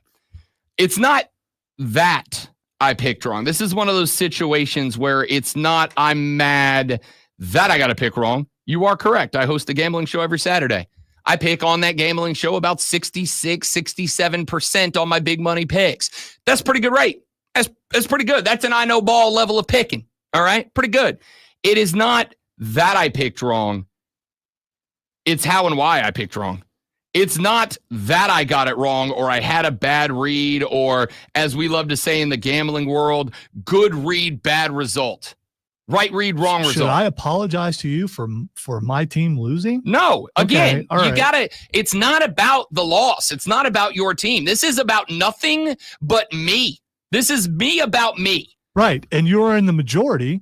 It's not that I picked wrong. This is one of those situations where it's not I'm mad that I got to pick wrong. You are correct. I host a gambling show every Saturday. I pick on that gambling show about 66, 67% on my big money picks. That's pretty good rate. That's pretty good. That's an I know ball level of picking. All right, pretty good. It is not that I picked wrong. It's how and why I picked wrong. It's not that I got it wrong or I had a bad read or, as we love to say in the gambling world, good read, bad result. Right read, wrong result. Should I apologize to you for my team losing? No. Again, okay, you got to – it's not about the loss. It's not about your team. This is about nothing but me. This is me about me. Right. And you're in the majority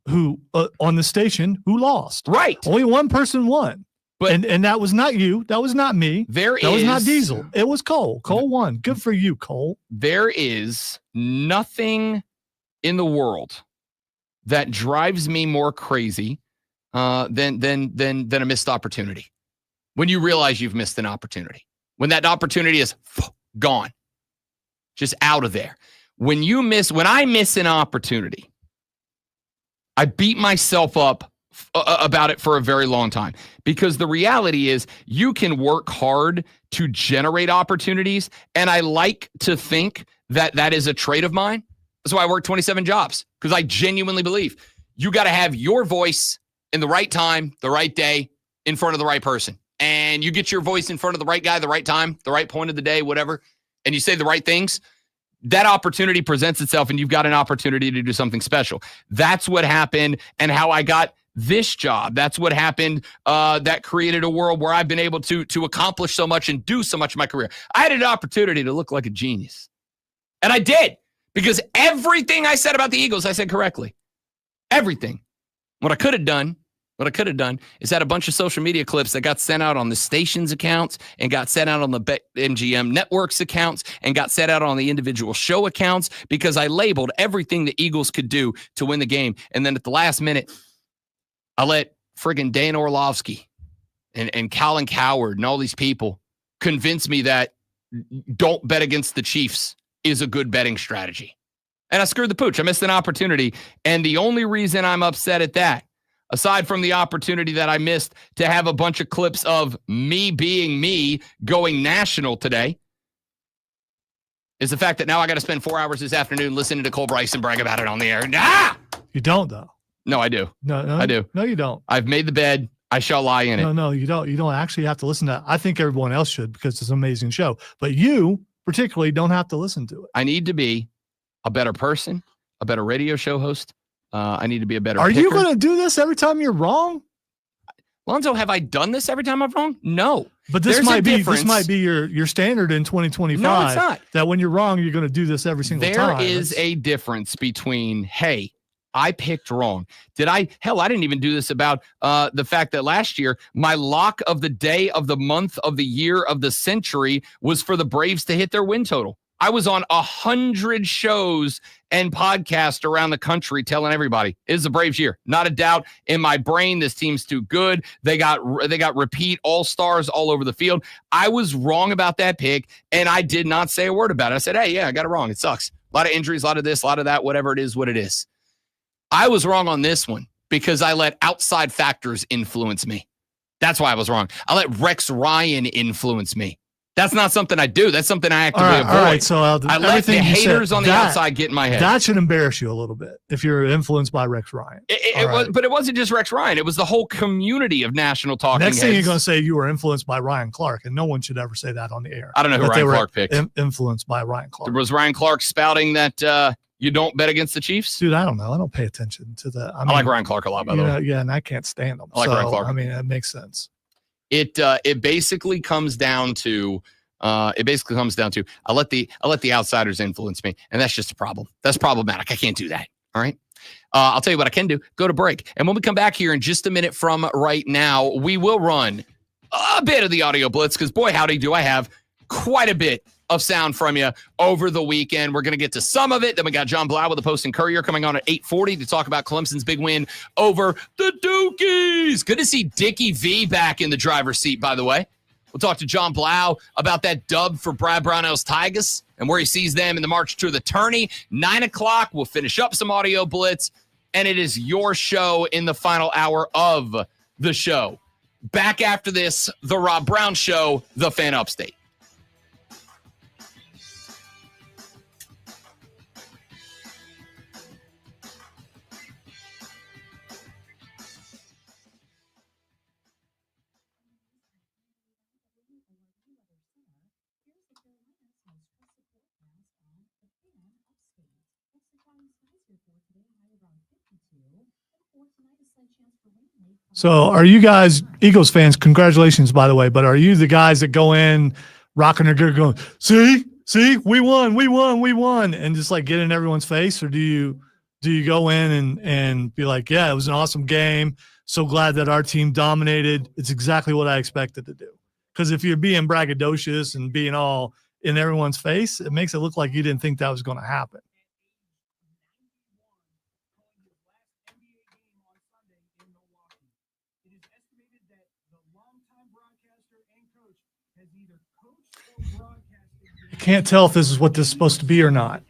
who on the station who lost. Right. Only one person won. But, and that was not you. That was not me. That was not Diesel. It was Cole. Cole won. Good for you, Cole. There is nothing in the world that drives me more crazy than a missed opportunity. When you realize you've missed an opportunity. When that opportunity is gone. Just out of there. When I miss an opportunity, I beat myself up about it for a very long time, because the reality is you can work hard to generate opportunities. And I like to think that that is a trait of mine. That's why I work 27 jobs, because I genuinely believe you got to have your voice in the right time, the right day, in front of the right person. And you get your voice in front of the right guy, the right time, the right point of the day, whatever, and you say the right things, that opportunity presents itself and you've got an opportunity to do something special. That's what happened and how I got this job. That's what happened that created a world where I've been able to accomplish so much and do so much in my career. I had an opportunity to look like a genius. And I did, because everything I said about the Eagles, I said correctly. Everything. What I could have done is had a bunch of social media clips that got sent out on the station's accounts and got sent out on the MGM Network's accounts and got sent out on the individual show accounts, because I labeled everything the Eagles could do to win the game. And then at the last minute, I let friggin' Dan Orlovsky and Colin Cowherd and all these people convince me that don't bet against the Chiefs is a good betting strategy. And I screwed the pooch. I missed an opportunity. And the only reason I'm upset at that, aside from the opportunity that I missed to have a bunch of clips of me being me going national today, is the fact that now I got to spend 4 hours this afternoon listening to Cole Bryson brag about it on the air. You don't, though. No, I do. No, I do. No, you don't. I've made the bed. I shall lie in it. No, you don't. You don't actually have to listen to it. I think everyone else should, because it's an amazing show. But you particularly don't have to listen to it. I need to be a better person, a better radio show host, I need to be a better Are picker. you going to do this every time you're wrong? Lonzo, have I done this every time I'm wrong? No. But this There's a might be difference. your standard in 2025. No, it's not. That when you're wrong, you're going to do this every single time. There is a difference between, hey, I picked wrong. I didn't even do this about the fact that last year, my lock of the day, of the month, of the year, of the century was for the Braves to hit their win total. I was on 100 shows and podcasts around the country telling everybody it's the Braves year. Not a doubt in my brain. This team's too good. They got repeat all-stars all over the field. I was wrong about that pick, and I did not say a word about it. I said, hey, yeah, I got it wrong. It sucks. A lot of injuries, a lot of this, a lot of that, whatever it is, what it is. I was wrong on this one because I let outside factors influence me. That's why I was wrong. I let Rex Ryan influence me. That's not something I do. That's something I actively avoid. All right, so I let the haters on the outside get in my head. That should embarrass you a little bit if you're influenced by Rex Ryan. But it wasn't just Rex Ryan. It was the whole community of national talking Next thing heads. you're going to say you were influenced by Ryan Clark, and no one should ever say that on the air. I don't know who That they Ryan were Clark picked. Influenced by Ryan Clark. Was Ryan Clark spouting that you don't bet against the Chiefs? Dude, I don't know. I don't pay attention to that. I like Ryan Clark a lot, by the way. Yeah, and I can't stand him. I like Ryan Clark. I mean, that makes sense. It basically comes down to I let the outsiders influence me, and that's just a problem. That's problematic. I can't do that. All right. I'll tell you what I can do. Go to break, and when we come back here in just a minute from right now, we will run a bit of the audio blitz because boy, howdy, do I have quite a bit of sound from you over the weekend. We're going to get to some of it. Then we got John Blau with the Post and Courier coming on at 8:40 to talk about Clemson's big win over the Dukies. Good to see Dickie V back in the driver's seat, by the way. We'll talk to John Blau about that dub for Brad Brownell's Tigers and where he sees them in the march to the tourney. 9 o'clock, we'll finish up some audio blitz, and it is your show in the final hour of the show. Back after this, the Rob Brown Show, the Fan Upstate. So are you guys Eagles fans? Congratulations, by the way. But are you the guys that go in rocking their gear going, see, we won, and just like get in everyone's face? Or do you go in and be like, yeah, it was an awesome game. So glad that our team dominated. It's exactly what I expected to do. Because if you're being braggadocious and being all in everyone's face, it makes it look like you didn't think that was going to happen. I can't tell if this is what this is supposed to be or not.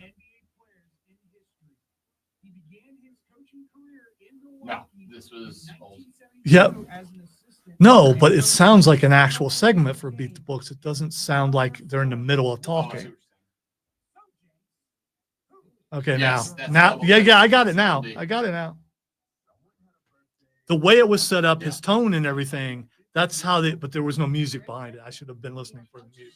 No, this was old. Yep. No, but it sounds like an actual segment for Beat the Books. It doesn't sound like they're in the middle of talking. Okay, Yes, now, yeah, I got it now. The way it was set up, his tone and everything, that's how but there was no music behind it. I should have been listening for the music.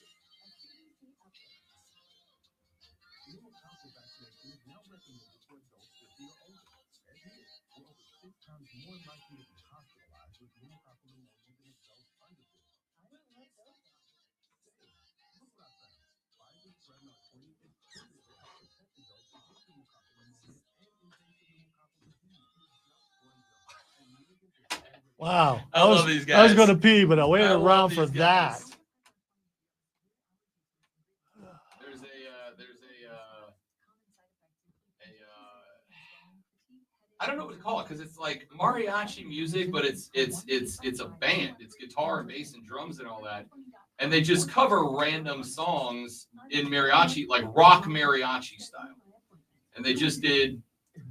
Wow. I love these guys. I was going to pee, but I waited around for that. There's I don't know what to call it because it's like mariachi music, but it's a band. It's guitar and bass and drums and all that, and they just cover random songs in mariachi, like rock mariachi style. And they just did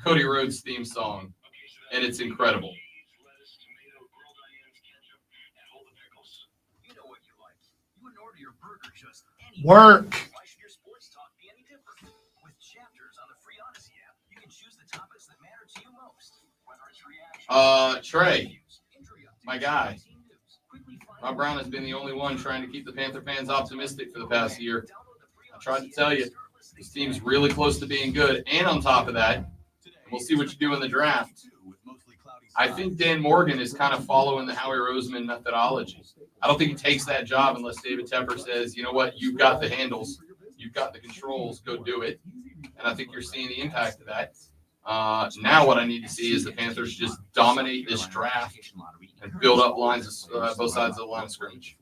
Cody Rhodes' theme song, and it's incredible. Work. Trey, my guy. Rob Brown has been the only one trying to keep the Panther fans optimistic for the past year. I tried to tell you, this team's really close to being good. And on top of that, We'll see what you do in the draft. I think Dan Morgan is kind of following the Howie Roseman methodology. I don't think he takes that job unless David Tepper says, you know what, you've got the handles, you've got the controls, go do it. And I think you're seeing the impact of that. Now what I need to see is the Panthers just dominate this draft and build up lines, both sides of the line of scrimmage.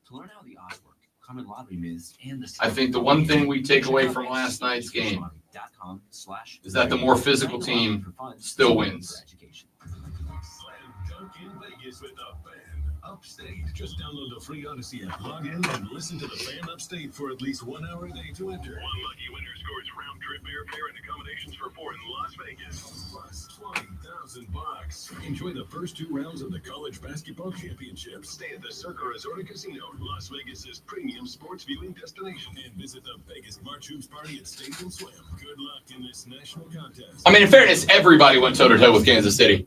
To learn how the odds work, common lottery Miz and the I think the one thing we take away from last night's game is that the more physical team still wins. Dunk in Vegas with the Fan Upstate. Just download the free Odyssey app, log in, and listen to the Fan Upstate for at least 1 hour a day to enter. One lucky winner scores round-trip airfare and accommodations for 4 in Las Vegas, plus $20,000. Enjoy the first 2 rounds of the College Basketball Championship. Stay at the Circa Resort and Casino, Las Vegas's premium sports viewing destination, and visit the Vegas March Hoops Party at Stadium Swim. Good luck in this national contest. I mean, in fairness, everybody went toe-to-toe with Kansas City.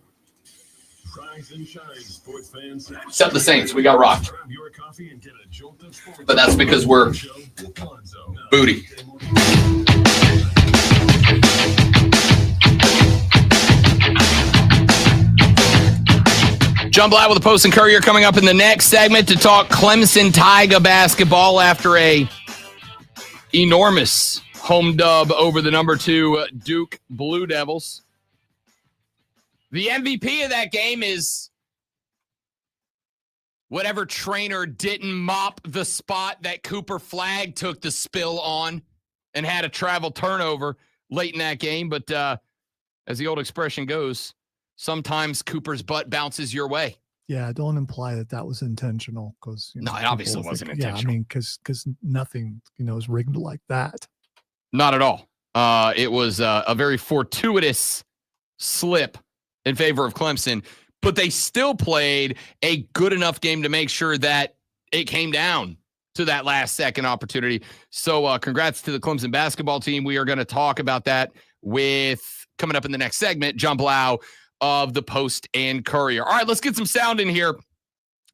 Rise and shine, sports fans. Except the Saints. We got rocked. Grab your coffee and get a jolt of sports. But that's because we're booty. John Blatt with the Post and Courier coming up in the next segment to talk Clemson Tiger basketball after a enormous home dub over the number 2 Duke Blue Devils. The MVP of that game is whatever trainer didn't mop the spot that Cooper Flagg took the spill on and had a travel turnover late in that game. But as the old expression goes, sometimes Cooper's butt bounces your way. Yeah, don't imply that was intentional, because no, it obviously wasn't intentional. Yeah, I mean, because nothing is rigged like that. Not at all. It was a very fortuitous slip in favor of Clemson, but they still played a good enough game to make sure that it came down to that last second opportunity. So congrats to the Clemson basketball team. We are going to talk about that with coming up in the next segment, John Blau of the Post and Courier. All right, let's get some sound in here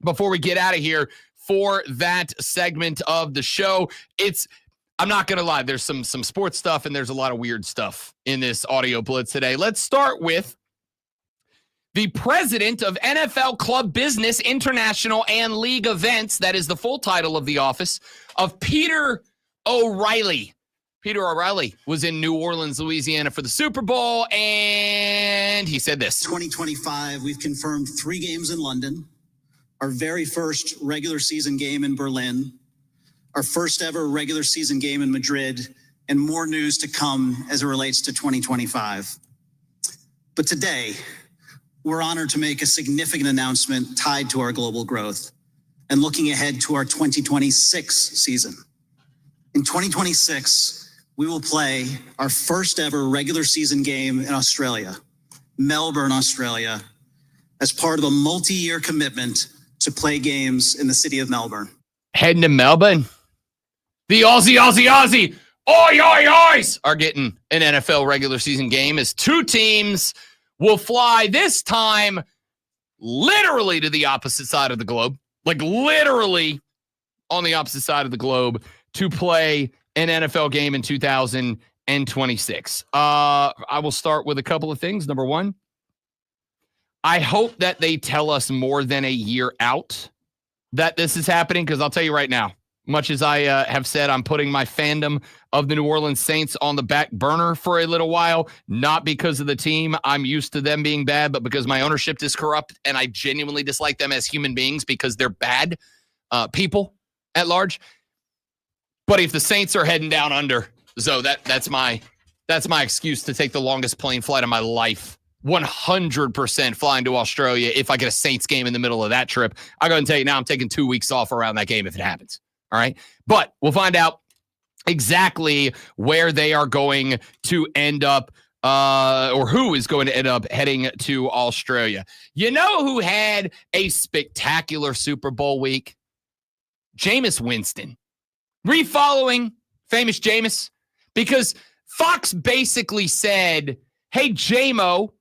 before we get out of here for that segment of the show. I'm not going to lie, there's some sports stuff and there's a lot of weird stuff in this audio blitz today. Let's start with the president of NFL Club Business, International, and League Events. That is the full title of the office of Peter O'Reilly. Peter O'Reilly was in New Orleans, Louisiana for the Super Bowl, and he said this. 2025, we've confirmed 3 games in London, our very first regular season game in Berlin, our first ever regular season game in Madrid, and more news to come as it relates to 2025. But today, we're honored to make a significant announcement tied to our global growth and looking ahead to our 2026 season. In 2026, we will play our first ever regular season game in Australia, Melbourne, Australia, as part of a multi-year commitment to play games in the city of Melbourne. Heading to Melbourne. The Aussie, oi, oi, ois are getting an NFL regular season game as 2 teams will fly this time literally to the opposite side of the globe, like literally on the opposite side of the globe to play an NFL game in 2026. I will start with a couple of things. Number 1, I hope that they tell us more than a year out that this is happening, because I'll tell you right now, much as I have said, I'm putting my fandom of the New Orleans Saints on the back burner for a little while, not because of the team. I'm used to them being bad, but because my ownership is corrupt and I genuinely dislike them as human beings because they're bad people at large. But if the Saints are heading down under, so that's my excuse to take the longest plane flight of my life. 100% flying to Australia if I get a Saints game in the middle of that trip. I'll go ahead and tell you now, I'm taking 2 weeks off around that game if it happens. All right. But we'll find out exactly where they are going to end up, or who is going to end up heading to Australia. You know who had a spectacular Super Bowl week? Jameis Winston. Were you following famous Jameis? Because Fox basically said, hey, J-Mo,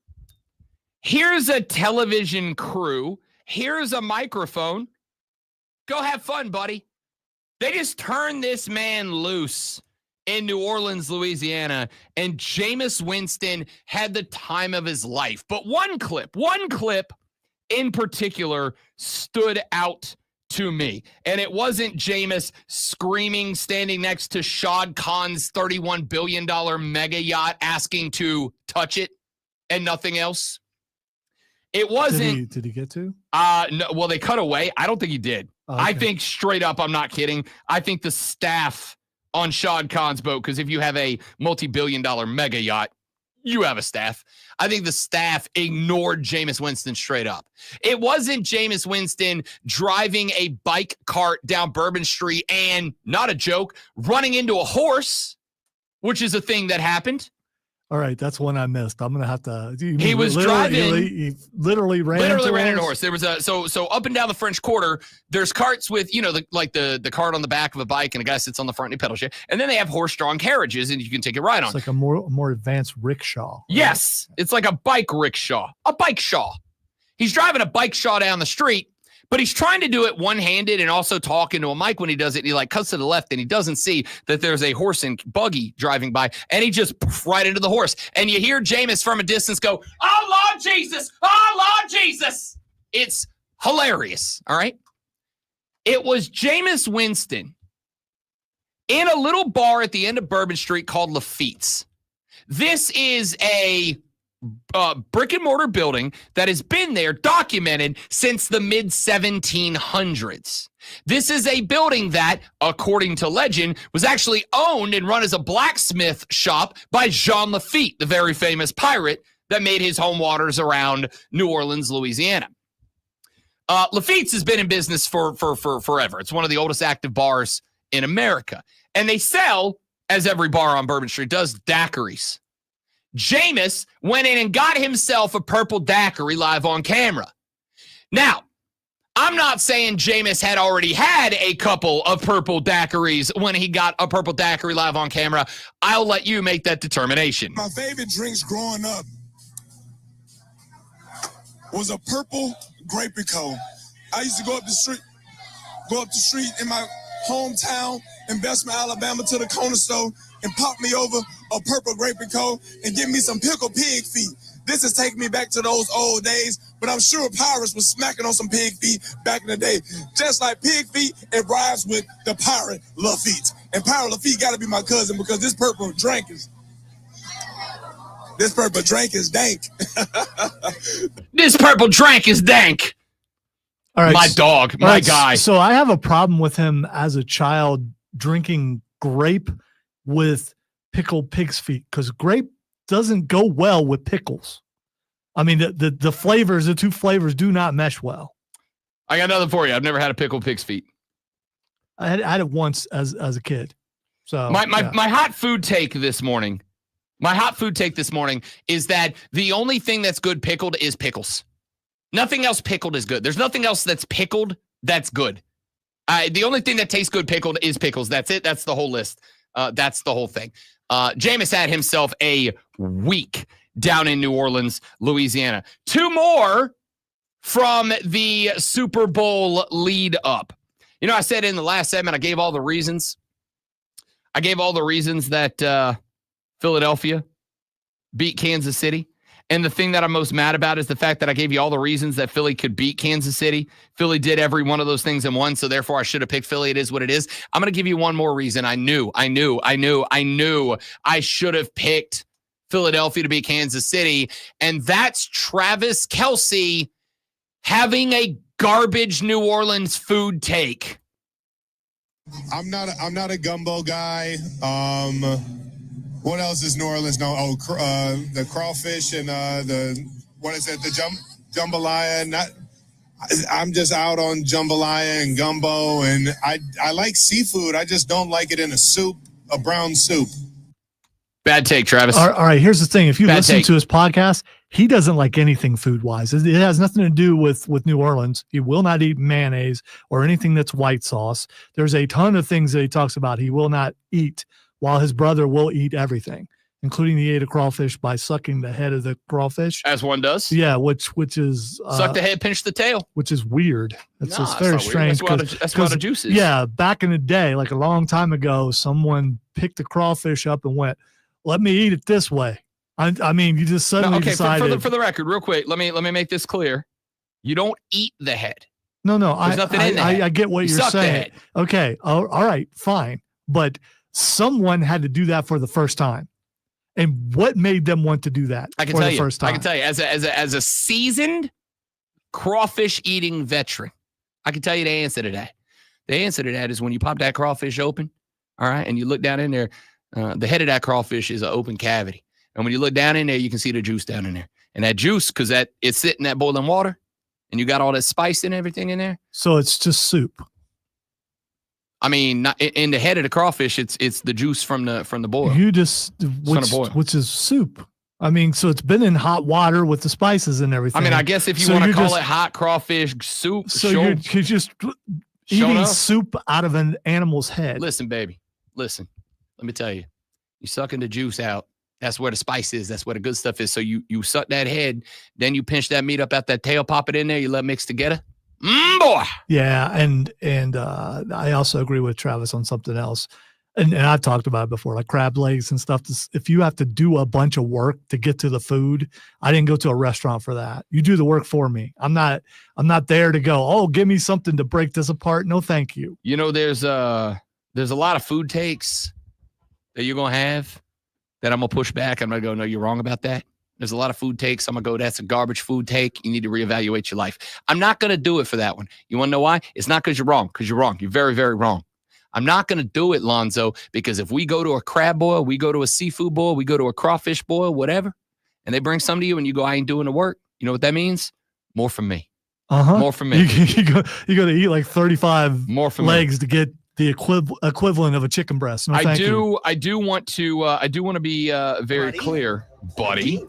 here's a television crew. Here's a microphone. Go have fun, buddy. They just turned this man loose in New Orleans, Louisiana, and Jameis Winston had the time of his life. But one clip in particular stood out to me. And it wasn't Jameis screaming, standing next to Shad Khan's $31 billion mega yacht asking to touch it and nothing else. It wasn't. Did he get to? No, well, they cut away. I don't think he did. Oh, okay. I think straight up, I'm not kidding. I think the staff on Shad Khan's boat, because if you have a multi-billion-dollar mega yacht, you have a staff. I think the staff ignored Jameis Winston straight up. It wasn't Jameis Winston driving a bike cart down Bourbon Street and, not a joke, running into a horse, which is a thing that happened. All right, that's one I missed. I'm gonna have to. He was driving. He literally ran into a horse. There was a so up and down the French Quarter. There's carts with the cart on the back of a bike, and a guy sits on the front and he pedals you. And then they have horse-drawn carriages, and you can take a ride on. It's like a more advanced rickshaw. Right? Yes, it's like a bike rickshaw, a bike shaw. He's driving a bike shaw down the street, but he's trying to do it one-handed and also talking to a mic when he does it. And he like cuts to the left and he doesn't see that there's a horse and buggy driving by, and he just right into the horse. And you hear Jameis from a distance go, "Oh, Lord Jesus! Oh, Lord Jesus!" It's hilarious, all right? It was Jameis Winston in a little bar at the end of Bourbon Street called Lafitte's. This is a brick and mortar building that has been there documented since the mid 1700s. This is a building that, according to legend, was actually owned and run as a blacksmith shop by Jean Lafitte, the very famous pirate that made his home waters around New Orleans, Louisiana. Lafitte's has been in business for forever. It's one of the oldest active bars in America. And they sell, as every bar on Bourbon Street does, daiquiris. Jameis went in and got himself a purple daiquiri live on camera. Now, I'm not saying Jameis had already had a couple of purple daiquiris when he got a purple daiquiri live on camera. I'll let you make that determination. My favorite drinks growing up was a purple grape Rico. I used to go up the street in my hometown in Bessemer, Alabama, to the corner store and pop me over a purple grape Rico and give me some pickled pig feet. This is taking me back to those old days, but I'm sure Pirates was smacking on some pig feet back in the day. Just like pig feet, it rhymes with the pirate Lafitte. And Pirate Lafitte got to be my cousin because this purple drink is dank. This purple drink is dank. All right, my dog, my guy. So I have a problem with him as a child drinking grape with pickled pig's feet because grape doesn't go well with pickles. I mean, the flavors, the two flavors do not mesh well. I got nothing for you. I've never had a pickled pig's feet. I had it once as a kid. So my hot food take this morning. My hot food take this morning is that the only thing that's good pickled is pickles. Nothing else pickled is good. There's nothing else that's pickled that's good. The only thing that tastes good pickled is pickles. That's it. That's the whole list. That's the whole thing. Jameis had himself a week down in New Orleans, Louisiana. Two more from the Super Bowl lead up. You know, I said in the last segment, I gave all the reasons. I gave all the reasons that Philadelphia beat Kansas City. And the thing that I'm most mad about is the fact that I gave you all the reasons that Philly could beat Kansas City. Philly did every one of those things and won, so therefore I should have picked Philly. It is what it is. I'm going to give you one more reason. I knew I should have picked Philadelphia to beat Kansas City, and that's Travis Kelce having a garbage New Orleans food take. I'm not a gumbo guy. What else is New Orleans known? The crawfish and the jambalaya. I'm just out on jambalaya and gumbo, and I like seafood. I just don't like it in a brown soup. Bad take, Travis. All right, here's the thing. If you listen to his podcast, he doesn't like anything food-wise. It has nothing to do with New Orleans. He will not eat mayonnaise or anything that's white sauce. There's a ton of things that he talks about he will not eat, while his brother will eat everything, including he ate a crawfish by sucking the head of the crawfish. As one does. Yeah, which is... suck the head, pinch the tail. Which is weird. It's very strange. That's where the juice is. Yeah, back in the day, like a long time ago, someone picked the crawfish up and went, "Let me eat it this way." I mean, you just suddenly decided. For the record, real quick, let me make this clear. You don't eat the head. No, There's nothing in there. I get what You you're suck the saying. head. Okay, all right, fine. But someone had to do that for the first time. And what made them want to do that I can for tell the you. first time? I can tell you, as a seasoned crawfish eating veteran, I can tell you the answer to that. The answer to that is when you pop that crawfish open, all right, and you look down in there, the head of that crawfish is an open cavity. And when you look down in there, you can see the juice down in there. And that juice, because it's sitting in that boiling water, and you got all that spice and everything in there. So it's just soup. I mean, not, in the head of the crawfish, it's the juice from the boil. You just boil. which is soup. I mean, so it's been in hot water with the spices and everything. I mean, I guess if you want to call it hot crawfish soup, so you're just eating up. soup out of an animal's head. Listen, baby, listen. Let me tell you, you sucking the juice out. That's where the spice is. That's where the good stuff is. So you suck that head, then you pinch that meat up out that tail, pop it in there, you let it mix together. Boy. Yeah, and I also agree with Travis on something else. And I've talked about it before, like crab legs and stuff. If you have to do a bunch of work to get to the food, I didn't go to a restaurant for that. You do the work for me. I'm not there to go, oh, give me something to break this apart. No, thank you. You know, there's a lot of food takes that you're gonna have that I'm gonna push back. I'm gonna go, no, you're wrong about that. There's a lot of food takes. I'm gonna go, that's a garbage food take. You need to reevaluate your life. I'm not gonna do it for that one. You wanna know why? It's not because you're wrong, because you're wrong. You're very, very wrong. I'm not going to do it, Lonzo, because if we go to a crab boil, we go to a seafood boil, we go to a crawfish boil, whatever, and they bring some to you and you go, I ain't doing the work. You know what that means? More from me. More from me. You go to eat like 35 more from legs to get the equivalent of a chicken breast. No, I do want to be very clear, buddy.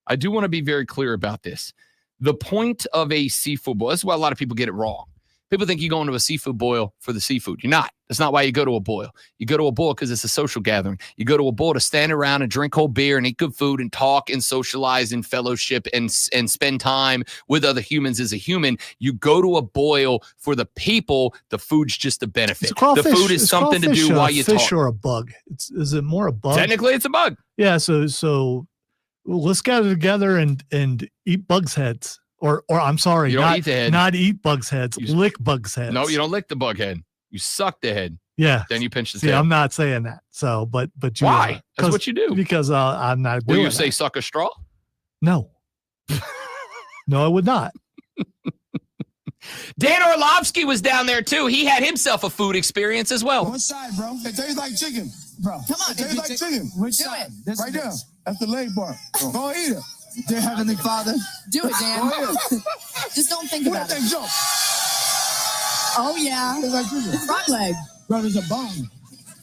I do want to be very clear about this. The point of a seafood boil, this is why a lot of people get it wrong. People think you go into a seafood boil for the seafood. You're not. That's not why you go to a boil. You go to a boil because it's a social gathering. You go to a boil to stand around and drink cold beer and eat good food and talk and socialize and fellowship and spend time with other humans as a human. You go to a boil for the people. The food's just a benefit. The food is something to do while you talk. Fish or a bug? Is it more a bug? Technically, it's a bug. Yeah. So let's gather together and eat bugs' heads. Or I'm sorry, you don't eat the head. Not eat bugs' heads, lick bugs' heads. No, you don't lick the bug head. You suck the head. Yeah. Then you pinch the See, tail. I'm not saying that. So, but you why? That's what you do. Because I'm not doing Will you that. say suck a straw? No. No, I would not. Dan Orlovsky was down there too. He had himself a food experience as well. What side, bro? It tastes like chicken, bro. Come on, It tastes like chicken. Which side? This Right is there. this. That's the leg part. Go eat it. Dear Heavenly Father. Do it, Dan. Just don't think about it. Jump. Oh, yeah. It's like chicken. Frog leg. Bro, there's a bone.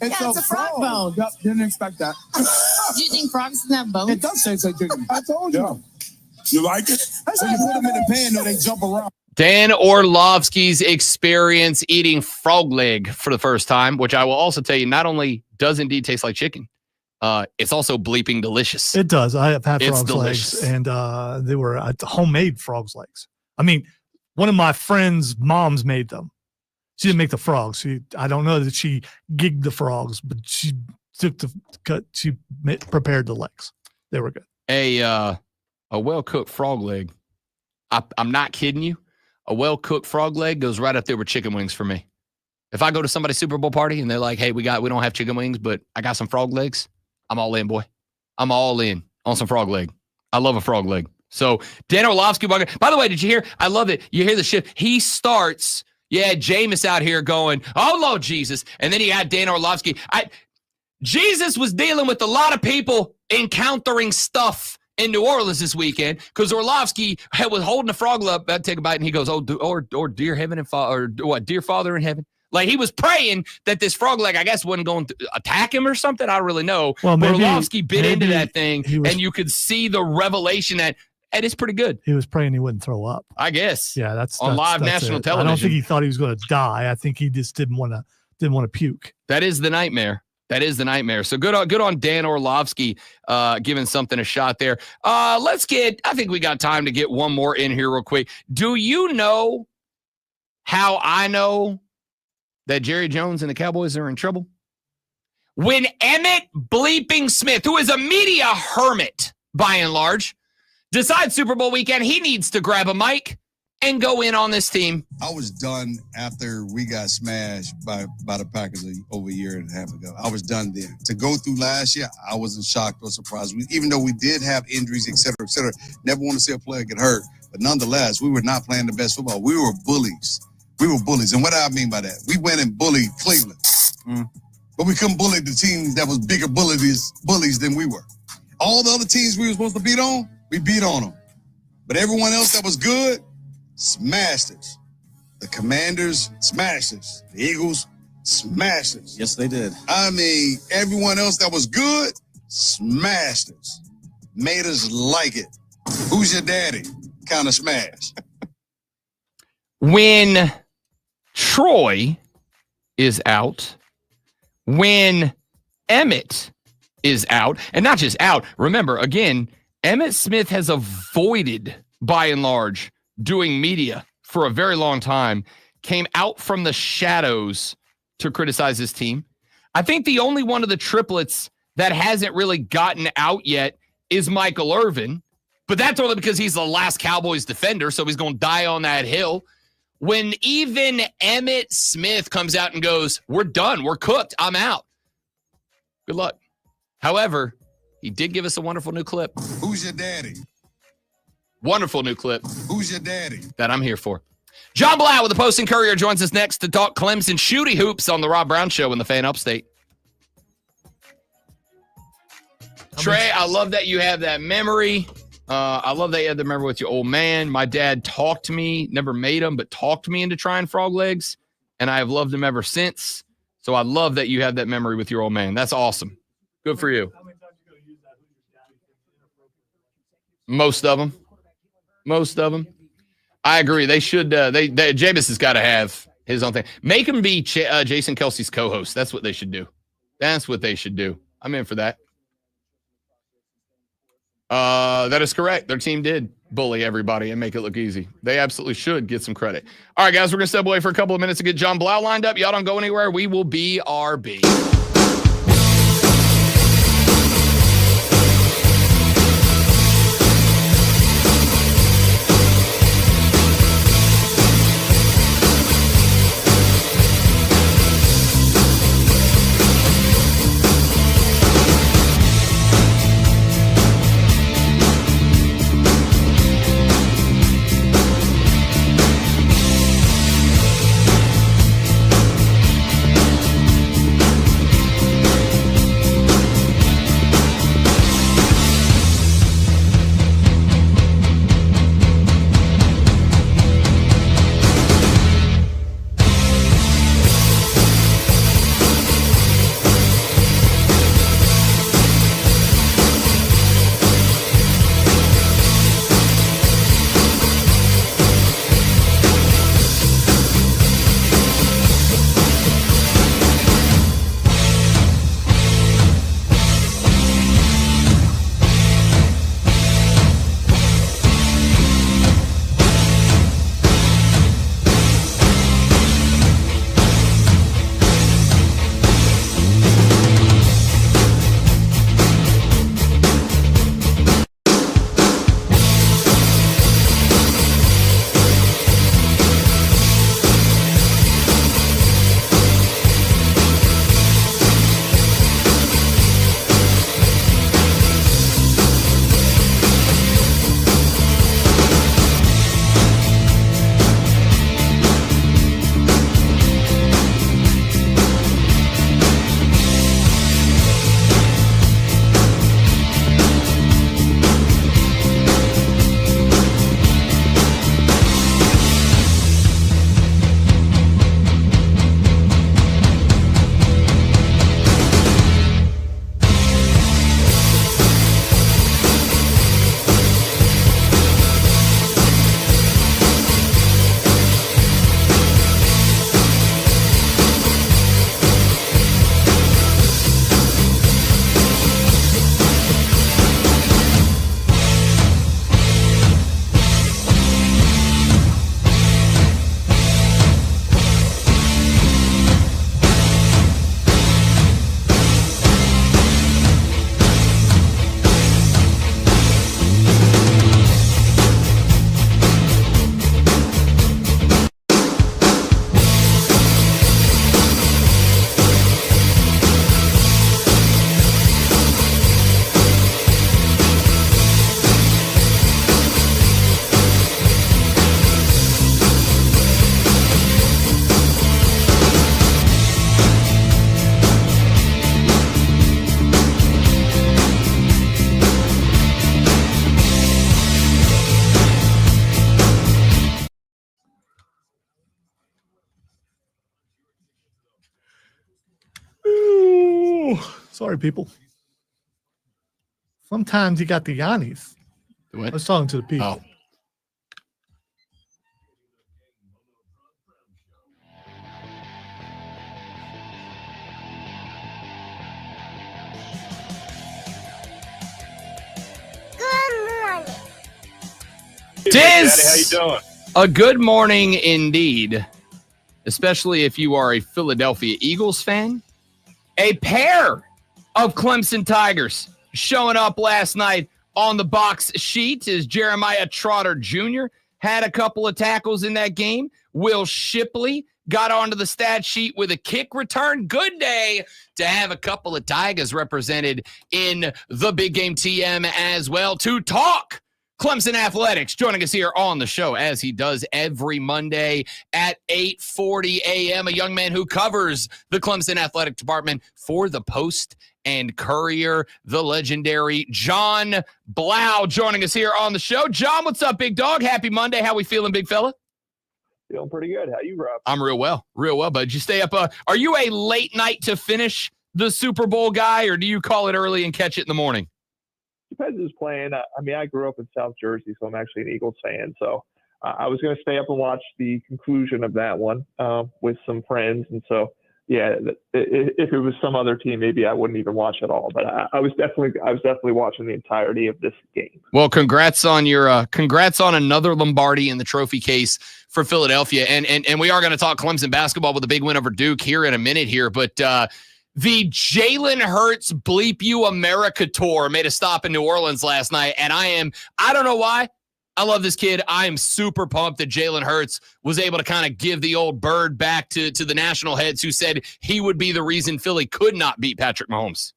It's a frog bone. Yep, didn't expect that. Do you think frogs can have bones? It does taste like chicken. I told you. You like it? When you put them in the pan, though, they jump around. Dan Orlovsky's experience eating frog leg for the first time, which I will also tell you not only does indeed taste like chicken, it's also bleeping delicious. It does. I have had It's frogs delicious. legs, and they were homemade frogs legs. I mean, one of my friends' moms made them. She didn't make the frogs. I don't know that she gigged the frogs, but she took the cut. She prepared the legs. They were good. A well-cooked frog leg. I'm not kidding you. A well-cooked frog leg goes right up there with chicken wings for me. If I go to somebody's Super Bowl party and they're like, hey, we don't have chicken wings, but I got some frog legs, I'm all in, boy. I'm all in on some frog leg. I love a frog leg. So Dan Orlovsky, by the way, did you hear? I love it. You hear the shift. He starts, Jameis out here going, oh, Lord Jesus. And then he had Dan Orlovsky. Jesus was dealing with a lot of people encountering stuff in New Orleans this weekend because Orlovsky was holding the frog up. I'd take a bite and he goes, oh, or dear heaven and father, or what, dear Father in heaven. Like he was praying that this frog leg, I guess, wasn't going to attack him or something. I don't really know. Well, but maybe- Orlovsky bit into maybe that thing, and you could see the revelation that it's pretty good. He was praying he wouldn't throw up. I guess. Yeah, that's on live that's national it. television. I don't think he thought he was going to die. I think he just didn't want to puke. That is the nightmare. That is the nightmare. So good on Dan Orlovsky giving something a shot there. I think we got time to get one more in here real quick. Do you know how I know that Jerry Jones and the Cowboys are in trouble? when Emmitt bleeping Smith, who is a media hermit by and large, decides Super Bowl weekend he needs to grab a mic and go in on this team. I was done after we got smashed by the Packers over a year and a half ago. I was done there. To go through last year, I wasn't shocked or surprised. Even though we did have injuries, et cetera, never want to see a player get hurt. But nonetheless, we were not playing the best football. We were bullies. And what do I mean by that? We went and bullied Cleveland. But we couldn't bully the teams that was bigger bullies than we were. All the other teams we were supposed to beat on, we beat on them. But everyone else that was good, smashed us. The Commanders smashed us. The Eagles smashed us. Yes, they did. I mean, everyone else that was good smashed us. Made us like it. Who's your daddy? Kind of smash. When Troy is out, when Emmitt is out, and not just out, remember, again, Emmitt Smith has avoided, by and large, doing media for a very long time, came out from the shadows to criticize his team. I think the only one of the triplets that hasn't really gotten out yet is Michael Irvin, but that's only because he's the last Cowboys defender, so he's going to die on that hill. When even Emmitt Smith comes out and goes, we're done, we're cooked, I'm out. Good luck. However, he did give us a wonderful new clip. Who's your daddy? Wonderful new clip. Who's your daddy? That I'm here for. John Blau with the Post and Courier joins us next to talk Clemson shooty hoops on the Rob Brown Show in the Fan Upstate. Trey, I love that you have that memory. I love that you had the memory with your old man. My dad talked to me, never made him, but talked me into trying frog legs, and I have loved him ever since. So I love that you have that memory with your old man. That's awesome. Good for you. Most of them. I agree. They should. Jameis has got to have his own thing. Make him be Jason Kelsey's co-host. That's what they should do. I'm in for that. That is correct. Their team did bully everybody and make it look easy. They absolutely should get some credit. All right, guys, we're going to step away for a couple of minutes to get John Blau lined up. Y'all don't go anywhere. We will be RB. Sorry, people. Sometimes you got the Yannis. What? I was talking to the people. Oh. Tis How you doing? a good morning indeed, especially if you are a Philadelphia Eagles fan. A pair of Clemson Tigers showing up last night on the box sheet is Jeremiah Trotter Jr. had a couple of tackles in that game. Will Shipley got onto the stat sheet with a kick return. Good day to have a couple of Tigers represented in the Big Game TM as well. To talk Clemson Athletics, joining us here on the show as he does every Monday at 8:40 a.m. A young man who covers the Clemson Athletic Department for the Post and Courier, the legendary John Blau, joining us here on the show. John, what's up, big dog? Happy Monday. How we feeling, big fella? Feeling pretty good. How you, Rob? I'm real well, bud. Did you stay up? Are you a late night to finish the Super Bowl guy, or do you call it early and catch it in the morning? Depends who's playing. I mean, I grew up in South Jersey, so I'm actually an Eagles fan. So I was going to stay up and watch the conclusion of that one with some friends. And so, yeah, if it was some other team, maybe I wouldn't even watch at all. But I was definitely watching the entirety of this game. Well, congrats on another Lombardi in the trophy case for Philadelphia. And we are going to talk Clemson basketball with a big win over Duke here in a minute here. But the Jalen Hurts Bleep You America tour made a stop in New Orleans last night. And I don't know why. I love this kid. I am super pumped that Jalen Hurts was able to kind of give the old bird back to the national heads who said he would be the reason Philly could not beat Patrick Mahomes.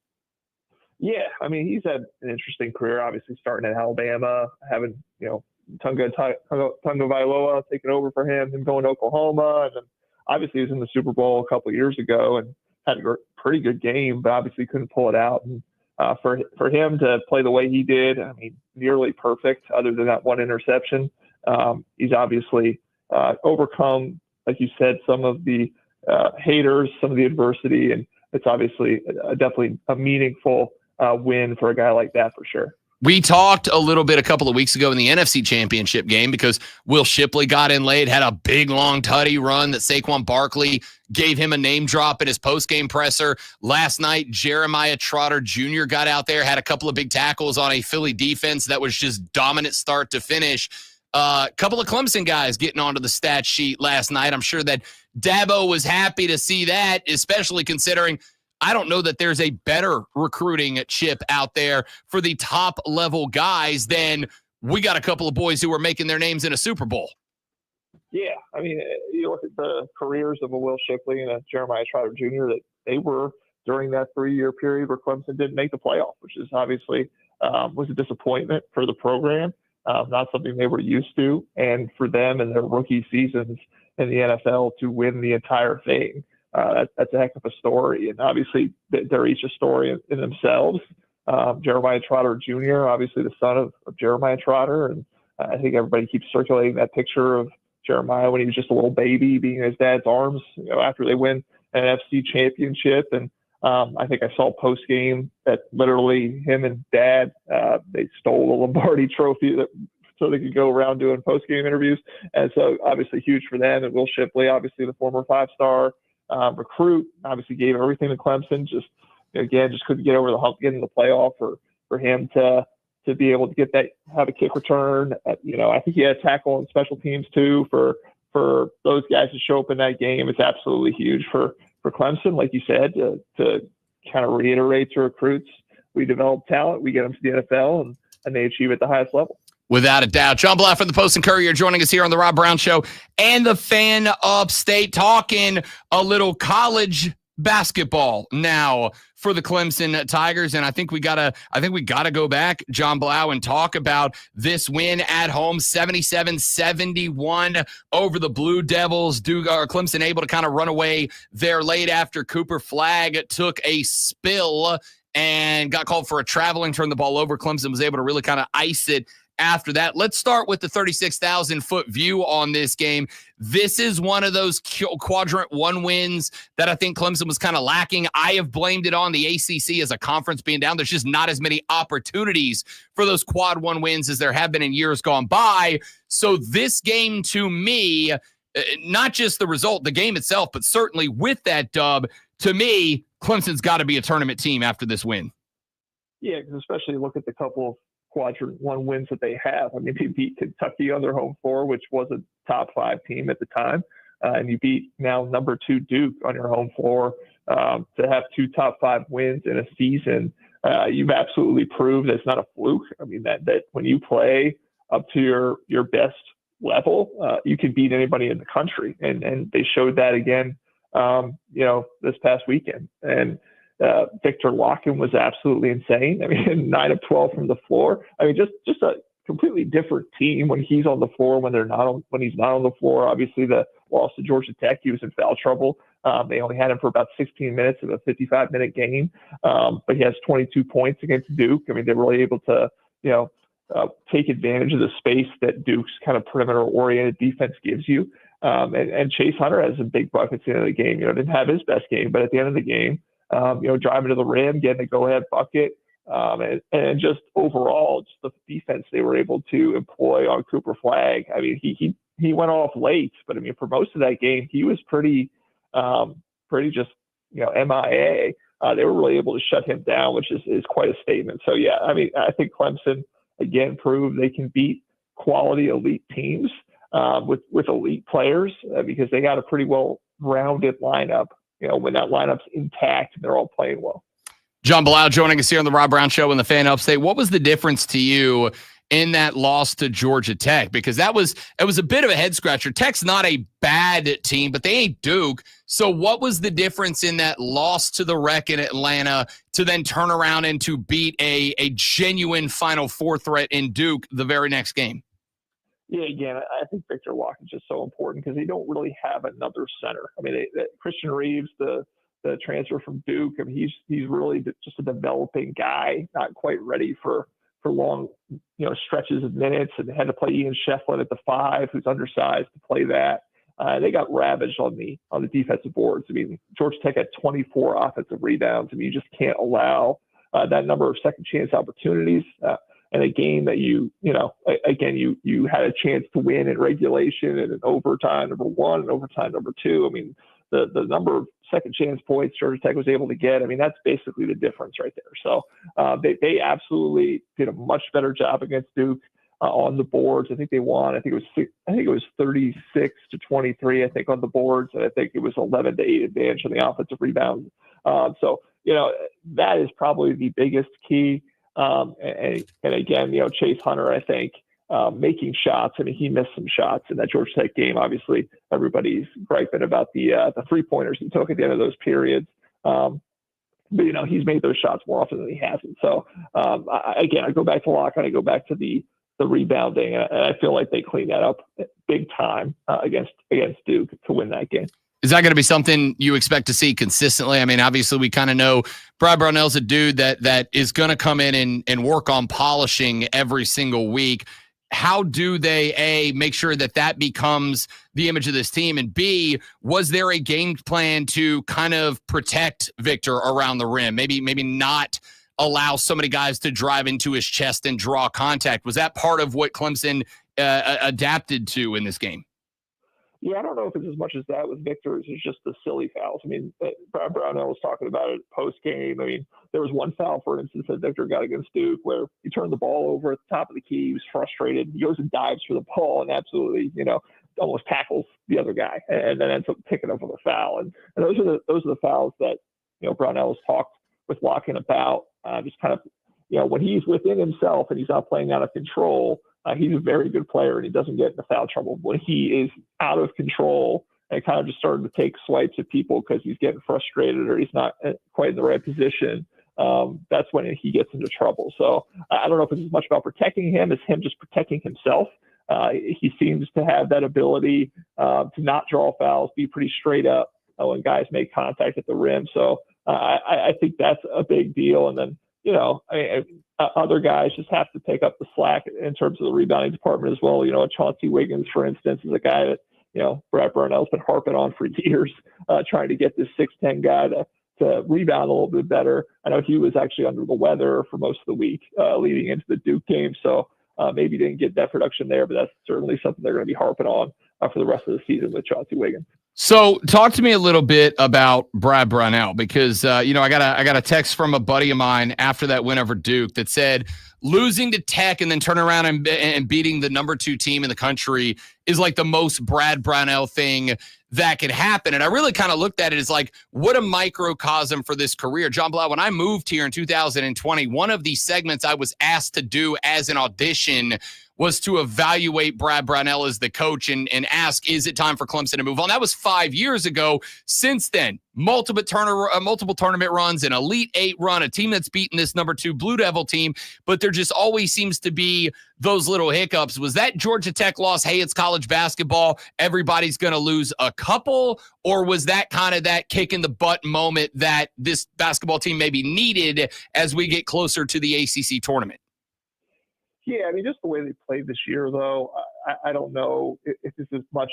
Yeah, I mean, he's had an interesting career, obviously starting at Alabama, having, Tunga Vailoa taking over for him and going to Oklahoma. And then obviously he was in the Super Bowl a couple of years ago and had a pretty good game, but obviously couldn't pull it out. And for him to play the way he did, I mean, nearly perfect other than that one interception. He's obviously overcome, like you said, some of the haters, some of the adversity, and it's obviously definitely a meaningful win for a guy like that for sure. We talked a little bit a couple of weeks ago in the NFC Championship game because Will Shipley got in late, had a big, long tutty run that Saquon Barkley gave him a name drop in his postgame presser. Last night, Jeremiah Trotter Jr. got out there, had a couple of big tackles on a Philly defense that was just dominant start to finish. A couple of Clemson guys getting onto the stat sheet last night. I'm sure that Dabo was happy to see that, especially considering I don't know that there's a better recruiting chip out there for the top level guys than we got a couple of boys who are making their names in a Super Bowl. Yeah, I mean, you look at the careers of a Will Shipley and a Jeremiah Trotter Jr., that they were during that 3-year period where Clemson didn't make the playoff, which is obviously was a disappointment for the program, not something they were used to. And for them and their rookie seasons in the NFL to win the entire thing, that's a heck of a story. And obviously they're each a story in themselves. Jeremiah Trotter Jr., obviously the son of Jeremiah Trotter. And I think everybody keeps circulating that picture of Jeremiah when he was just a little baby being in his dad's arms, after they win an NFC championship. And I think I saw post game that literally him and dad, they stole the Lombardi trophy so they could go around doing post game interviews. And so obviously huge for them. And Will Shipley, obviously the former 5-star recruit, obviously gave everything to Clemson. Just couldn't get over the hump, getting the playoff for him to be able to get that, have a kick return. I think he had a tackle on special teams too. For those guys to show up in that game, it's absolutely huge for Clemson. Like you said, to kind of reiterate to recruits, we develop talent, we get them to the NFL, and they achieve at the highest level. Without a doubt. John Blau from the Post and Courier joining us here on the Rob Brown Show and the Fan Upstate, talking a little college basketball now for the Clemson Tigers. And I think we gotta go back, John Blau, and talk about this win at home, 77-71 over the Blue Devils. Clemson able to kind of run away there late after Cooper Flagg took a spill and got called for a traveling, turned the ball over. Clemson was able to really kind of ice it after that. Let's start with the 36,000-foot view on this game. This is one of those quadrant one wins that I think Clemson was kind of lacking. I have blamed it on the ACC as a conference being down. There's just not as many opportunities for those quad one wins as there have been in years gone by. So this game, to me, not just the result, the game itself, but certainly with that dub, to me, Clemson's got to be a tournament team after this win. Yeah, because especially look at the couple of quadrant one wins that they have. I mean, they beat Kentucky on their home floor, which was a top 5 team at the time. And you beat now number 2 Duke on your home floor. To have 2 top 5 wins in a season, you've absolutely proved it's not a fluke. I mean, that when you play up to your best level, you can beat anybody in the country. And they showed that again, this past weekend. And Victor Larkin was absolutely insane. I mean, 9 of 12 from the floor. I mean, just a completely different team when he's on the floor, when he's not on the floor. Obviously, the loss to Georgia Tech, he was in foul trouble. They only had him for about 16 minutes of a 55-minute game, but he has 22 points against Duke. I mean, they're really able to, take advantage of the space that Duke's kind of perimeter-oriented defense gives you. And Chase Hunter has some big buckets at the end of the game. Didn't have his best game, but at the end of the game, driving to the rim, getting a go-ahead bucket, and just overall, just the defense they were able to employ on Cooper Flagg. I mean, he went off late, but I mean, for most of that game, he was pretty just, MIA. They were really able to shut him down, which is quite a statement. So yeah, I mean, I think Clemson again proved they can beat quality elite teams with elite players because they got a pretty well-rounded lineup. When that lineup's intact, they're all playing well. John Bilal joining us here on the Rob Brown Show in the Fan Upstate. What was the difference to you in that loss to Georgia Tech? Because it was a bit of a head scratcher. Tech's not a bad team, but they ain't Duke. So what was the difference in that loss to the Rec in Atlanta to then turn around and to beat a genuine Final Four threat in Duke the very next game? Yeah, again, I think Victor Larkin is just so important because they don't really have another center. I mean, Christian Reeves, the transfer from Duke, I mean, he's really just a developing guy, not quite ready for long, stretches of minutes, and they had to play Ian Shefflin at the 5, who's undersized to play that. They got ravaged on the defensive boards. I mean, Georgia Tech had 24 offensive rebounds. I mean, you just can't allow that number of second chance opportunities. And a game that you had a chance to win in regulation and in overtime number 1 and overtime number 2. I mean, the number of second chance points Georgia Tech was able to get, I mean, that's basically the difference right there. So they absolutely did a much better job against Duke on the boards. I think they won. I think it was 36-23. I think on the boards, and I think it was 11-8 advantage on the offensive rebound. So that is probably the biggest key. And again, Chase Hunter, I think, making shots. I mean, he missed some shots in that Georgia Tech game. Obviously, everybody's griping about the 3-pointers he took at the end of those periods. But he's made those shots more often than he hasn't. So I go back to Larkin. I go back to the rebounding, and I feel like they cleaned that up big time against Duke to win that game. Is that going to be something you expect to see consistently? I mean, obviously, we kind of know Brad Brownell's a dude that is going to come in and work on polishing every single week. How do they, A, make sure that becomes the image of this team? And B, was there a game plan to kind of protect Victor around the rim? Maybe not allow so many guys to drive into his chest and draw contact. Was that part of what Clemson adapted to in this game? Yeah, I don't know if it's as much as that with Victor. It's just the silly fouls. I mean, Brad Brownell was talking about it post-game. I mean, there was one foul, for instance, that Victor got against Duke where he turned the ball over at the top of the key. He was frustrated. He goes and dives for the ball and absolutely, almost tackles the other guy and then ends up picking up with a foul. And those are the fouls that, Brownell has talked with Larkin about. Just kind of, when he's within himself and he's not playing out of control, he's a very good player and he doesn't get into foul trouble. When he is out of control and kind of just starting to take swipes at people because he's getting frustrated or he's not quite in the right position, that's when he gets into trouble. So I don't know if it's as much about protecting him as him just protecting himself. He seems to have that ability to not draw fouls, be pretty straight up when guys make contact at the rim. So I think that's a big deal. And then, other guys just have to pick up the slack in terms of the rebounding department as well. Chauncey Wiggins, for instance, is a guy that, Brad Burnell's been harping on for years, trying to get this 6'10" guy to rebound a little bit better. I know he was actually under the weather for most of the week leading into the Duke game. So maybe didn't get that production there, but that's certainly something they're going to be harping on for the rest of the season with Chauncey Wiggins. So talk to me a little bit about Brad Brownell, because, I got a text from a buddy of mine after that win over Duke that said losing to Tech and then turning around and beating the number 2 team in the country is like the most Brad Brownell thing that could happen. And I really kind of looked at it as like, what a microcosm for this career. John Blau, when I moved here in 2020, one of the segments I was asked to do as an audition was to evaluate Brad Brownell as the coach and ask, is it time for Clemson to move on? That was 5 years ago. Since then, multiple tournament runs, an Elite 8 run, a team that's beaten this number 2 Blue Devil team, but there just always seems to be those little hiccups. Was that Georgia Tech loss, hey, it's college basketball, everybody's going to lose a couple? Or was that kind of that kick in the butt moment that this basketball team maybe needed as we get closer to the ACC tournament? Yeah, just the way they played this year, though, I don't know if this is much,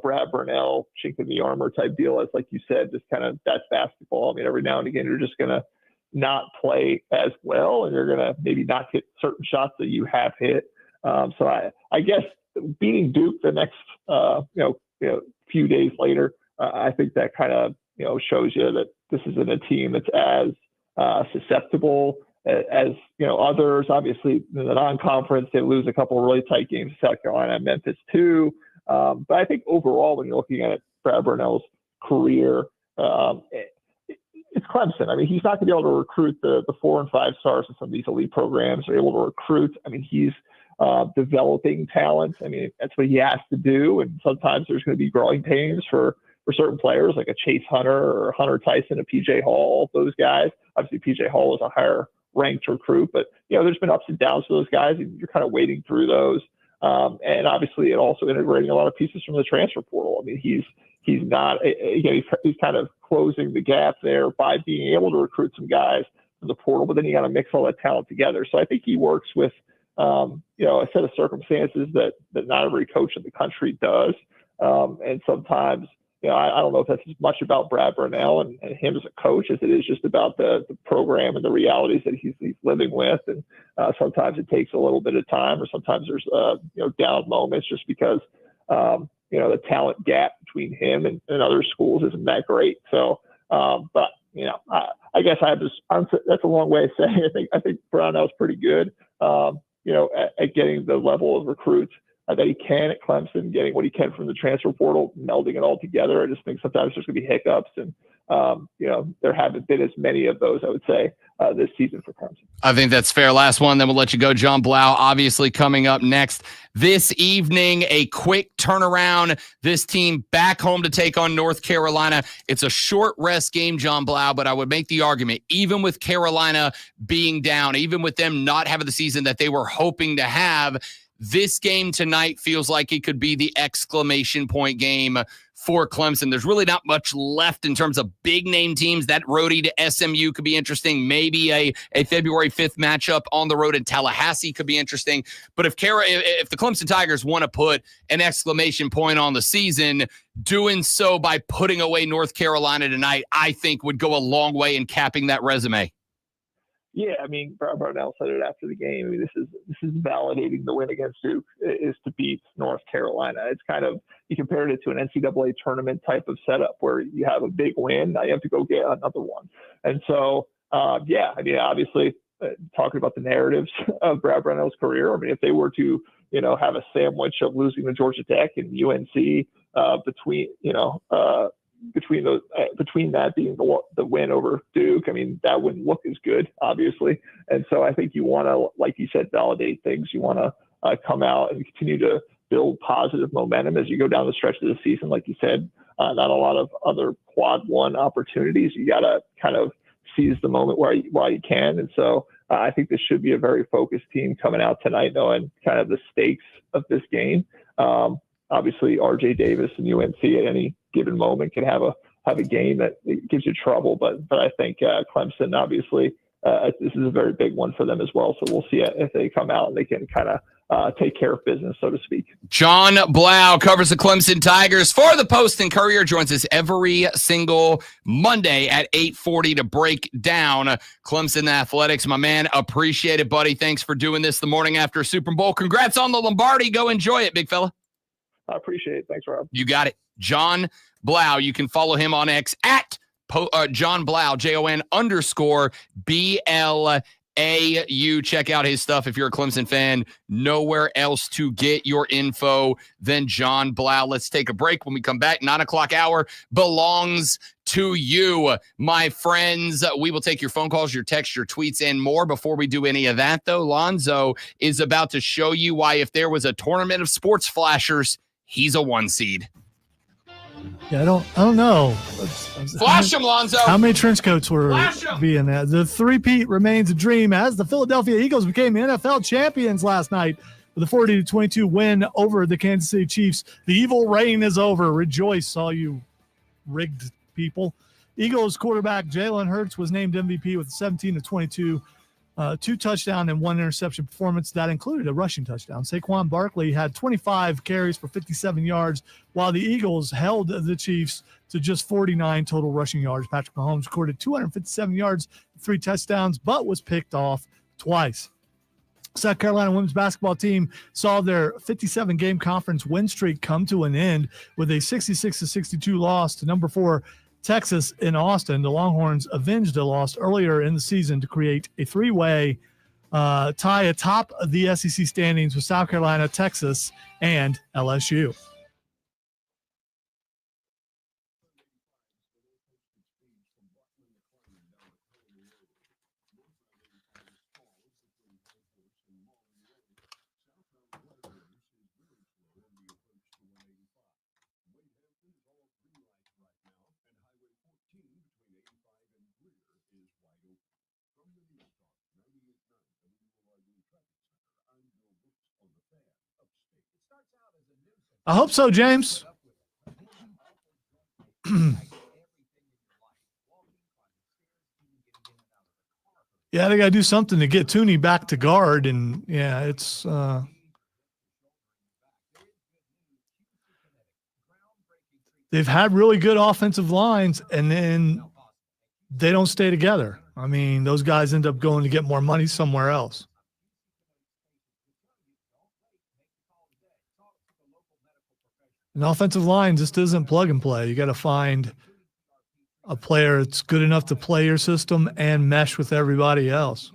Brad Burnell, chink in the armor type deal, as like you said, just kind of that's basketball. Every now and again, you're just going to not play as well, and you're going to maybe not hit certain shots that you have hit. So I guess beating Duke the next, few days later, I think that kind of, shows you that this isn't a team that's as susceptible as others. Obviously in the non-conference, they lose a couple of really tight games to South Carolina and Memphis too. But I think overall, when you're looking at Brad Burnell's career, it's Clemson. He's not going to be able to recruit the 4 and 5 stars in some of these elite programs. They're able to recruit. He's developing talent. That's what he has to do. And sometimes there's going to be growing pains for certain players like a Chase Hunter or Hunter Tyson, a PJ Hall, those guys. Obviously PJ Hall is a higher ranked recruit, but there's been ups and downs for those guys, and you're kind of wading through those. And obviously, it also integrating a lot of pieces from the transfer portal. He's not he's kind of closing the gap there by being able to recruit some guys from the portal, but then you got to mix all that talent together. So I think he works with a set of circumstances that not every coach in the country does, and sometimes. I don't know if that's as much about Brad Burnell and him as a coach as it is just about the program and the realities that he's living with. And sometimes it takes a little bit of time, or sometimes there's down moments just because the talent gap between him and other schools isn't that great. So, but I guess that's a long way of saying I think Brownell's pretty good. At getting the level of recruits that he can at Clemson, getting what he can from the transfer portal, melding it all together. I just think sometimes there's going to be hiccups, and there haven't been as many of those, I would say, this season for Clemson. I think that's fair. Last one, then we'll let you go. John Blau, obviously coming up next this evening, a quick turnaround. This team back home to take on North Carolina. It's a short rest game, John Blau, but I would make the argument, even with Carolina being down, even with them not having the season that they were hoping to have, this game tonight feels like it could be the exclamation point game for Clemson. There's really not much left in terms of big name teams. That roadie to SMU could be interesting. Maybe a February 5th matchup on the road in Tallahassee could be interesting. But if the Clemson Tigers want to put an exclamation point on the season, doing so by putting away North Carolina tonight, I think would go a long way in capping that resume. Yeah, Brad Burnell said it after the game. This is validating the win against Duke is to beat North Carolina. It's kind of, you compared it to an NCAA tournament type of setup where you have a big win, now you have to go get another one. And so, obviously, talking about the narratives of Brad Burnell's career, if they were to, have a sandwich of losing to Georgia Tech and UNC between that being the win over Duke, that wouldn't look as good, obviously. And so I think you want to, like you said, validate things. You want to come out and continue to build positive momentum as you go down the stretch of the season. Like you said, not a lot of other quad one opportunities. You got to kind of seize the moment while you can. And so I think this should be a very focused team coming out tonight, knowing kind of the stakes of this game. Obviously, RJ Davis and UNC at any given moment can have a game that gives you trouble, but I think Clemson obviously this is a very big one for them as well. So we'll see if they come out and they can kind of take care of business, so to speak. John Blau covers the Clemson Tigers for the Post and Courier, joins us every single Monday at 8:40 to break down Clemson athletics. My man, appreciate it, buddy. Thanks for doing this the morning after Super Bowl. Congrats on the Lombardi. Go enjoy it, big fella. I appreciate it. Thanks, Rob. You got it. John Blau. You can follow him on X at John Blau, JON_BLAU. Check out his stuff if you're a Clemson fan. Nowhere else to get your info than John Blau. Let's take a break. When we come back, 9 o'clock hour belongs to you, my friends. We will take your phone calls, your texts, your tweets, and more. Before we do any of that, though, Lonzo is about to show you why, if there was a tournament of sports flashers, he's a 1 seed. Yeah, I don't know. Flash him, Lonzo. How many trench coats were being that? The three-peat remains a dream as the Philadelphia Eagles became NFL champions last night with a 40-22 win over the Kansas City Chiefs. The evil reign is over. Rejoice, all you rigged people. Eagles quarterback Jalen Hurts was named MVP with a 17-22 2-touchdown and 1 interception performance that included a rushing touchdown. Saquon Barkley had 25 carries for 57 yards, while the Eagles held the Chiefs to just 49 total rushing yards. Patrick Mahomes recorded 257 yards, 3 touchdowns, but was picked off twice. South Carolina women's basketball team saw their 57-game conference win streak come to an end with a 66-62 loss to number 4 Texas in Austin. The Longhorns avenged a loss earlier in the season to create a 3-way tie atop of the SEC standings with South Carolina, Texas, and LSU. I hope so, James. Yeah, they got to do something to get Tooney back to guard, and yeah, it's they've had really good offensive lines, and then they don't stay together. I mean, those guys end up going to get more money somewhere else. An offensive line just isn't plug and play. You got to find a player that's good enough to play your system and mesh with everybody else.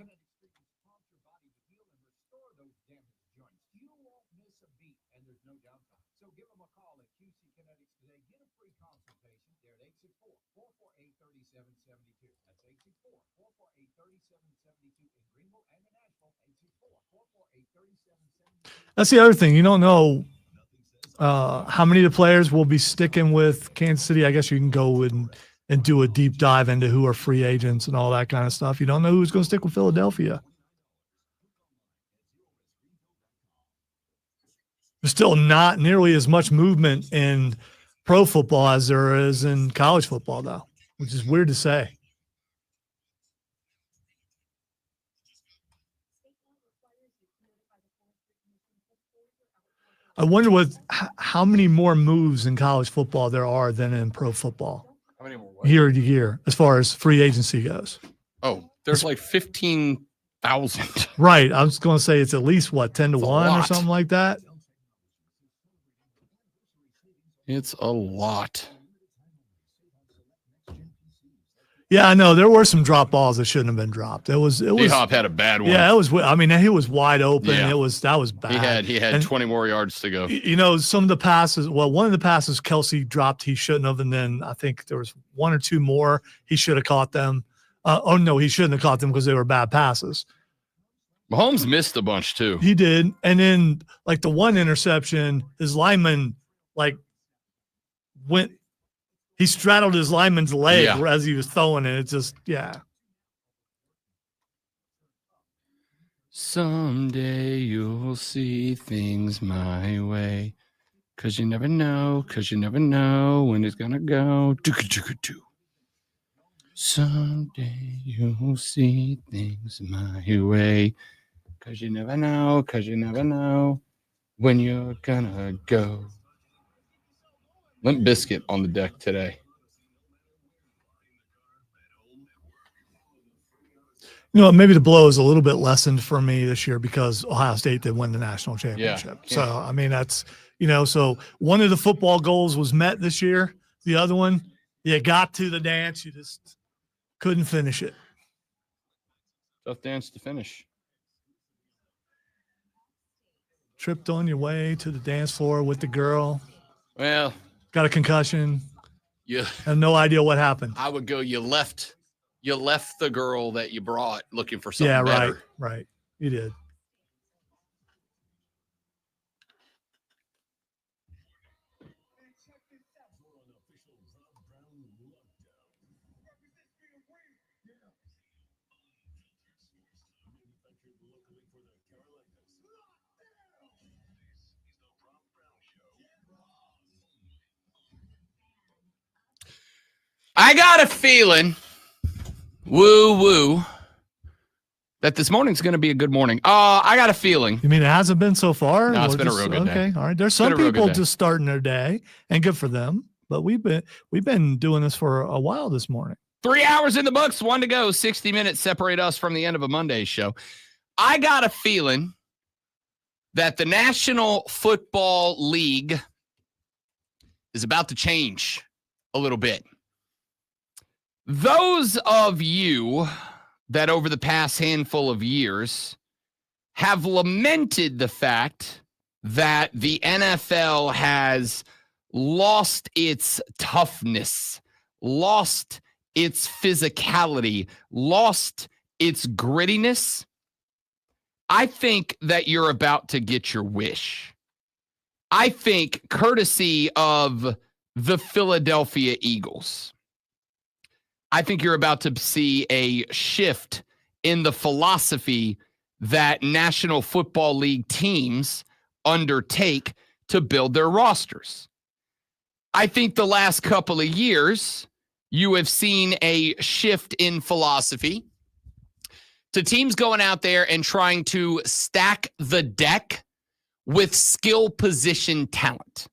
That's the other thing. You don't know how many of the players will be sticking with Kansas City. I guess you can go and do a deep dive into who are free agents and all that kind of stuff. You don't know who's going to stick with Philadelphia. There's still not nearly as much movement in pro football as there is in college football, though, which is weird to say. I wonder how many more moves in college football there are than in pro football. How many more? Year to year, as far as free agency goes. Oh, there's like 15,000. Right. I was going to say it's at least, 10 to 1 or something like that? It's a lot. Yeah, I know. There were some drop balls that shouldn't have been dropped. It was D-Hop had a bad one. Yeah, it was. I mean, he was wide open. Yeah. That was bad. He had 20 more yards to go. You know, some of the passes. Well, one of the passes Kelsey dropped, he shouldn't have, and then I think there was 1 or 2 more he should have caught them. Oh no, he shouldn't have caught them because they were bad passes. Mahomes missed a bunch too. He did, and then like the one interception, his lineman went. He straddled his lineman's leg as he was throwing it. It's just, Someday you'll see things my way. 'Cause you never know when it's going to go. Someday you'll see things my way. Cause you never know when you're gonna go. Limp Bizkit on the deck today. You know, maybe the blow is a little bit lessened for me this year because Ohio State did win the national championship. Yeah. So, I mean, that's, so one of the football goals was met this year. The other one, you got to the dance. You just couldn't finish it. Tough dance to finish. Tripped on your way to the dance floor with the girl. Well, got a concussion. Yeah. Have no idea what happened. I would go, you left the girl that you brought looking for something better. Right. You did. I got a feeling, woo, that this morning's going to be a good morning. I got a feeling. You mean it hasn't been so far? No, it's been a real good day. Okay, all right. There's some people just starting their day, and good for them. But we've been doing this for a while this morning. 3 hours in the books, 1 to go. 60 minutes separate us from the end of a Monday show. I got a feeling that the National Football League is about to change a little bit. Those of you that over the past handful of years have lamented the fact that the NFL has lost its toughness, lost its physicality, lost its grittiness, I think that you're about to get your wish. I think, courtesy of the Philadelphia Eagles, I think you're about to see a shift in the philosophy that National Football League teams undertake to build their rosters. I think the last couple of years, you have seen a shift in philosophy to teams going out there and trying to stack the deck with skill position talent.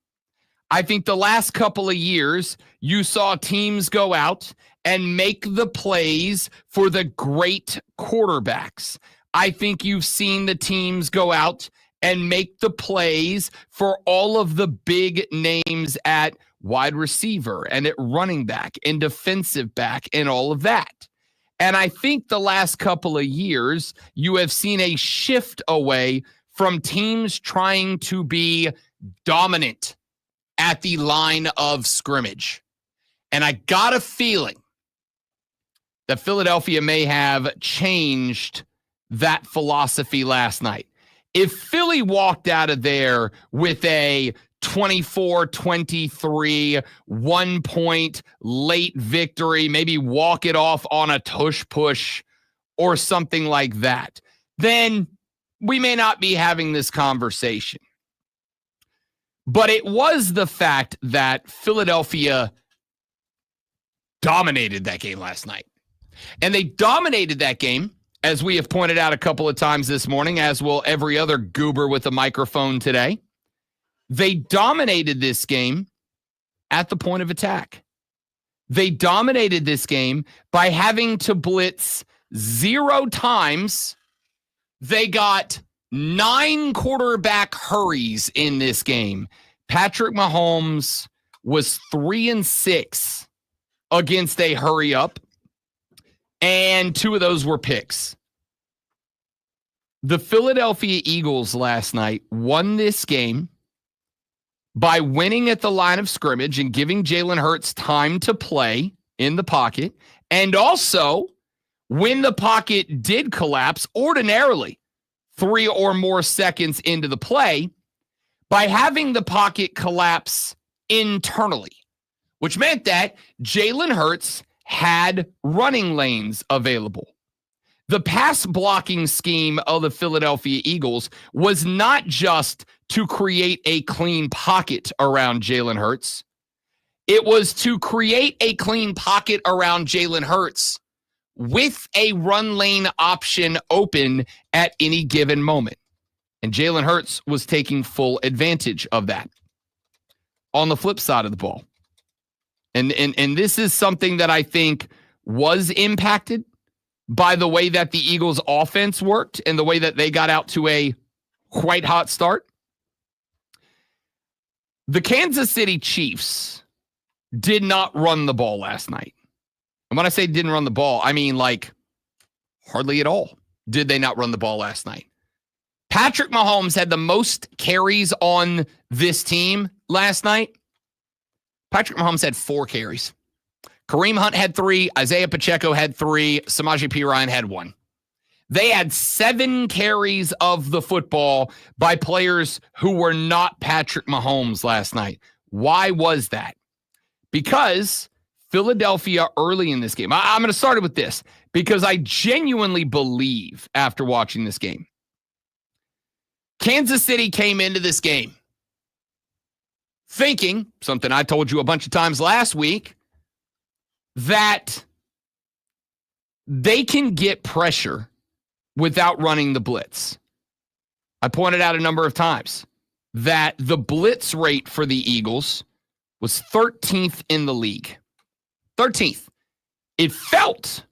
I think the last couple of years, you saw teams go out and make the plays for the great quarterbacks. I think you've seen the teams go out and make the plays for all of the big names at wide receiver and at running back and defensive back and all of that. And I think the last couple of years, you have seen a shift away from teams trying to be dominant at the line of scrimmage. And I got a feeling that Philadelphia may have changed that philosophy last night. If Philly walked out of there with a 24-23, 1 point late victory, maybe walk it off on a tush push or something like that, then we may not be having this conversation. But it was the fact that Philadelphia dominated that game last night. And they dominated that game, as we have pointed out a couple of times this morning, as will every other goober with a microphone today. They dominated this game at the point of attack. They dominated this game by having to blitz 0 times. They got 9 quarterback hurries in this game. Patrick Mahomes was 3-6 against a hurry up, and 2 of those were picks. The Philadelphia Eagles last night won this game by winning at the line of scrimmage and giving Jalen Hurts time to play in the pocket, and also when the pocket did collapse, ordinarily 3 or more seconds into the play, by having the pocket collapse internally, which meant that Jalen Hurts had running lanes available. The pass blocking scheme of the Philadelphia Eagles was not just to create a clean pocket around Jalen Hurts. It was to create a clean pocket around Jalen Hurts with a run lane option open at any given moment. And Jalen Hurts was taking full advantage of that. On the flip side of the ball, and this is something that I think was impacted by the way that the Eagles' offense worked and the way that they got out to a quite hot start. The Kansas City Chiefs did not run the ball last night. And when I say didn't run the ball, I mean like hardly at all did they not run the ball last night. Patrick Mahomes had the most carries on this team last night. Patrick Mahomes had 4 carries. Kareem Hunt had 3. Isaiah Pacheco had 3. Samaje Perine had 1. They had 7 carries of the football by players who were not Patrick Mahomes last night. Why was that? Because Philadelphia early in this game, I'm going to start it with this, because I genuinely believe after watching this game, Kansas City came into this game thinking, something I told you a bunch of times last week, that they can get pressure without running the blitz. I pointed out a number of times that the blitz rate for the Eagles was 13th in the league. 13th. It felt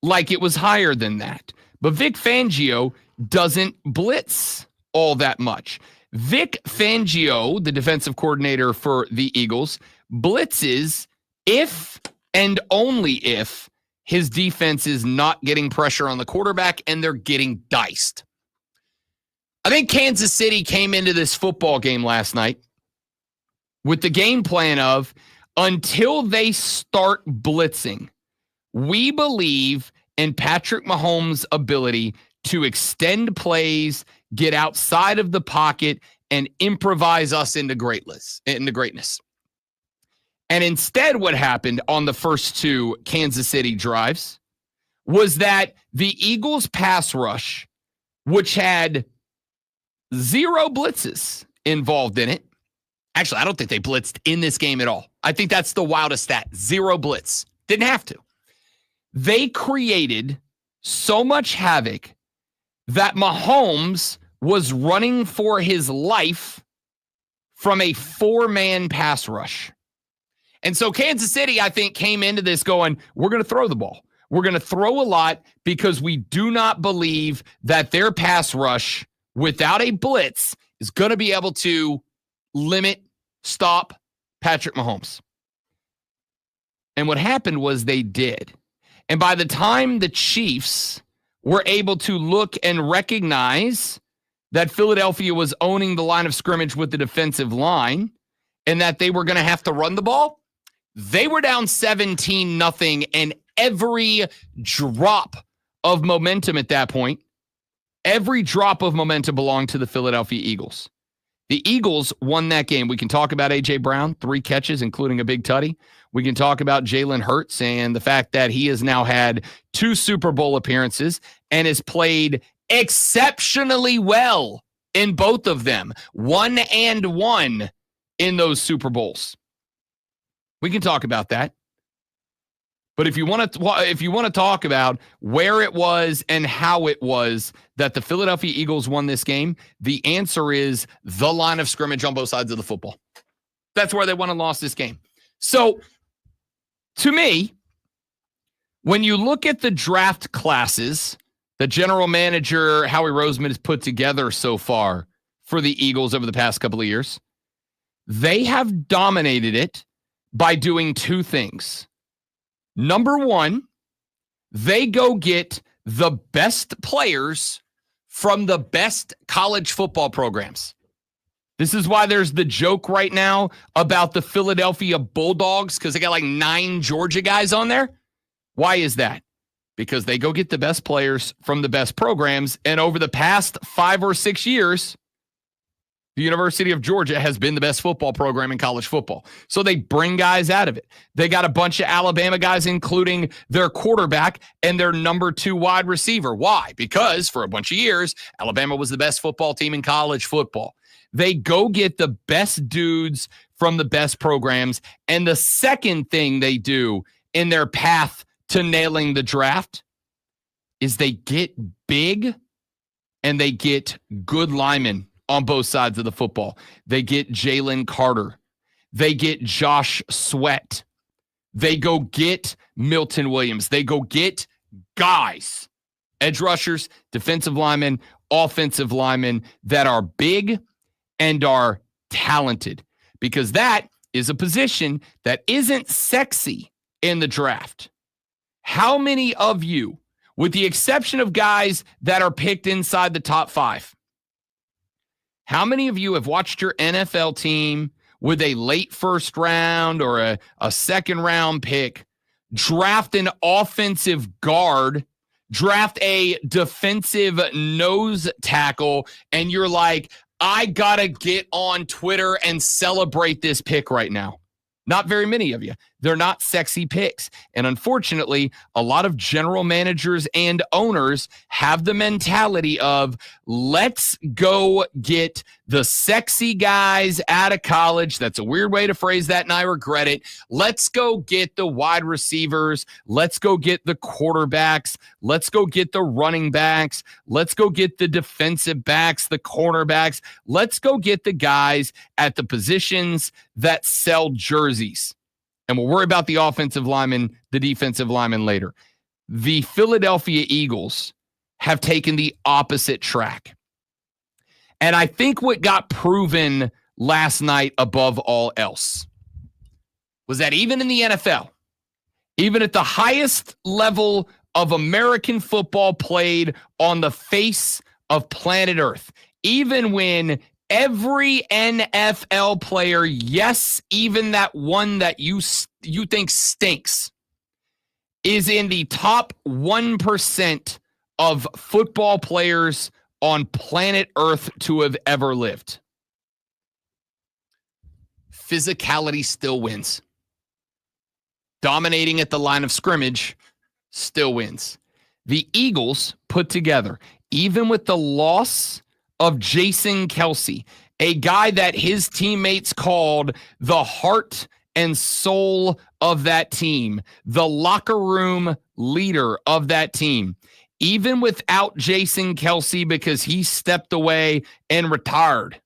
like it was higher than that. But Vic Fangio doesn't blitz all that much. Vic Fangio, the defensive coordinator for the Eagles, blitzes if and only if his defense is not getting pressure on the quarterback and they're getting diced. I think Kansas City came into this football game last night with the game plan of, until they start blitzing, we believe in Patrick Mahomes' ability to extend plays, get outside of the pocket, and improvise us into greatness. And instead, what happened on the first 2 Kansas City drives was that the Eagles' pass rush, which had 0 blitzes involved in it. Actually, I don't think they blitzed in this game at all. I think that's the wildest stat. 0 blitz. Didn't have to. They created so much havoc that Mahomes was running for his life from a 4-man pass rush. And so Kansas City, I think, came into this going, we're going to throw the ball. We're going to throw a lot because we do not believe that their pass rush without a blitz is going to be able to stop Patrick Mahomes. And what happened was they did. And by the time the Chiefs were able to look and recognize that Philadelphia was owning the line of scrimmage with the defensive line and that they were going to have to run the ball, they were down 17-0, and every drop of momentum at that point, every drop of momentum belonged to the Philadelphia Eagles. The Eagles won that game. We can talk about A.J. Brown, 3 catches, including a big tutty. We can talk about Jalen Hurts and the fact that he has now had 2 Super Bowl appearances and has played exceptionally well in both of them. 1-1 in those Super Bowls. We can talk about that. But if you want to talk about where it was and how it was that the Philadelphia Eagles won this game, the answer is the line of scrimmage on both sides of the football. That's where they won and lost this game. So, to me, when you look at the draft classes that general manager Howie Roseman has put together so far for the Eagles over the past couple of years, they have dominated it by doing 2 things. Number 1, they go get the best players from the best college football programs. This is why there's the joke right now about the Philadelphia Bulldogs, because they got like 9 Georgia guys on there. Why is that? Because they go get the best players from the best programs. And over the past 5 or 6 years, the University of Georgia has been the best football program in college football. So they bring guys out of it. They got a bunch of Alabama guys, including their quarterback and their number 2 wide receiver. Why? Because for a bunch of years, Alabama was the best football team in college football. They go get the best dudes from the best programs. And the second thing they do in their path to nailing the draft is they get big and they get good linemen on both sides of the football. They get Jalen Carter. They get Josh Sweat. They go get Milton Williams. They go get guys, edge rushers, defensive linemen, offensive linemen that are big and are talented, because that is a position that isn't sexy in the draft. How many of you, with the exception of guys that are picked inside the top 5, how many of you have watched your NFL team with a late first round or a second round pick draft an offensive guard, draft a defensive nose tackle, and you're like, I got to get on Twitter and celebrate this pick right now? Not very many of you. They're not sexy picks. And unfortunately, a lot of general managers and owners have the mentality of, let's go get the sexy guys out of college. That's a weird way to phrase that, and I regret it. Let's go get the wide receivers. Let's go get the quarterbacks. Let's go get the running backs. Let's go get the defensive backs, the cornerbacks. Let's go get the guys at the positions that sell jerseys. And we'll worry about the offensive linemen, the defensive linemen later. The Philadelphia Eagles have taken the opposite track. And I think what got proven last night above all else was that even in the NFL, even at the highest level of American football played on the face of planet Earth, even when every NFL player, yes, even that one that you think stinks, is in the top 1% of football players on planet Earth to have ever lived, physicality still wins. Dominating at the line of scrimmage still wins. The Eagles put together, even with the loss of Jason Kelce, a guy that his teammates called the heart and soul of that team, the locker room leader of that team. Even without Jason Kelce, because he stepped away and retired,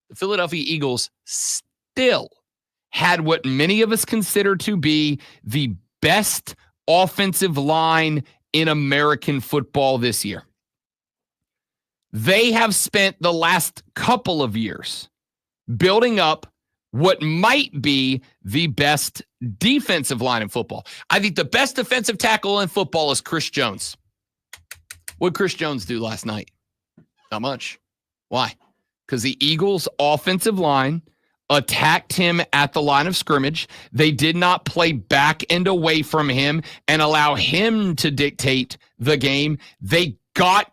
the Philadelphia Eagles still had what many of us consider to be the best offensive line in American football this year. They have spent the last couple of years building up what might be the best defensive line in football. I think the best defensive tackle in football is Chris Jones. What did Chris Jones do last night? Not much. Why? Because the Eagles' offensive line attacked him at the line of scrimmage. They did not play back and away from him and allow him to dictate the game. They got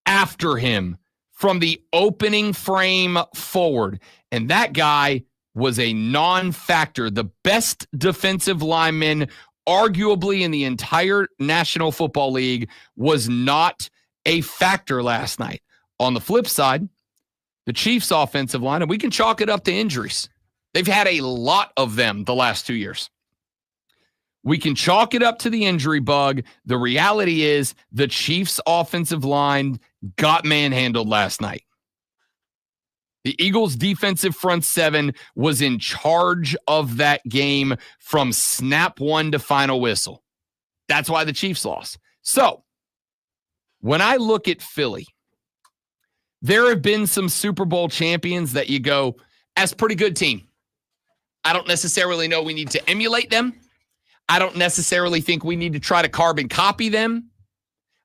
after him from the opening frame forward. And that guy was a non-factor. The best defensive lineman, arguably in the entire National Football League, was not a factor last night. On the flip side, the Chiefs' offensive line, and we can chalk it up to injuries. They've had a lot of them the last 2 years. We can chalk it up to the injury bug. The reality is the Chiefs' offensive line got manhandled last night. The Eagles' defensive front seven was in charge of that game from snap one to final whistle. That's why the Chiefs lost. So, when I look at Philly, there have been some Super Bowl champions that you go, that's a pretty good team. I don't necessarily know we need to emulate them. I don't necessarily think we need to try to carbon copy them.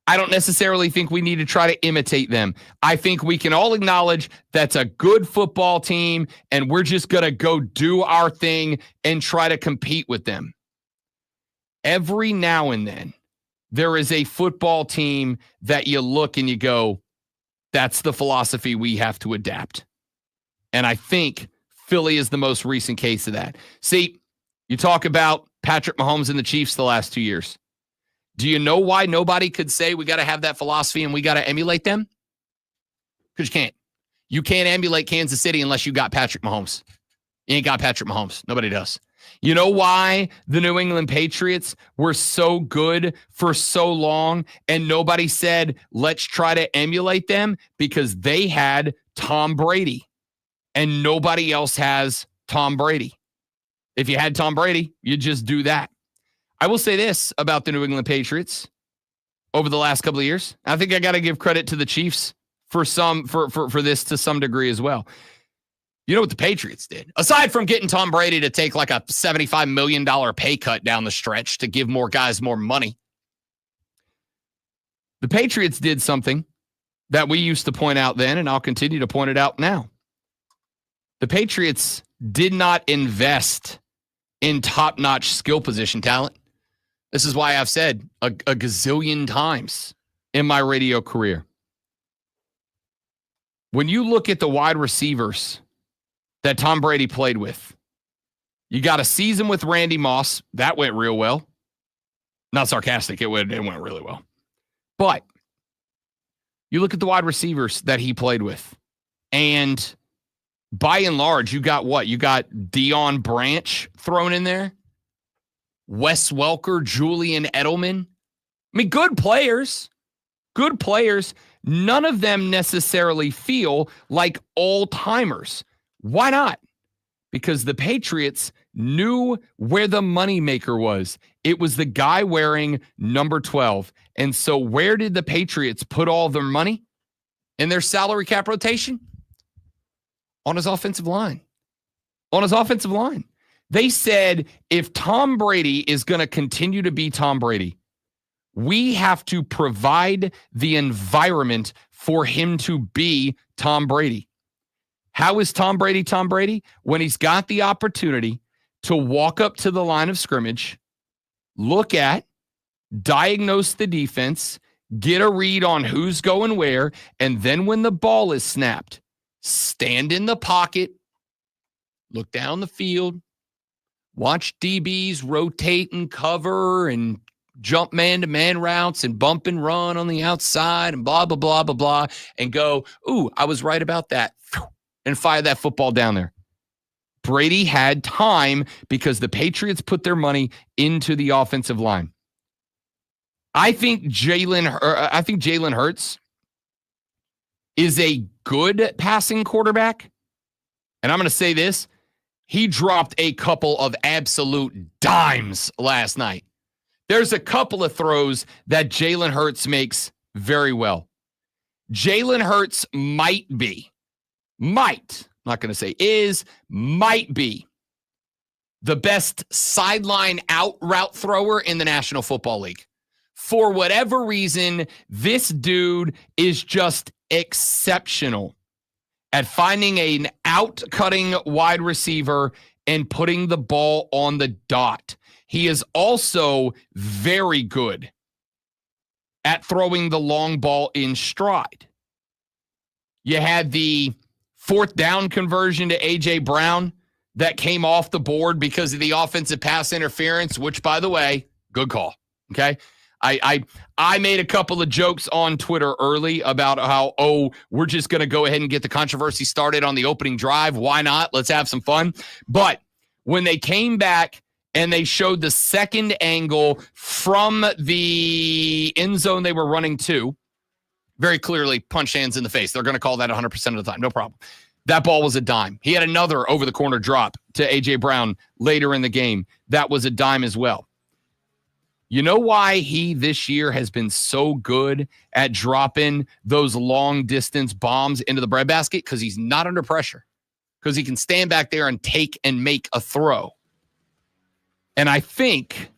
I don't necessarily think we need to try to imitate them. I think we can all acknowledge that's a good football team, and we're just going to go do our thing and try to compete with them. Every now and then, there is a football team that you look and you go, that's the philosophy we have to adapt. And I think Philly is the most recent case of that. See, you talk about Patrick Mahomes and the Chiefs the last 2 years. Do you know why nobody could say we got to have that philosophy and we got to emulate them? Because you can't. You can't emulate Kansas City unless you got Patrick Mahomes. You ain't got Patrick Mahomes. Nobody does. You know why the New England Patriots were so good for so long and nobody said, let's try to emulate them? Because they had Tom Brady and nobody else has Tom Brady. If you had Tom Brady, you just do that. I will say this about the New England Patriots over the last couple of years. I think I got to give credit to the Chiefs for this to some degree as well. You know what the Patriots did? Aside from getting Tom Brady to take like a $75 million pay cut down the stretch to give more guys more money, the Patriots did something that we used to point out then, and I'll continue to point it out now. The Patriots did not invest in top-notch skill position talent. This is why I've said a gazillion times in my radio career. When you look at the wide receivers that Tom Brady played with, you got a season with Randy Moss. That went real well. Not sarcastic. It went really well. But you look at the wide receivers that he played with, and by and large, you got what? You got Deion Branch thrown in there, Wes Welker, Julian Edelman. I mean, good players. Good players. None of them necessarily feel like all-timers. Why not? Because the Patriots knew where the moneymaker was. It was the guy wearing number 12. And so where did the Patriots put all their money in their salary cap rotation? On his offensive line. On his offensive line. They said, if Tom Brady is going to continue to be Tom Brady, we have to provide the environment for him to be Tom Brady. How is Tom Brady Tom Brady? When he's got the opportunity to walk up to the line of scrimmage, look at, diagnose the defense, get a read on who's going where, and then when the ball is snapped, stand in the pocket, look down the field, watch DBs rotate and cover and jump man-to-man routes and bump and run on the outside and blah, blah, blah, blah, blah, and go, ooh, I was right about that, and fire that football down there. Brady had time because the Patriots put their money into the offensive line. I think Jalen Hurts is a good passing quarterback. And I'm going to say this. He dropped a couple of absolute dimes last night. There's a couple of throws that Jalen Hurts makes very well. Jalen Hurts might be, I'm not going to say is, might be the best sideline out route thrower in the National Football League. For whatever reason, this dude is just exceptional at finding an out-cutting wide receiver and putting the ball on the dot. He is also very good at throwing the long ball in stride. You had the fourth down conversion to A.J. Brown that came off the board because of the offensive pass interference, which, by the way, good call, okay? I made a couple of jokes on Twitter early about how, we're just going to go ahead and get the controversy started on the opening drive. Why not? Let's have some fun. But when they came back and they showed the second angle from the end zone they were running to, very clearly punch hands in the face. They're going to call that 100% of the time. No problem. That ball was a dime. He had another over-the-corner drop to A.J. Brown later in the game. That was a dime as well. You know why he this year has been so good at dropping those long-distance bombs into the breadbasket? Because he's not under pressure. Because he can stand back there and take and make a throw. And I think,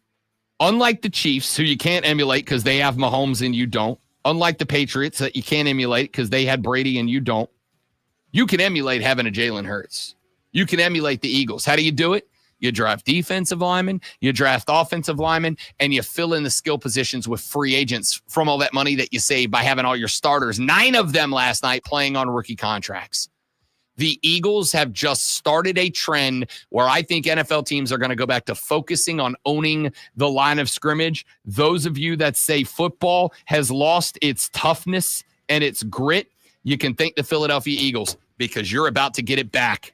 unlike the Chiefs, who you can't emulate because they have Mahomes and you don't, unlike the Patriots that you can't emulate because they had Brady and you don't, you can emulate having a Jalen Hurts. You can emulate the Eagles. How do you do it? You draft defensive linemen, you draft offensive linemen, and you fill in the skill positions with free agents from all that money that you save by having all your starters, 9 of them last night, playing on rookie contracts. The Eagles have just started a trend where I think NFL teams are going to go back to focusing on owning the line of scrimmage. Those of you that say football has lost its toughness and its grit, you can thank the Philadelphia Eagles because you're about to get it back.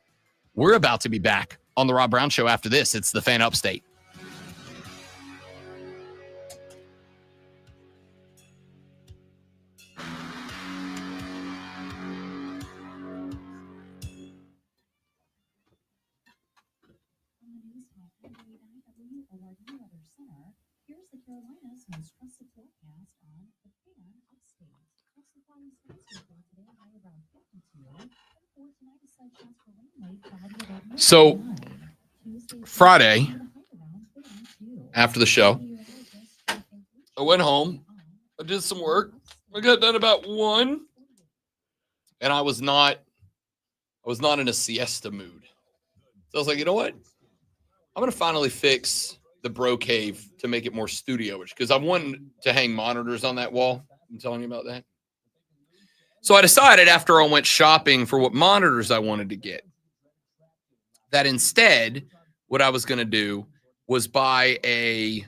We're about to be back on the Rob Brown Show after this. It's the Fan Upstate. Here's the Carolinas' most trusted forecast on the Fan Upstate. Trusted quality skies for today, high around 52. And for tonight, a slight chance for rain late, cloudy about So, Friday, after the show, I went home. I did some work. I got done about 1. And I was not in a siesta mood. So I was like, you know what? I'm going to finally fix the Bro Cave to make it more studio-ish because I wanted to hang monitors on that wall. I'm telling you about that. So I decided after I went shopping for what monitors I wanted to get, that instead what I was going to do was buy a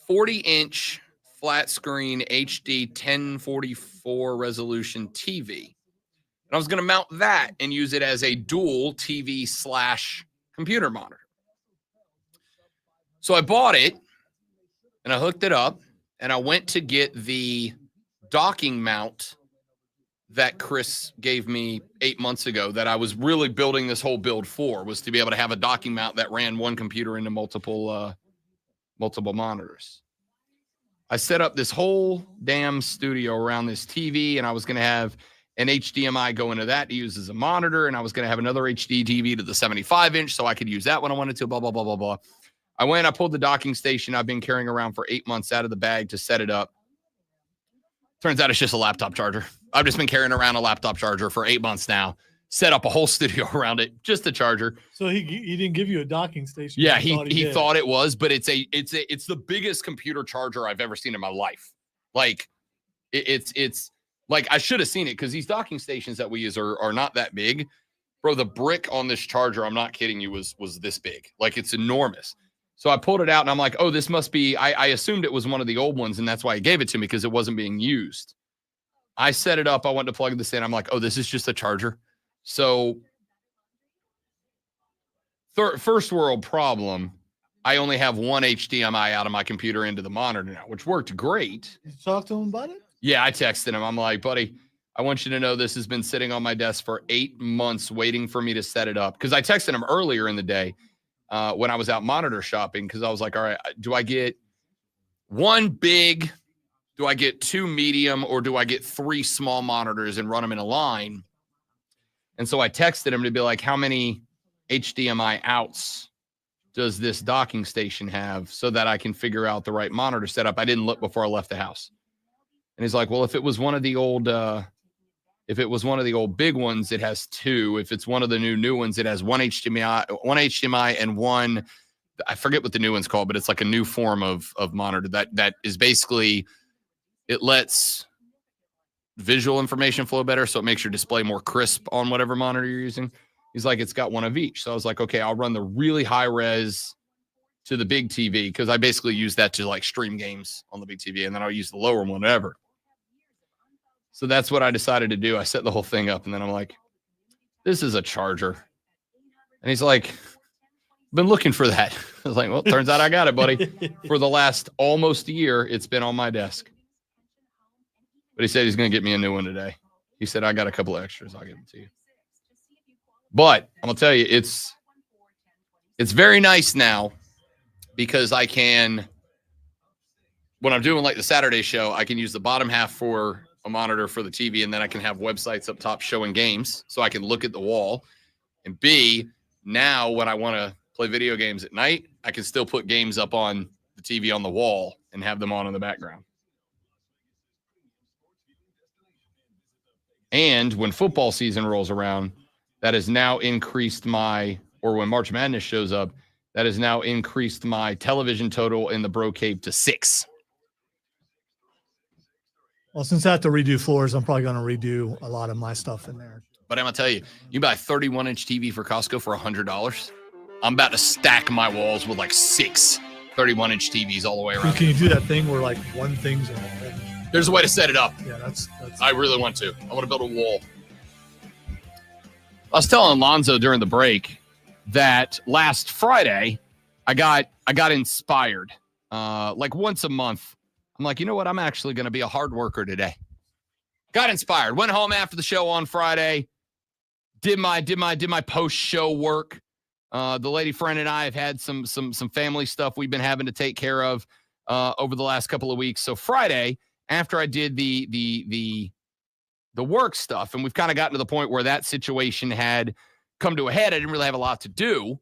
40-inch flat screen HD 1044 resolution TV. And I was going to mount that and use it as a dual TV/computer monitor. So I bought it and I hooked it up and I went to get the docking mount that Chris gave me 8 months ago that I was really building this whole build for, was to be able to have a docking mount that ran one computer into multiple monitors. I set up this whole damn studio around this TV and I was going to have an HDMI go into that to use as a monitor, and I was going to have another HD TV to the 75-inch so I could use that when I wanted to, blah, blah, blah, blah, blah. I pulled the docking station I've been carrying around for 8 months out of the bag to set it up. Turns out it's just a laptop charger. I've just been carrying around a laptop charger for 8 months now. Set up a whole studio around it, just a charger. So he didn't give you a docking station. Yeah, he thought it was, but it's the biggest computer charger I've ever seen in my life. Like it's like I should have seen it because these docking stations that we use are not that big. Bro, the brick on this charger, I'm not kidding you, was this big. Like it's enormous. So I pulled it out and I'm like, oh, this must be, I assumed it was one of the old ones and that's why he gave it to me because it wasn't being used. I set it up. I went to plug this in. I'm like, oh, this is just a charger. So first world problem, I only have one HDMI out of my computer into the monitor now, which worked great. Did you talk to him about it? Yeah, I texted him. I'm like, buddy, I want you to know this has been sitting on my desk for 8 months waiting for me to set it up. Because I texted him earlier in the day when I was out monitor shopping because I was like, all right, do I get one big, do I get 2 medium, or do I get 3 small monitors and run them in a line? And so I texted him to be like, how many HDMI outs does this docking station have so that I can figure out the right monitor setup? I didn't look before I left the house. And he's like, well, if it was one of the old big ones, it has 2. If it's one of the new ones, it has one HDMI and one, I forget what the new one's called, but it's like a new form of monitor that is basically, it lets visual information flow better. So it makes your display more crisp on whatever monitor you're using. He's like, it's got one of each. So I was like, okay, I'll run the really high res to the big TV because I basically use that to like stream games on the big TV, and then I'll use the lower one, whatever. So that's what I decided to do. I set the whole thing up, and then I'm like, this is a charger. And he's like, been looking for that. I was like, well, turns out I got it, buddy. For the last almost a year, it's been on my desk. But he said he's going to get me a new one today. He said, I got a couple of extras. I'll give them to you. But I'm going to tell you, it's very nice now because I can, when I'm doing like the Saturday show, I can use the bottom half for a monitor for the TV, and then I can have websites up top showing games so I can look at the wall. And B, now when I want to play video games at night, I can still put games up on the TV on the wall and have them on in the background. And when football season rolls around, that has now increased or when March Madness shows up, that has now increased my television total in the Bro Cave to 6. Well, since I have to redo floors, I'm probably going to redo a lot of my stuff in there. But I'm going to tell you, you buy a 31-inch TV for Costco for $100. I'm about to stack my walls with like 6 31-inch TVs all the way around. Can you do that thing where like one thing's in it? There's a way to set it up. Yeah, that's I really want to. I want to build a wall. I was telling Alonzo during the break, that last Friday I got inspired. Like once a month, I'm like, you know what? I'm actually going to be a hard worker today. Got inspired. Went home after the show on Friday. Did my post show work. The lady friend and I have had some family stuff we've been having to take care of over the last couple of weeks. So Friday, after I did the work stuff, and we've kind of gotten to the point where that situation had come to a head. I didn't really have a lot to do.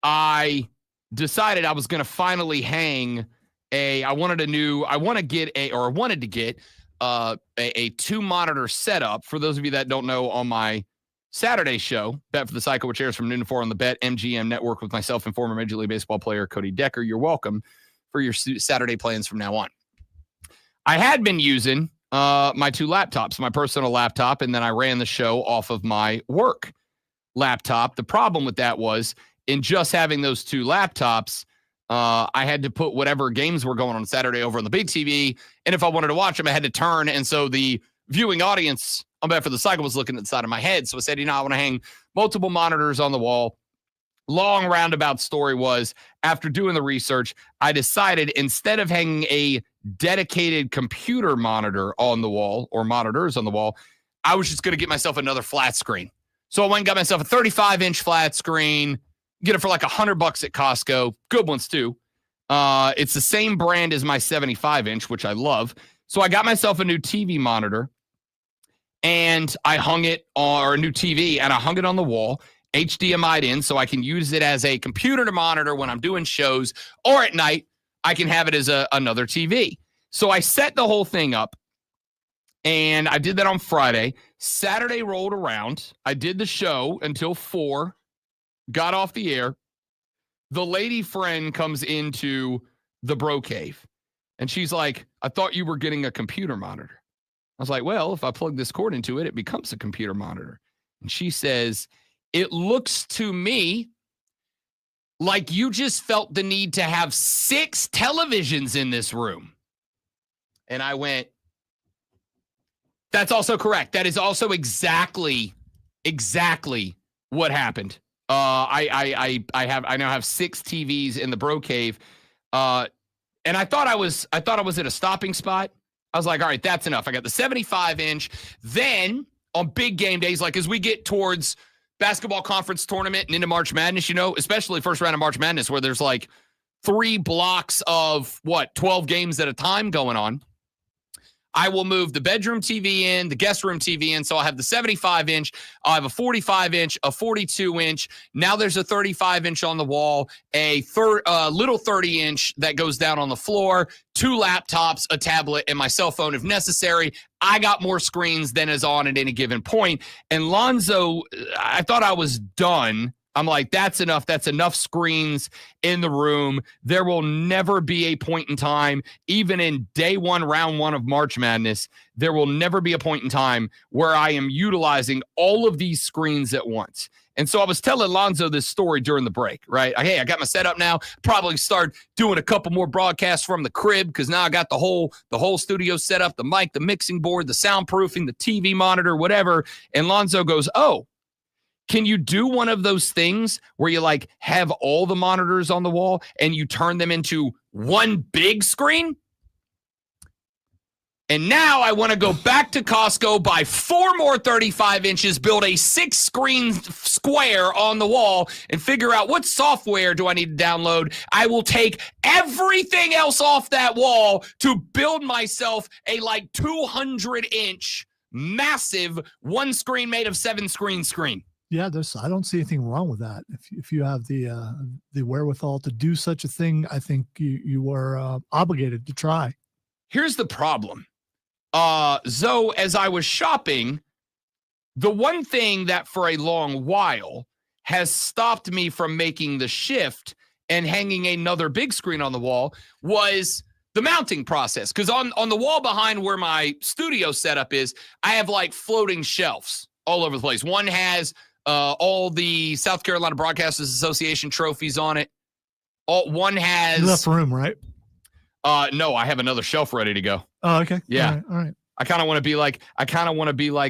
I decided I was going to finally hang I wanted to get a 2-monitor setup. For those of you that don't know, on my Saturday show, Bet for the Cycle, which airs from noon to 4 on the Bet MGM network with myself and former Major League Baseball player Cody Decker. You're welcome for your Saturday plans from now on. I had been using my 2 laptops, my personal laptop, and then I ran the show off of my work laptop. The problem with that was, in just having those 2 laptops, I had to put whatever games were going on Saturday over on the big TV, and if I wanted to watch them, I had to turn, and so the viewing audience on Bet for the Cycle was looking at the side of my head. So I said, I want to hang multiple monitors on the wall. Long roundabout story was, after doing the research, I decided instead of hanging a dedicated computer monitor on the wall, or monitors on the wall, I was just going to get myself another flat screen. So I went and got myself a 35-inch flat screen, get it for like $100 at Costco. Good ones too. It's the same brand as my 75-inch, which I love. So I got myself a new TV monitor, and I hung it on a new TV, and I hung it on the wall, HDMI'd in, so I can use it as a computer to monitor when I'm doing shows, or at night, I can have it as another TV. So I set the whole thing up, and I did that on Friday. Saturday rolled around. I did the show until 4, got off the air. The lady friend comes into the bro cave, and she's like, I thought you were getting a computer monitor. I was like, well, if I plug this cord into it, it becomes a computer monitor. And she says, it looks to me like you just felt the need to have 6 televisions in this room. And I went, that's also correct. That is also exactly what happened. I now have 6 TVs in the bro cave. And I thought I was at a stopping spot. I was like, all right, that's enough. I got the 75-inch. Then on big game days, like as we get towards basketball conference tournament and into March Madness, especially first round of March Madness, where there's like 3 blocks of 12 games at a time going on, I will move the bedroom TV in, the guest room TV in. So I'll have the 75-inch. I'll have a 45-inch, a 42-inch. Now there's a 35-inch on the wall, a little 30-inch that goes down on the floor, 2 laptops, a tablet, and my cell phone if necessary. I got more screens than is on at any given point. And Lonzo, I thought I was done. I'm like, that's enough. That's enough screens in the room. There will never be a point in time, even in day 1, round 1 of March Madness, there will never be a point in time where I am utilizing all of these screens at once. And so I was telling Lonzo this story during the break, right? Hey, I got my setup now. Probably start doing a couple more broadcasts from the crib, because now I got the whole studio set up, the mic, the mixing board, the soundproofing, the TV monitor, whatever. And Lonzo goes, oh, can you do one of those things where you like have all the monitors on the wall and you turn them into one big screen? And now I want to go back to Costco, buy 4 more 35 inches, build a 6-screen square on the wall, and figure out what software do I need to download. I will take everything else off that wall to build myself a like 200-inch massive 1 screen made of 7 screen. Yeah, I don't see anything wrong with that. If you have the wherewithal to do such a thing, I think you are obligated to try. Here's the problem. Zoe, as I was shopping, the one thing that for a long while has stopped me from making the shift and hanging another big screen on the wall was the mounting process. Because on the wall behind where my studio setup is, I have like floating shelves all over the place. One has all the South Carolina Broadcasters Association trophies on it. One has... You left room, right? No, I have another shelf ready to go. Oh, okay. Yeah. All right. I kind of want to be like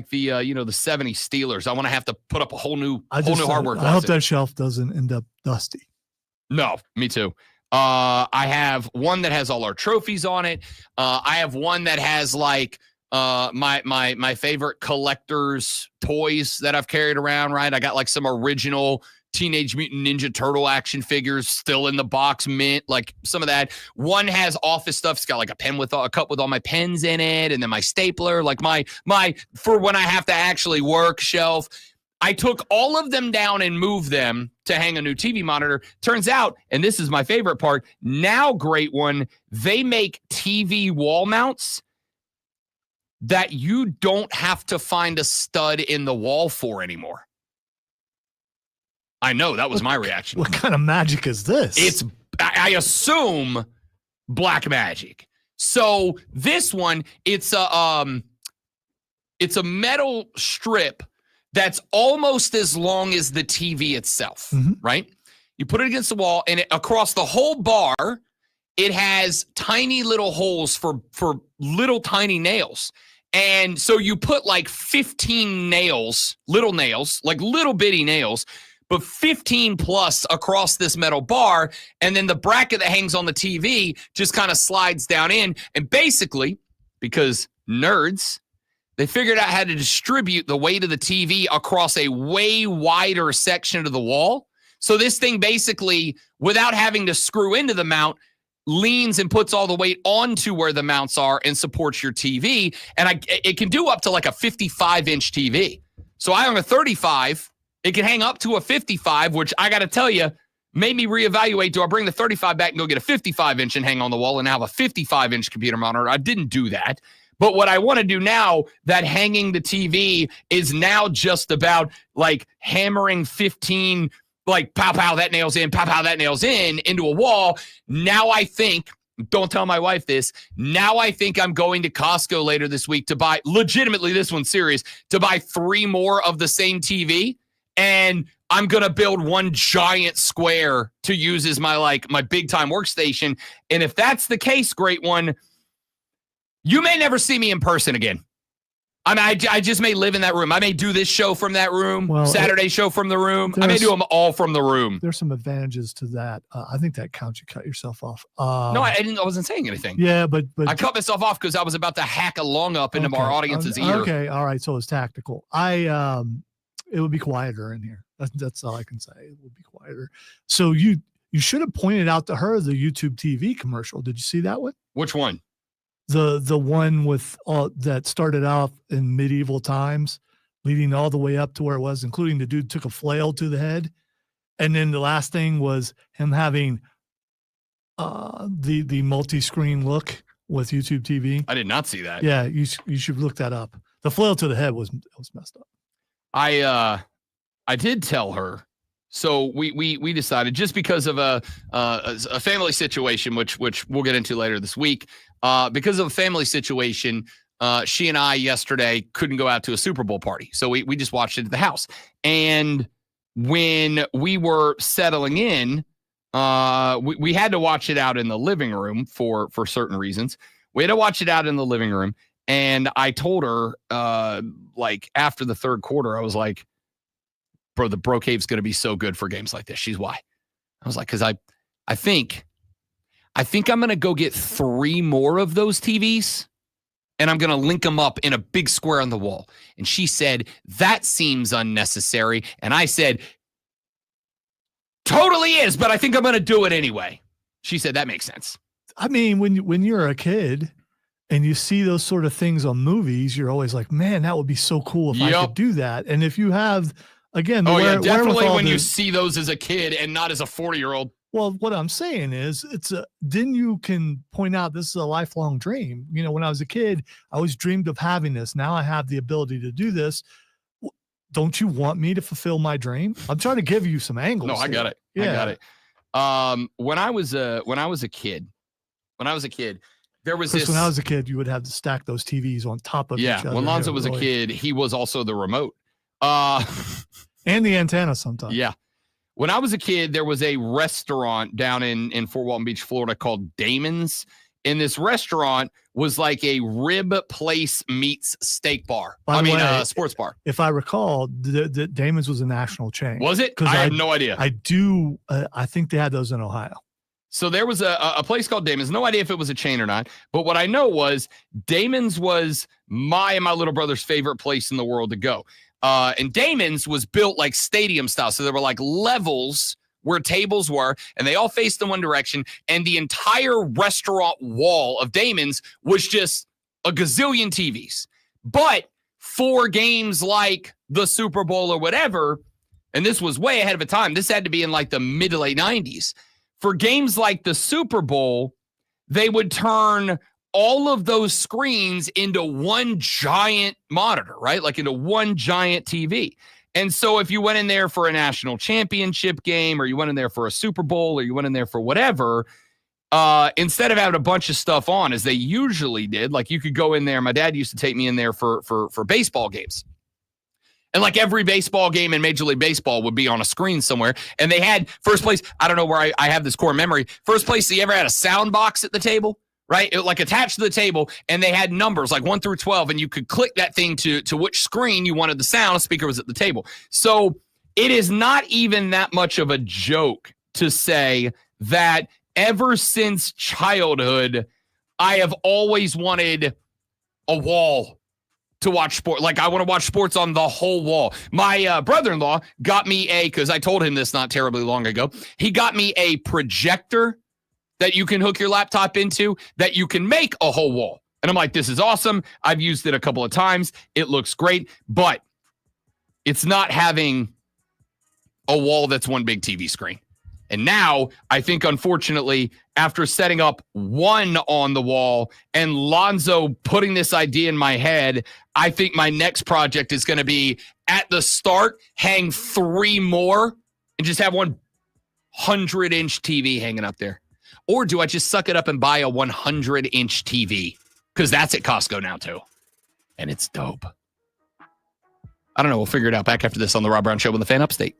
the the 70 Steelers. I want to have to put up a whole new hardware closet. I hope that shelf doesn't end up dusty. No, me too. I have one that has all our trophies on it. I have one that has like my favorite collector's toys that I've carried around, right? I got like some original Teenage Mutant Ninja Turtle action figures still in the box, mint, like some of that. One has office stuff. It's got like a cup with all my pens in it, and then my stapler, like my for when I have to actually work shelf. I took all of them down and moved them to hang a new TV monitor. Turns out, and this is my favorite part, now Great One, they make TV wall mounts that you don't have to find a stud in the wall for anymore. I know, that was my reaction. What kind of magic is this? It's, I assume, black magic. So this one, it's a metal strip that's almost as long as the TV itself, right? You put it against the wall, and across the whole bar, it has tiny little holes for little tiny nails. And so you put like 15 nails, like little bitty nails, but 15 plus across this metal bar. And then the bracket that hangs on the TV just kind of slides down in. And basically, because nerds, they figured out how to distribute the weight of the TV across a way wider section of the wall. So this thing basically, without having to screw into the mount, leans and puts all the weight onto where the mounts are and supports your TV. And it can do up to like a 55-inch TV. So I own a 35. It can hang up to a 55, which I got to tell you, made me reevaluate. Do I bring the 35 back and go get a 55-inch and hang on the wall and have a 55-inch computer monitor? I didn't do that. But what I want to do now that hanging the TV is now just about like hammering 15, like pow, pow, that nails in, pow, pow, that nails in into a wall. Now I think, don't tell my wife this, now I think I'm going to Costco later this week to buy, legitimately, this one's serious, to buy 3 more of the same TV. And I'm going to build one giant square to use as my big time workstation. And if that's the case, Great One, you may never see me in person again. I mean, I just may live in that room. I may do this show from that room, Saturday show from the room. I may do them all from the room. There's some advantages to that. I think that counts. You cut yourself off. No, I wasn't saying anything. Yeah, but I cut myself off because I was about to hack a lung up into our audience's ear. Okay, all right. So it's tactical. It would be quieter in here. That's all I can say. It would be quieter. So you should have pointed out to her the YouTube TV commercial. Did you see that one? Which one? The one with that started off in medieval times, leading all the way up to where it was, including the dude took a flail to the head, and then the last thing was him having the multi-screen look with YouTube TV. I did not see that. Yeah, you should look that up. The flail to the head was messed up. I did tell her. So we decided, just because of a family situation, which we'll get into later this week, because of a family situation, she and I yesterday couldn't go out to a Super Bowl party. So we just watched it at the house. And when we were settling in, we had to watch it out in the living room for certain reasons. We had to watch it out in the living room. And I told her, like after the third quarter, I was like, bro, the Bro Cave's going to be so good for games like this. She's why. I was like, because I think I'm going to go get 3 more of those TVs, and I'm going to link them up in a big square on the wall. And she said, that seems unnecessary. And I said, totally is, but I think I'm going to do it anyway. She said, that makes sense. I mean, when you're a kid and you see those sort of things on movies, you're always like, man, that would be so cool if I could do that. And if you have, again, definitely when you see those as a kid and not as a 40-year-old. Well, what I'm saying is, then you can point out this is a lifelong dream. You know, when I was a kid, I always dreamed of having this. Now I have the ability to do this. Don't you want me to fulfill my dream? I'm trying to give you some angles. No, I got it. Yeah. I got it. When I was a kid, there was this. When I was a kid, you would have to stack those TVs on top of each other. When Lonzo was a kid, he was also the remote. And the antenna sometimes. Yeah. When I was a kid, there was a restaurant down in Fort Walton Beach, Florida called Damon's. And this restaurant was like a rib place meets steak bar. By the way, sports bar. If I recall, the Damon's was a national chain. Was it? Because I have no idea. I do. I think they had those in Ohio. So there was a place called Damon's. No idea if it was a chain or not. But what I know was Damon's was my and my little brother's favorite place in the world to go. And Damon's was built like stadium style. So there were like levels where tables were, and they all faced in one direction. And the entire restaurant wall of Damon's was just a gazillion TVs. But for games like the Super Bowl or whatever, and this was way ahead of a time. This had to be in like the mid to late 90s. For games like the Super Bowl, they would turn all of those screens into one giant monitor, right? Like into one giant TV. And so if you went in there for a national championship game, or you went in there for a Super Bowl, or you went in there for whatever, instead of having a bunch of stuff on, as they usually did, like you could go in there. My dad used to take me in there for baseball games. And like every baseball game in Major League Baseball would be on a screen somewhere. And they had first place. I don't know where I have this core memory. First place, they ever had a sound box at the table, right? It like attached to the table, and they had numbers like 1 through 12, and you could click that thing to which screen you wanted the sound. Speaker was at the table. So it is not even that much of a joke to say that ever since childhood, I have always wanted a wall to watch sport. Like I want to watch sports on the whole wall. My brother-in-law got me because I told him this not terribly long ago. He got me a projector that you can hook your laptop into that you can make a whole wall. And I'm like, this is awesome. I've used it a couple of times. It looks great, but it's not having a wall that's one big TV screen. And now I think, unfortunately, after setting up one on the wall and Lonzo putting this idea in my head, I think my next project is going to be at the start, hang 3 more and just have 100-inch TV hanging up there. Or do I just suck it up and buy a 100-inch TV? Because that's at Costco now, too. And it's dope. I don't know. We'll figure it out. Back after this on the Rob Brown Show with the Fan Upstate.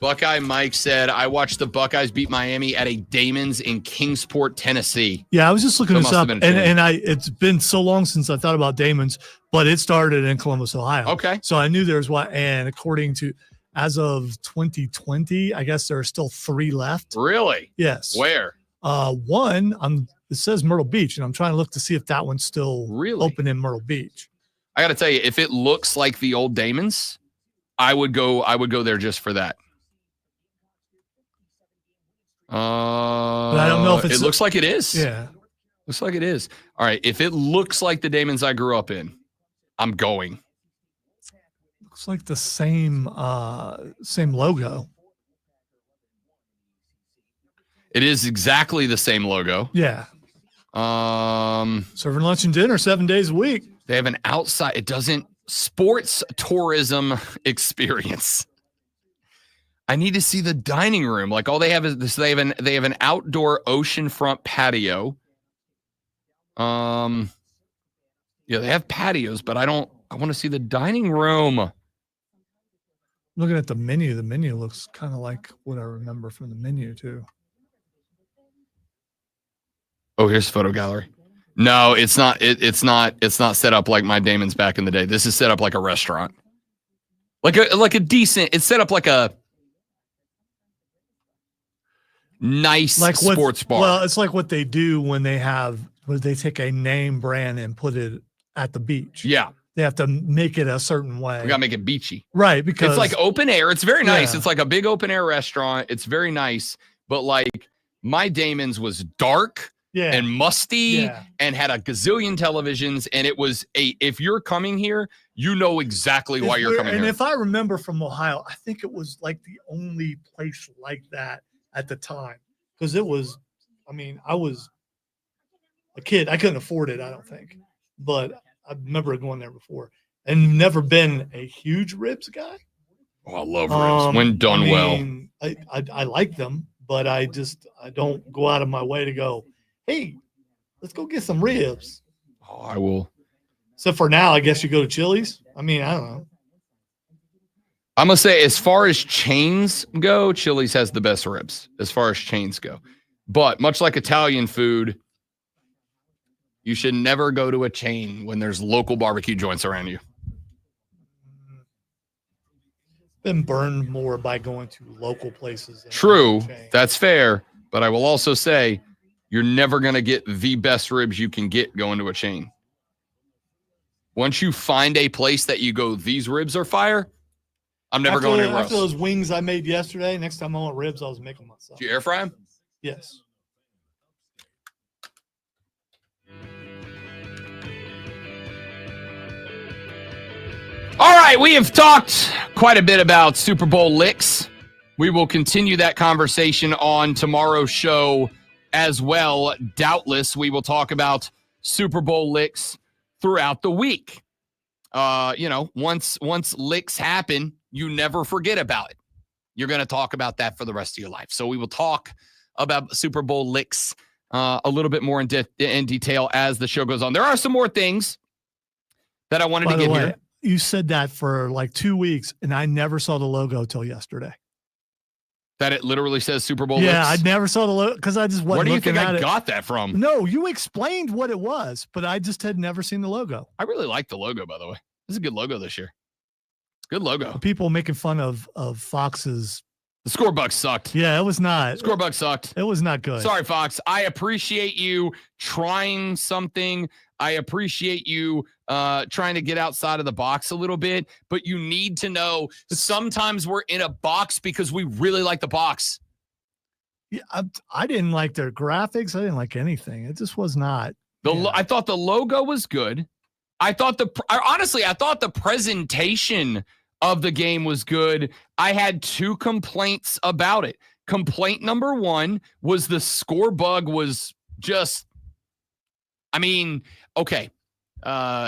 Buckeye Mike said, I watched the Buckeyes beat Miami at a Damon's in Kingsport, Tennessee. Yeah, I was just looking So it this must up, have been a chain. it's been so long since I thought about Damon's, but it started in Columbus, Ohio. Okay. So I knew there's one, and according to, as of 2020, I guess there are still 3 left. Really? Yes. Where? One, it says Myrtle Beach, and I'm trying to look to see if that one's still open in Myrtle Beach. I got to tell you, if it looks like the old Damon's, I would go there just for that. But I don't know if it looks like it is. Yeah. Looks like it is. All right. If it looks like the Damon's I grew up in, I'm going. Looks like the same logo. It is exactly the same logo. Yeah. Serving lunch and dinner 7 days a week. They have an outside. It doesn't sports tourism experience. I need to see the dining room. Like all they have is this. They have an outdoor oceanfront patio. Yeah, they have patios, but I want to see the dining room. Looking at the menu looks kind of like what I remember from the menu too. Oh, here's photo gallery. No, it's not. It's not set up like my Damon's back in the day. This is set up like a restaurant, like a decent. It's set up like a nice sports bar. Well, it's like what they do when they take a name brand and put it at the beach. Yeah. They have to make it a certain way. We got to make it beachy. Right, because it's like open air. It's very nice. Yeah. It's like a big open air restaurant. It's very nice. But like my Damon's was dark and musty and had a gazillion televisions. And it was if you're coming here, you know exactly why you're coming and here. if I remember from Ohio, I think it was like the only place like that at the time. Because it was, I was a kid. I couldn't afford it, I don't think. But I remember going there before and never been a huge ribs guy. Oh, I love ribs when done well. I like them, but I don't go out of my way to go, hey, let's go get some ribs. Oh, I will. So for now, I guess you go to Chili's. I don't know. I'm going to say as far as chains go, Chili's has the best ribs as far as chains go. But much like Italian food, you should never go to a chain when there's local barbecue joints around you. Been burned more by going to local places. True, that's fair. But I will also say you're never going to get the best ribs you can get going to a chain. Once you find a place that you go, these ribs are fire, I'm never going anywhere else. After those wings I made yesterday, next time I want ribs, I was making myself. Did you air fry them? Yes. All right, we have talked quite a bit about Super Bowl licks. We will continue that conversation on tomorrow's show as well. Doubtless, we will talk about Super Bowl licks throughout the week. Once licks happen, you never forget about it. You're going to talk about that for the rest of your life. So we will talk about Super Bowl licks a little bit more in detail as the show goes on. There are some more things that I wanted to get here. You said that for like 2 weeks, and I never saw the logo till yesterday. That it literally says Super Bowl Yeah, licks? I never saw the logo because I just wasn't Where do you looking think at I it. got that from? No, you explained what it was, but I just had never seen the logo. I really like the logo, by the way. This is a good logo this year. Good logo. People making fun of Fox's. The Scorebug sucked. Yeah, it was not. Scorebug sucked. It was not good. Sorry, Fox. I appreciate you trying something. I appreciate you trying to get outside of the box a little bit, but you need to know sometimes we're in a box because we really like the box. Yeah, I didn't like their graphics. I didn't like anything. It just was not. I thought the logo was good. I thought the presentation of the game was good. I had 2 complaints about it. Complaint number 1 was the Scorebug was just, okay.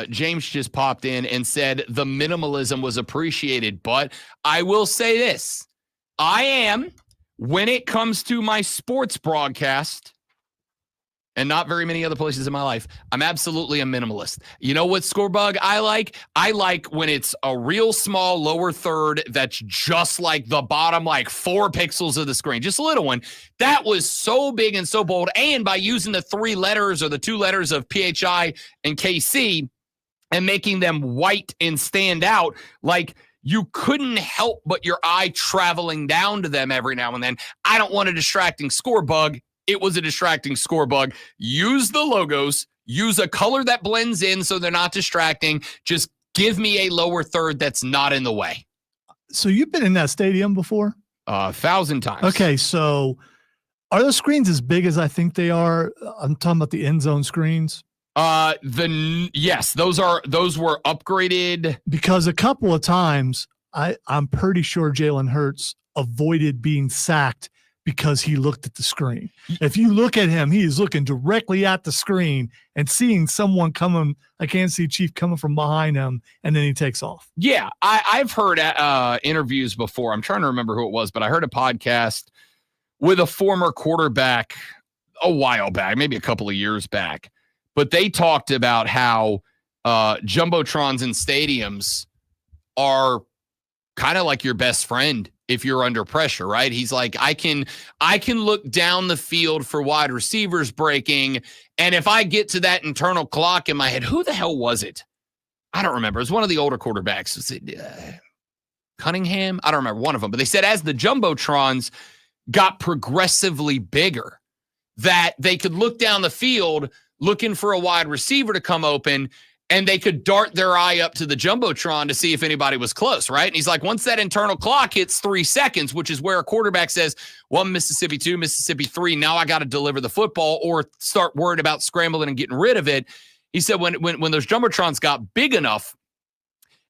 James just popped in and said the minimalism was appreciated, but I will say this. When it comes to my sports broadcast, and not very many other places in my life, I'm absolutely a minimalist. You know what Scorebug I like? I like when it's a real small lower third that's just like the bottom, like 4 pixels of the screen, just a little one. That was so big and so bold. And by using the 3 letters or the 2 letters of PHI and KC and making them white and stand out, like you couldn't help but your eye traveling down to them every now and then. I don't want a distracting Scorebug. It was a distracting Scorebug. Use the logos. Use a color that blends in so they're not distracting. Just give me a lower third that's not in the way. So you've been in that stadium before? 1,000 times. Okay, so are those screens as big as I think they are? I'm talking about the end zone screens. Yes, those were upgraded. Because a couple of times, I'm pretty sure Jalen Hurts avoided being sacked because he looked at the screen. If you look at him, he is looking directly at the screen and seeing someone coming, I can't see Chief coming from behind him, and then he takes off. Yeah, I've heard interviews before. I'm trying to remember who it was, but I heard a podcast with a former quarterback a while back, maybe a couple of years back. But they talked about how jumbotrons in stadiums are kind of like your best friend if you're under pressure, right? He's like, I can look down the field for wide receivers breaking, and if I get to that internal clock in my head, who the hell was it? I don't remember. It was one of the older quarterbacks. Was it Cunningham? I don't remember, one of them. But they said as the jumbotrons got progressively bigger, that they could look down the field looking for a wide receiver to come open, and they could dart their eye up to the jumbotron to see if anybody was close, right? And he's like, once that internal clock hits 3 seconds, which is where a quarterback says, 1 Mississippi, 2 Mississippi, 3, now I got to deliver the football or start worried about scrambling and getting rid of it. He said when those jumbotrons got big enough,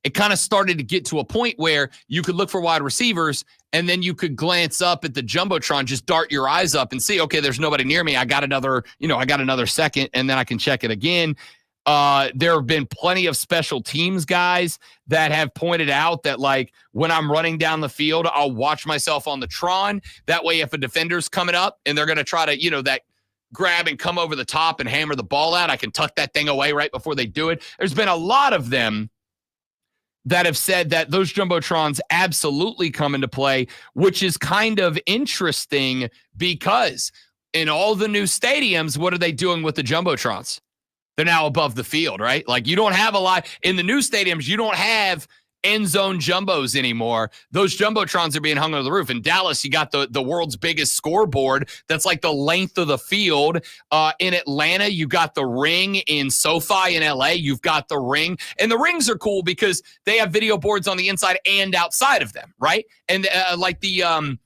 it kind of started to get to a point where you could look for wide receivers, and then you could glance up at the jumbotron, just dart your eyes up and see, okay, there's nobody near me. I got another second, and then I can check it again. There have been plenty of special teams guys that have pointed out that, like, when I'm running down the field, I'll watch myself on the Tron. That way, if a defender's coming up and they're going to try to, that grab and come over the top and hammer the ball out, I can tuck that thing away right before they do it. There's been a lot of them that have said that those jumbotrons absolutely come into play, which is kind of interesting because in all the new stadiums, what are they doing with the Jumbotrons? They're now above the field, right? Like you don't have a lot in the new stadiums. You don't have end zone jumbos anymore. Those Jumbotrons are being hung on the roof. In Dallas, you got the world's biggest scoreboard that's like the length of the field. In Atlanta, you got the ring. In SoFi in LA, you've got the ring. And the rings are cool because they have video boards on the inside and outside of them, right? And like the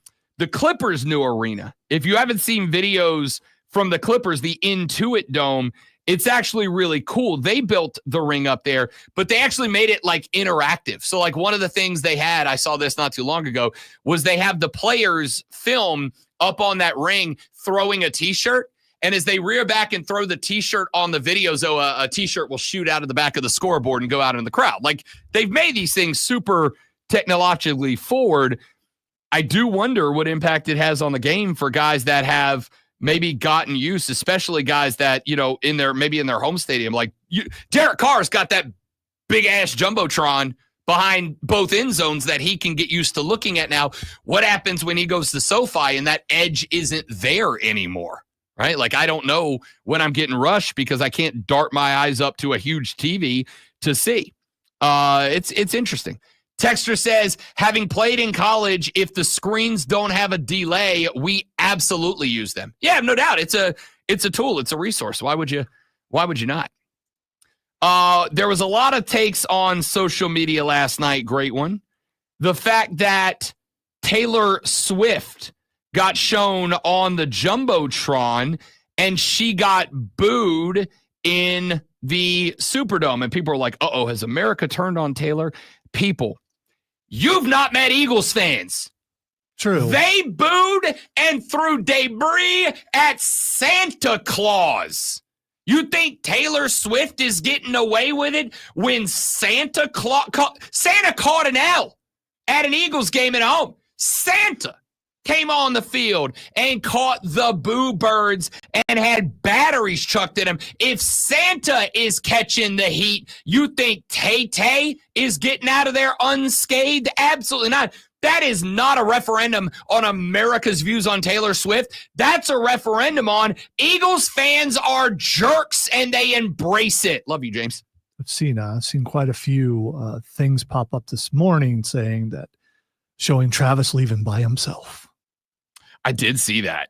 Clippers' new arena. If you haven't seen videos from the Clippers, the Intuit Dome, it's actually really cool. They built the ring up there, but they actually made it like interactive. So like one of the things they had, I saw this not too long ago, was they have the players film up on that ring throwing a t-shirt. And as they rear back and throw the t-shirt on the video, so a t-shirt will shoot out of the back of the scoreboard and go out in the crowd. Like they've made these things super technologically forward. I do wonder what impact it has on the game for guys that have maybe gotten used, especially guys that, you know, in their home stadium. Like Derek Carr's got that big ass Jumbotron behind both end zones that he can get used to looking at now. What happens when he goes to SoFi and that edge isn't there anymore, right? Like I don't know when I'm getting rushed because I can't dart my eyes up to a huge TV to see. It's interesting. Texter says, having played in college, if the screens don't have a delay, we absolutely use them. Yeah, no doubt. It's a tool. It's a resource. Why would you not? There was a lot of takes on social media last night. Great one. The fact that Taylor Swift got shown on the Jumbotron and she got booed in the Superdome. And people are like, uh-oh, has America turned on Taylor? People, you've not met Eagles fans. True. They booed and threw debris at Santa Claus. You think Taylor Swift is getting away with it when Santa caught an L at an Eagles game at home? Santa came on the field and caught the boo birds and had batteries chucked at him. If Santa is catching the heat, you think Tay-Tay is getting out of there unscathed? Absolutely not. That is not a referendum on America's views on Taylor Swift. That's a referendum on Eagles fans are jerks and they embrace it. Love you, James. I've seen quite a few things pop up this morning saying that showing Travis leaving by himself. I did see that.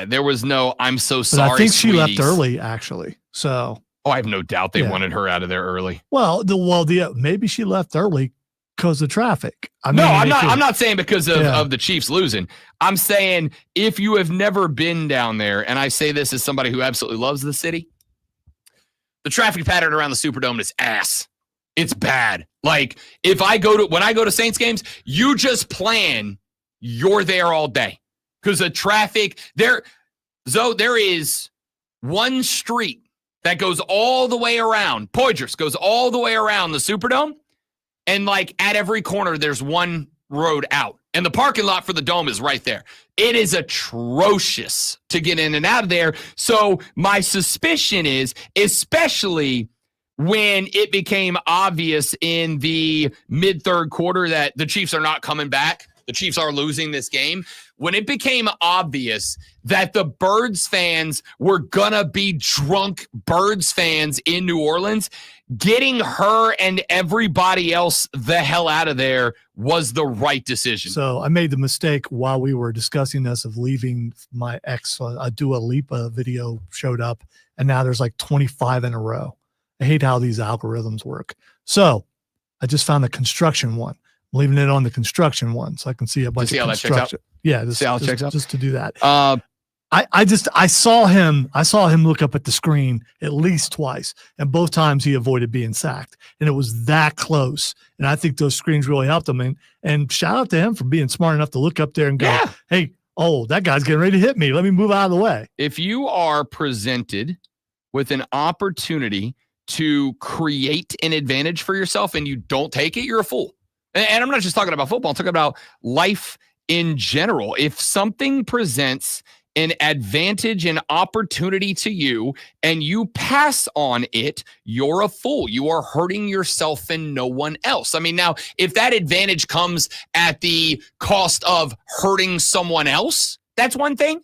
There was no, I'm so sorry. But I think she left sweeties. early, actually. So, I have no doubt they wanted her out of there early. Well, maybe she left early because of traffic. I'm not saying because of the Chiefs losing. I'm saying if you have never been down there, and I say this as somebody who absolutely loves the city, the traffic pattern around the Superdome is ass. It's bad. Like when I go to Saints games, you just plan you're there all day because the traffic there. So there is one street that goes all the way around. Poydras goes all the way around the Superdome. And like at every corner, there's one road out. And the parking lot for the Dome is right there. It is atrocious to get in and out of there. So my suspicion is, especially when it became obvious in the mid-third quarter that the Chiefs are not coming back, the Chiefs are losing this game. When it became obvious that the Birds fans were going to be drunk Birds fans in New Orleans, getting her and everybody else the hell out of there was the right decision. So I made the mistake while we were discussing this of leaving my ex. A Dua Lipa video showed up, and now there's like 25 in a row. I hate how these algorithms work. So I just found the construction one. I'm leaving it on the construction one so I can see a bunch of construction. Yeah, just to do that. I saw him look up at the screen at least twice, and both times he avoided being sacked, and it was that close. And I think those screens really helped him. And shout out to him for being smart enough to look up there and go, hey, that guy's getting ready to hit me. Let me move out of the way. If you are presented with an opportunity to create an advantage for yourself and you don't take it, you're a fool. And I'm not just talking about football. I'm talking about life in general. If something presents an advantage and opportunity to you and you pass on it, you're a fool. You are hurting yourself and no one else. I mean, now, if that advantage comes at the cost of hurting someone else, that's one thing.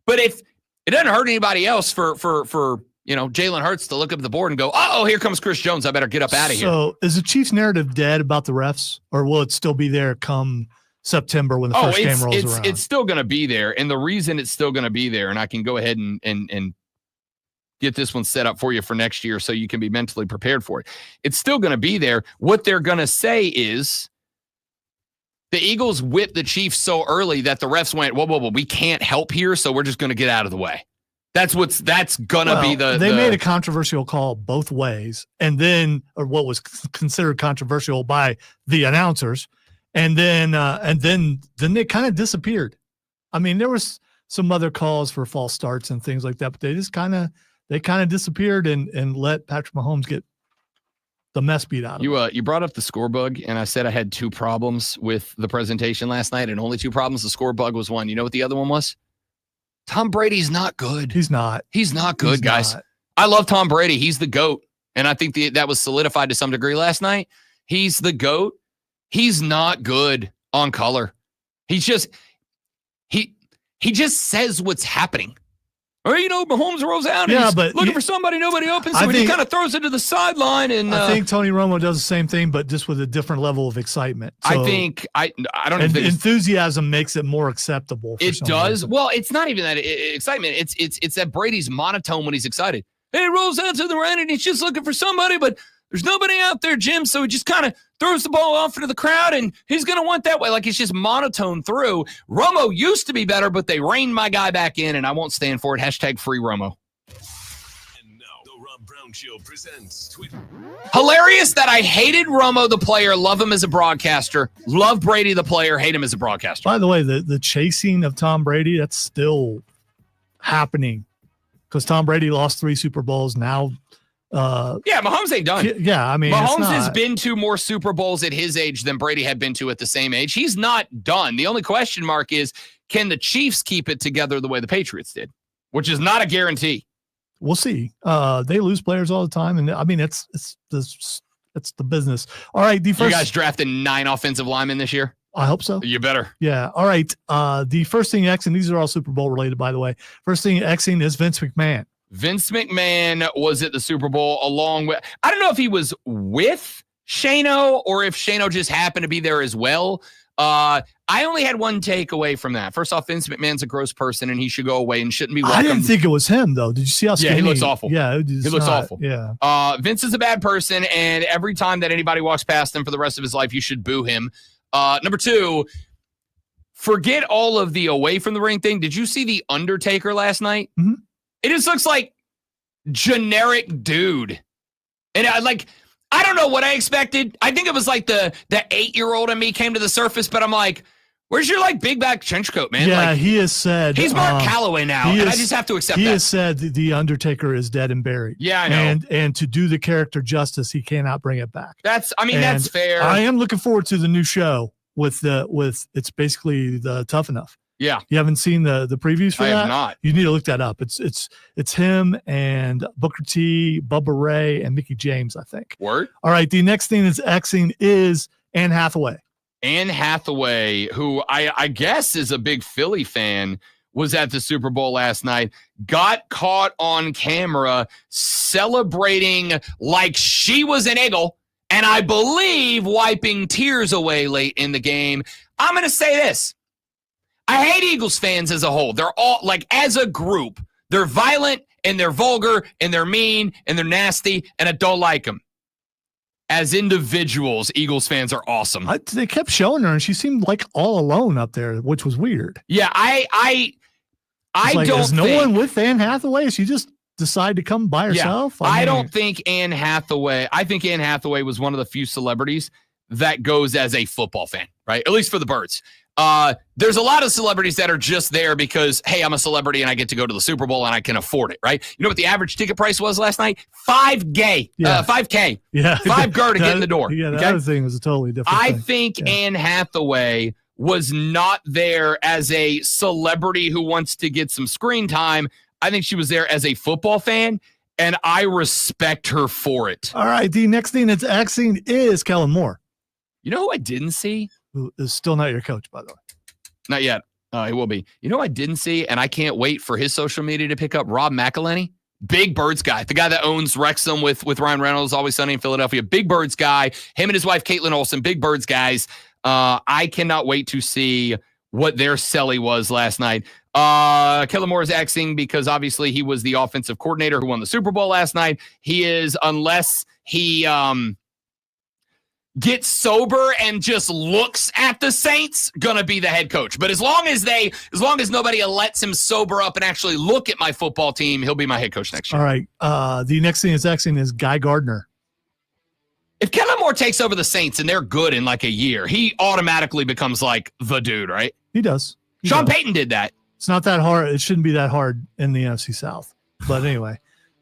But if it doesn't hurt anybody else for Jalen Hurts to look up the board and go, oh, here comes Chris Jones. I better get up out of here. So is the Chiefs narrative dead about the refs, or will it still be there come September when the first game rolls around? It's still going to be there. And the reason it's still going to be there, and I can go ahead and get this one set up for you for next year so you can be mentally prepared for it. It's still going to be there. What they're going to say is the Eagles whipped the Chiefs so early that the refs went, whoa, we can't help here, so we're just going to get out of the way. That's going to be They made a controversial call both ways, and then, or what was considered controversial by the announcers, and then they kind of disappeared. I mean, there was some other calls for false starts and things like that, but they just kind of disappeared and let Patrick Mahomes get the mess beat out of him. You brought up the score bug, and I said I had 2 problems with the presentation last night, and only 2 problems. The score bug was one. You know what the other one was? Tom Brady's not good. He's not. He's not good, guys. I love Tom Brady. He's the GOAT, and I think that was solidified to some degree last night. He's the GOAT. He's not good on color. He's just he just says what's happening. Or, Mahomes rolls out and he's looking for somebody, nobody opens, so he kind of throws it to the sideline. And I think Tony Romo does the same thing, but just with a different level of excitement. So, I don't even think enthusiasm makes it more acceptable. It does. Reason. Well, it's not even that excitement. It's that Brady's monotone when he's excited. And he rolls out to the right and he's just looking for somebody, but there's nobody out there, Jim. So he just kind of throws the ball off into the crowd, and he's going to want that way. Like, it's just monotone through. Romo used to be better, but they reined my guy back in, and I won't stand for it. # free Romo. And now, the Rob Brown Show presents Twitter. Hilarious that I hated Romo, the player, love him as a broadcaster, love Brady, the player, hate him as a broadcaster. By the way, the chasing of Tom Brady, that's still happening because Tom Brady lost 3 Super Bowls. Now, Mahomes ain't done. Yeah, I mean, Mahomes has been to more Super Bowls at his age than Brady had been to at the same age. He's not done. The only question mark is, can the Chiefs keep it together the way the Patriots did, which is not a guarantee. We'll see. They lose players all the time, and I mean, it's the business. All right, you guys drafted 9 offensive linemen this year. I hope so. You better. Yeah. All right. The first thing Xing, these are all Super Bowl related, by the way. First thing Xing is Vince McMahon. Vince McMahon was at the Super Bowl along with, I don't know if he was with Shano or if Shano just happened to be there as well. I only had one takeaway from that. First off, Vince McMahon's a gross person and he should go away and shouldn't be welcome. I didn't think it was him, though. Did you see how skinny? Yeah, he looks awful. Yeah, he looks awful. Yeah. Vince is a bad person, and every time that anybody walks past him for the rest of his life, you should boo him. Number 2, forget all of the away from the ring thing. Did you see The Undertaker last night? Mm-hmm. It just looks like generic dude. And I don't know what I expected. I think it was like the 8-year-old in me came to the surface, but I'm like, where's your big back trench coat, man? Yeah, he has said he's Mark Calloway now, and I just have to accept that. He has said the Undertaker is dead and buried. Yeah, I know. And to do the character justice, he cannot bring it back. That's fair. I am looking forward to the new show with it's basically the Tough Enough. Yeah. You haven't seen the previews for that? I have not. You need to look that up. It's him and Booker T, Bubba Ray, and Mickey James, I think. Word. All right. The next thing that's Xing is Anne Hathaway. Anne Hathaway, who I guess is a big Philly fan, was at the Super Bowl last night, got caught on camera celebrating like she was an Eagle, and I believe wiping tears away late in the game. I'm going to say this. I hate Eagles fans as a whole. They're all, as a group, they're violent and they're vulgar and they're mean and they're nasty, and I don't like them. As individuals, Eagles fans are awesome. They kept showing her, and she seemed like all alone up there, which was weird. Yeah, I don't Is no one with Anne Hathaway? She just decided to come by herself? I don't think Anne Hathaway. I think Anne Hathaway was one of the few celebrities that goes as a football fan, right? At least for the Birds. There's a lot of celebrities that are just there because, hey, I'm a celebrity and I get to go to the Super Bowl and I can afford it, right? You know what the average ticket price was last night? $5K. Yeah. $5K. Yeah. $5K to get in the door. Yeah, the other thing was a totally different thing. I think Anne Hathaway was not there as a celebrity who wants to get some screen time. I think she was there as a football fan, and I respect her for it. All right, the next thing that's Xing is Kellen Moore. You know who I didn't see? Who is still not your coach, by the way. Not yet. He will be. You know, I didn't see, and I can't wait for his social media to pick up Rob McElhenney. Big Birds guy, the guy that owns Wrexham with Ryan Reynolds, Always Sunny in Philadelphia. Big Birds guy. Him and his wife, Caitlin Olsen, big Birds guys. I cannot wait to see what their celly was last night. Kellen Moore is Xing because obviously he was the offensive coordinator who won the Super Bowl last night. He is, unless he gets sober and just looks at the Saints, gonna be the head coach. But as long as nobody lets him sober up and actually look at my football team, he'll be my head coach next year. All right. The next thing that's Xing is Guy Gardner. If Kellen Moore takes over the Saints and they're good in like a year, he automatically becomes like the dude, right? He does. Sean Payton did that. It's not that hard. It shouldn't be that hard in the NFC South. But anyway,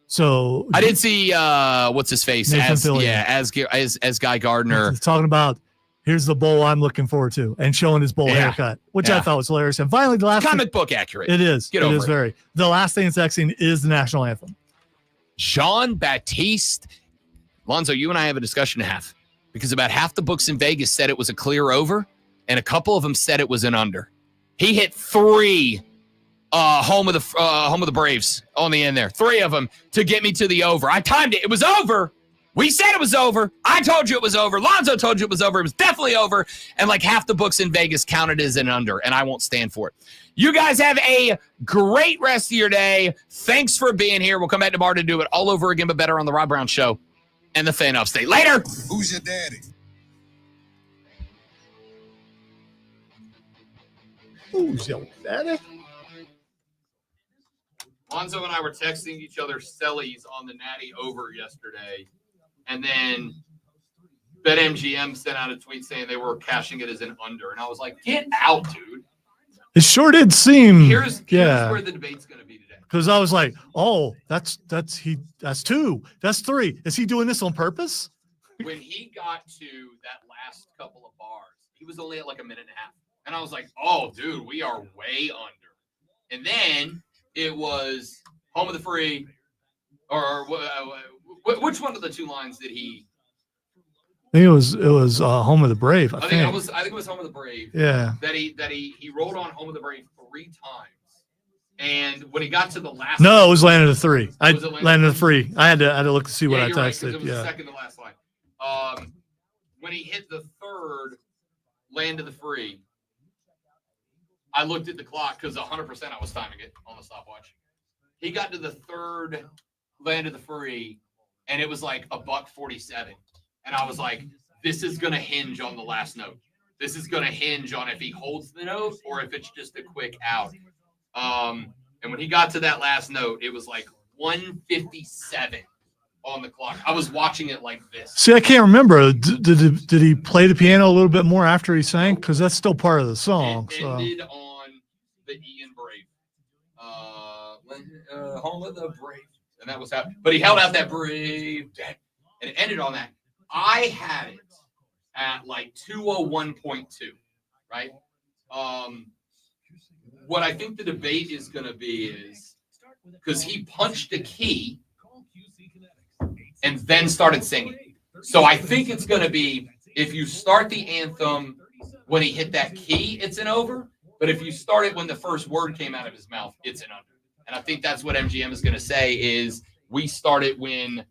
so I did see what's his face Nathan Fillion. as Guy Gardner talking about here's the bowl I'm looking forward to and showing his bowl haircut, which I thought was hilarious. And finally, the last comic book accurate. It is. Get over it is very. The last thing that's Xing is the national anthem. Jean Baptiste. Lonzo, you and I have a discussion to have because about half the books in Vegas said it was a clear over, and a couple of them said it was an under. He hit 3 home of the Braves on the end there. 3 of them to get me to the over. I timed it. It was over. We said it was over. I told you it was over. Lonzo told you it was over. It was definitely over. And like half the books in Vegas counted as an under, and I won't stand for it. You guys have a great rest of your day. Thanks for being here. We'll come back tomorrow to do it all over again, but better on the Rob Brown Show and the Fan Upstate. Later. Who's your daddy? Who's your daddy? Lonzo and I were texting each other sellies on the Natty over yesterday, and then BetMGM sent out a tweet saying they were cashing it as an under, and I was like, "Get out, dude!" It sure did seem. Here's where the debate's going to be today. Because I was like, "Oh, that's 2, that's 3. Is he doing this on purpose?" When he got to that last couple of bars, he was only at like a minute and a half, and I was like, "Oh, dude, we are way under." And then it was home of the free, or which one of the 2 lines did he? I think it was home of the Brave. I think it was home of the Brave. Yeah. That he rolled on home of the Brave 3 times, and when he got to the last, No, it was Land of the 3. I Was it Land landed the 3. I had to look to see what I you're right, 'cause texted. it was the second to last line. When he hit the 3rd Land of the Free, I looked at the clock because 100% I was timing it on the stopwatch. He got to the 3rd Land of the Free, and it was like $1.47. And I was like, this is going to hinge on the last note. This is going to hinge on if he holds the note or if it's just a quick out. And when he got to that last note, it was like 1:57 on the clock. I was watching it like this. See, I can't remember. Did he play the piano a little bit more after he sang? Because that's still part of the song. It ended on the Ian Brave. Home of the Brave. And that was how. But he held out that Brave. And it ended on that. I had it at like 201.2, right? What I think the debate is going to be is because he punched a key and then started singing. So I think it's going to be if you start the anthem when he hit that key, it's an over. But if you start it when the first word came out of his mouth, it's an under. And I think that's what MGM is going to say is we start it when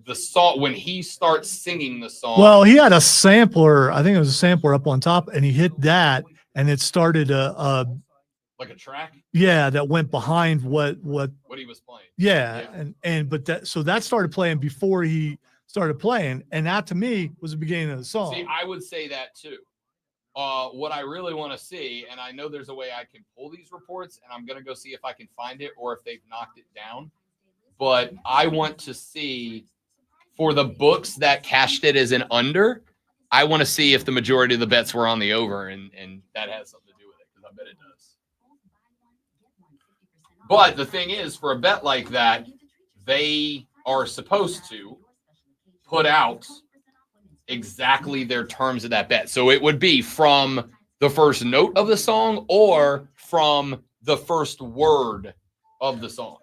the song, when he starts singing the song. Well, he had a sampler. I think it was a sampler up on top, and he hit that, and it started like a track. Yeah, that went behind what he was playing. Yeah, but that started playing before he started playing, and that to me was the beginning of the song. See, I would say that too. What I really want to see, and I know there's a way I can pull these reports, and I'm going to go see if I can find it or if they've knocked it down. But I want to see for the books that cashed it as an under, I want to see if the majority of the bets were on the over, and that has something to do with it because I bet it does. But the thing is, for a bet like that, they are supposed to put out exactly their terms of that bet. So it would be from the first note of the song or from the first word of the song.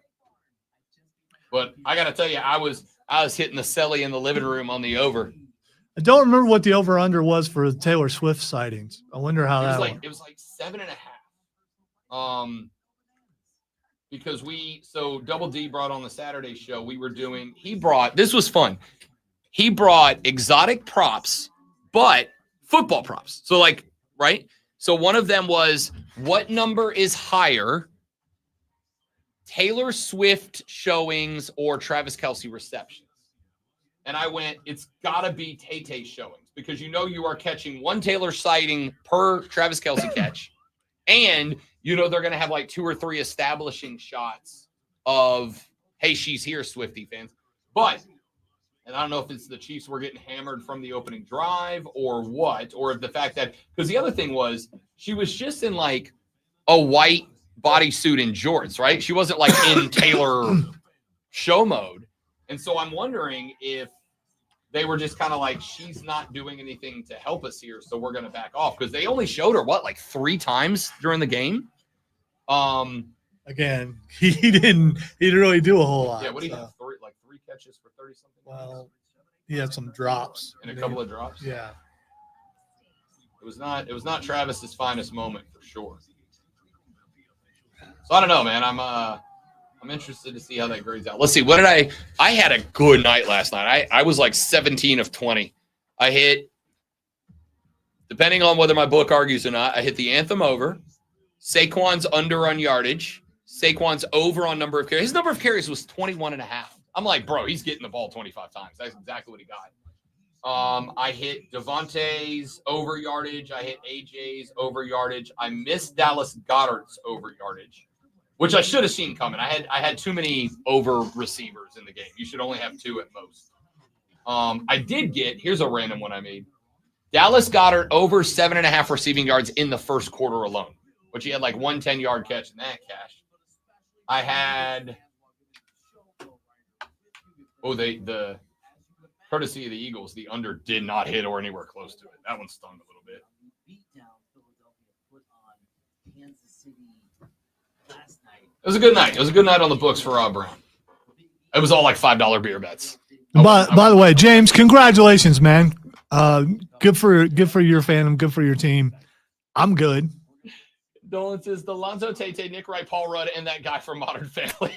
But I got to tell you, I was hitting the celly in the living room on the over. I don't remember what the over-under was for the Taylor Swift sightings. I wonder how It that was went. like 7.5. Because Double D brought on the Saturday show. This was fun. He brought exotic props, but football props. So right? So one of them was, what number is higher, Taylor Swift showings or Travis Kelce receptions? And I went, it's got to be Tay-Tay showings, because you are catching one Taylor sighting per Travis Kelce catch. And they're going to have 2 or 3 establishing shots of, hey, she's here, Swiftie fans. And I don't know if it's the Chiefs were getting hammered from the opening drive or what, or if the fact that, because the other thing was, she was just in a white bodysuit and jorts, right? She wasn't in Taylor show mode. And so I'm wondering if they were just kind of she's not doing anything to help us here, so we're going to back off, because they only showed her 3 times during the game. Again, he didn't really do a whole lot. Yeah, what do you have? 3 catches for 30 something? Well, he had some drops and a couple of drops. Yeah, it was not Travis's finest moment for sure. So I don't know, man. I'm interested to see how that grades out. Let's see. What did I had a good night last night. I was 17 of 20. I hit, depending on whether my book argues or not, I hit the Anthem over, Saquon's under on yardage, Saquon's over on number of carries. His number of carries was 21.5. I'm like, bro, he's getting the ball 25 times. That's exactly what he got. I hit Devontae's over yardage. I hit AJ's over yardage. I missed Dallas Goedert's over yardage, which I should have seen coming. I had too many over receivers in the game. You should only have 2 at most. I did get, here's a random one I made. Dallas Goedert over 7.5 receiving yards in the first quarter alone, which he had 1 10-yard catch in that cash. I had, the courtesy of the Eagles, the under did not hit or anywhere close to it. That one stung a little bit. It was a good night. It was a good night on the books for Rob Brown. It was all $5 beer bets. By the way, James, congratulations, man. Good for your fandom. Good for your team. I'm good. Condolences to Lonzo Tate, Nick Wright, Paul Rudd, and that guy from Modern Family.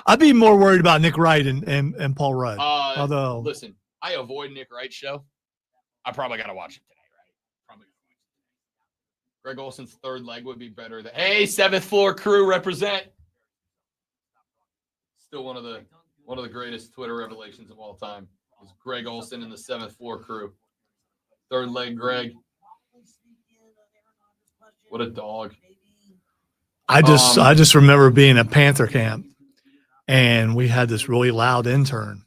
I'd be more worried about Nick Wright and Paul Rudd. Although, listen, I avoid Nick Wright's show. I probably got to watch it today, right? Probably. Greg Olson's third leg would be better than, hey, 7th floor crew represent. Still one of the greatest Twitter revelations of all time was Greg Olson and the 7th floor crew. Third leg, Greg. What a dog. I just remember being at Panther camp, and we had this really loud intern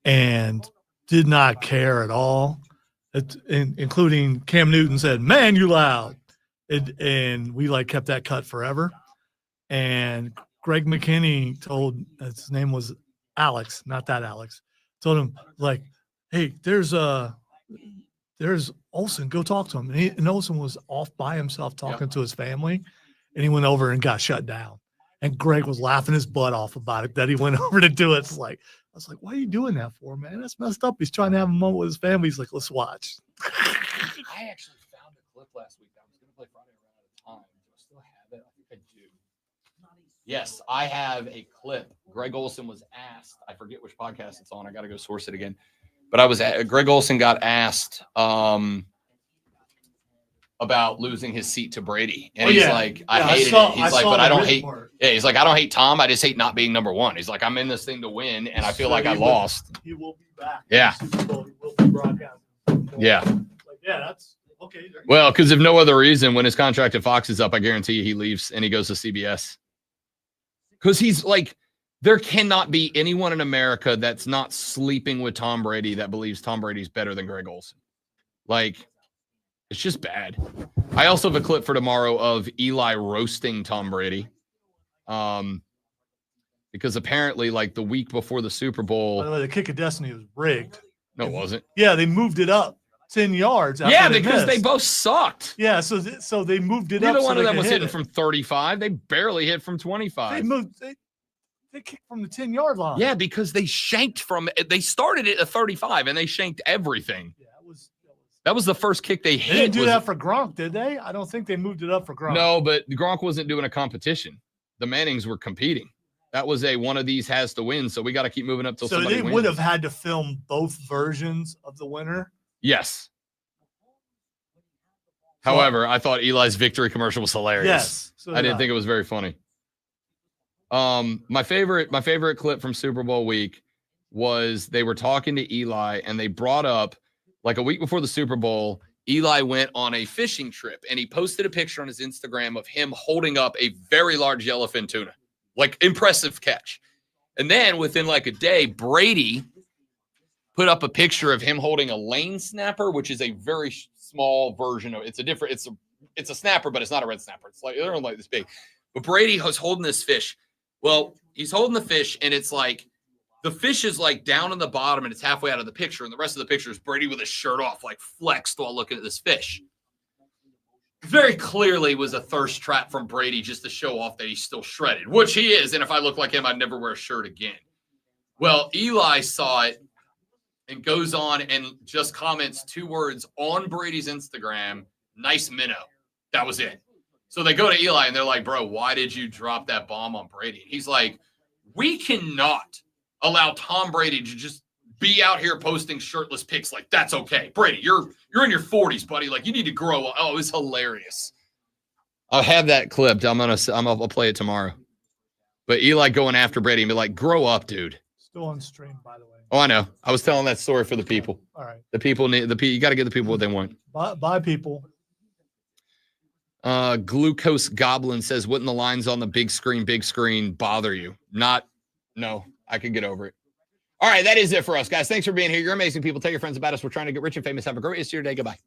and did not care at all. Including Cam Newton said, "Man, you loud." And we kept that cut forever. And Greg McKinney told, his name was Alex, not that Alex, told him hey, there's Olsen, go talk to him. And Olsen was off by himself talking to his family, and he went over and got shut down. And Greg was laughing his butt off about it, that he went over to do it. I was like, why are you doing that for, man? That's messed up. He's trying to have a moment with his family. He's like, let's watch. I actually found a clip last week. I was going to play Friday around out of time. Do I still have it? I think I do. Yes, I have a clip. Greg Olson was asked. I forget which podcast it's on. I got to go source it again. But Greg Olson got asked about losing his seat to Brady. And he's like, I hated it. He's like, but I don't hate. Yeah, he's like, I don't hate Tom. I just hate not being number one. He's like, I'm in this thing to win, and I feel like I lost. He will be back. Yeah. He will be broadcasting. Yeah. Yeah, that's okay. Well, because if no other reason, when his contract at Fox is up, I guarantee you he leaves and he goes to CBS. Because he's like, there cannot be anyone in America that's not sleeping with Tom Brady that believes Tom Brady's better than Greg Olson. It's just bad. I also have a clip for tomorrow of Eli roasting Tom Brady. Because apparently, the week before the Super Bowl. By the way, the kick of destiny was rigged. No, it wasn't. Yeah, they moved it up 10 yards. Yeah, because they both sucked. Yeah, so they moved it up. Neither one of them was hitting from 35. They barely hit from 25. They kicked from the 10-yard line. Yeah, because they started it at 35 and they shanked everything. Yeah, it was That was the first kick they They hit. didn't do was- that for Gronk, did they? I don't think they moved it up for Gronk. No, but Gronk wasn't doing a competition. The Mannings were competing. That was a one of these has to win, so we got to keep moving up till So somebody they wins. would have had to film both versions of the winner. Yes. However, I thought Eli's victory commercial was hilarious. Yes, so I did didn't I. think it was very funny. My favorite clip from Super Bowl week was they were talking to Eli and they brought up like a week before the Super Bowl, Eli went on a fishing trip and he posted a picture on his Instagram of him holding up a very large yellowfin tuna, like impressive catch. And then within like a day, Brady put up a picture of him holding a lane snapper, which is a very small version of it's a snapper, but it's not a red snapper. It's like they're like this big. But Brady was holding this fish. Well, he's holding the fish, and it's like the fish is like down in the bottom, and it's halfway out of the picture. And the rest of the picture is Brady with his shirt off, like flexed while looking at this fish. Very clearly was a thirst trap from Brady just to show off that he's still shredded, which he is. And if I look like him, I'd never wear a shirt again. Well, Eli saw it and goes on and just comments 2 words on Brady's Instagram, nice minnow. That was it. So they go to Eli and they're like, bro, why did you drop that bomb on Brady? And he's like, we cannot allow Tom Brady to just be out here posting shirtless pics. Like, that's okay. Brady, you're in your 40s, buddy. Like, you need to grow up. Oh, it was hilarious. I'll have that clipped. I'll play it tomorrow. But Eli going after Brady and be like, grow up, dude. Still on stream, by the way. Oh, I know. I was telling that story for the people. All right. The people need you got to give the people what they want. Bye, people. Glucose Goblin says, wouldn't the lines on the big screen bother you? No, I can get over it. All right, that is it for us, guys. Thanks for being here. You're amazing people. Tell your friends about us. We're trying to get rich and famous. Have a great rest of your day. Goodbye.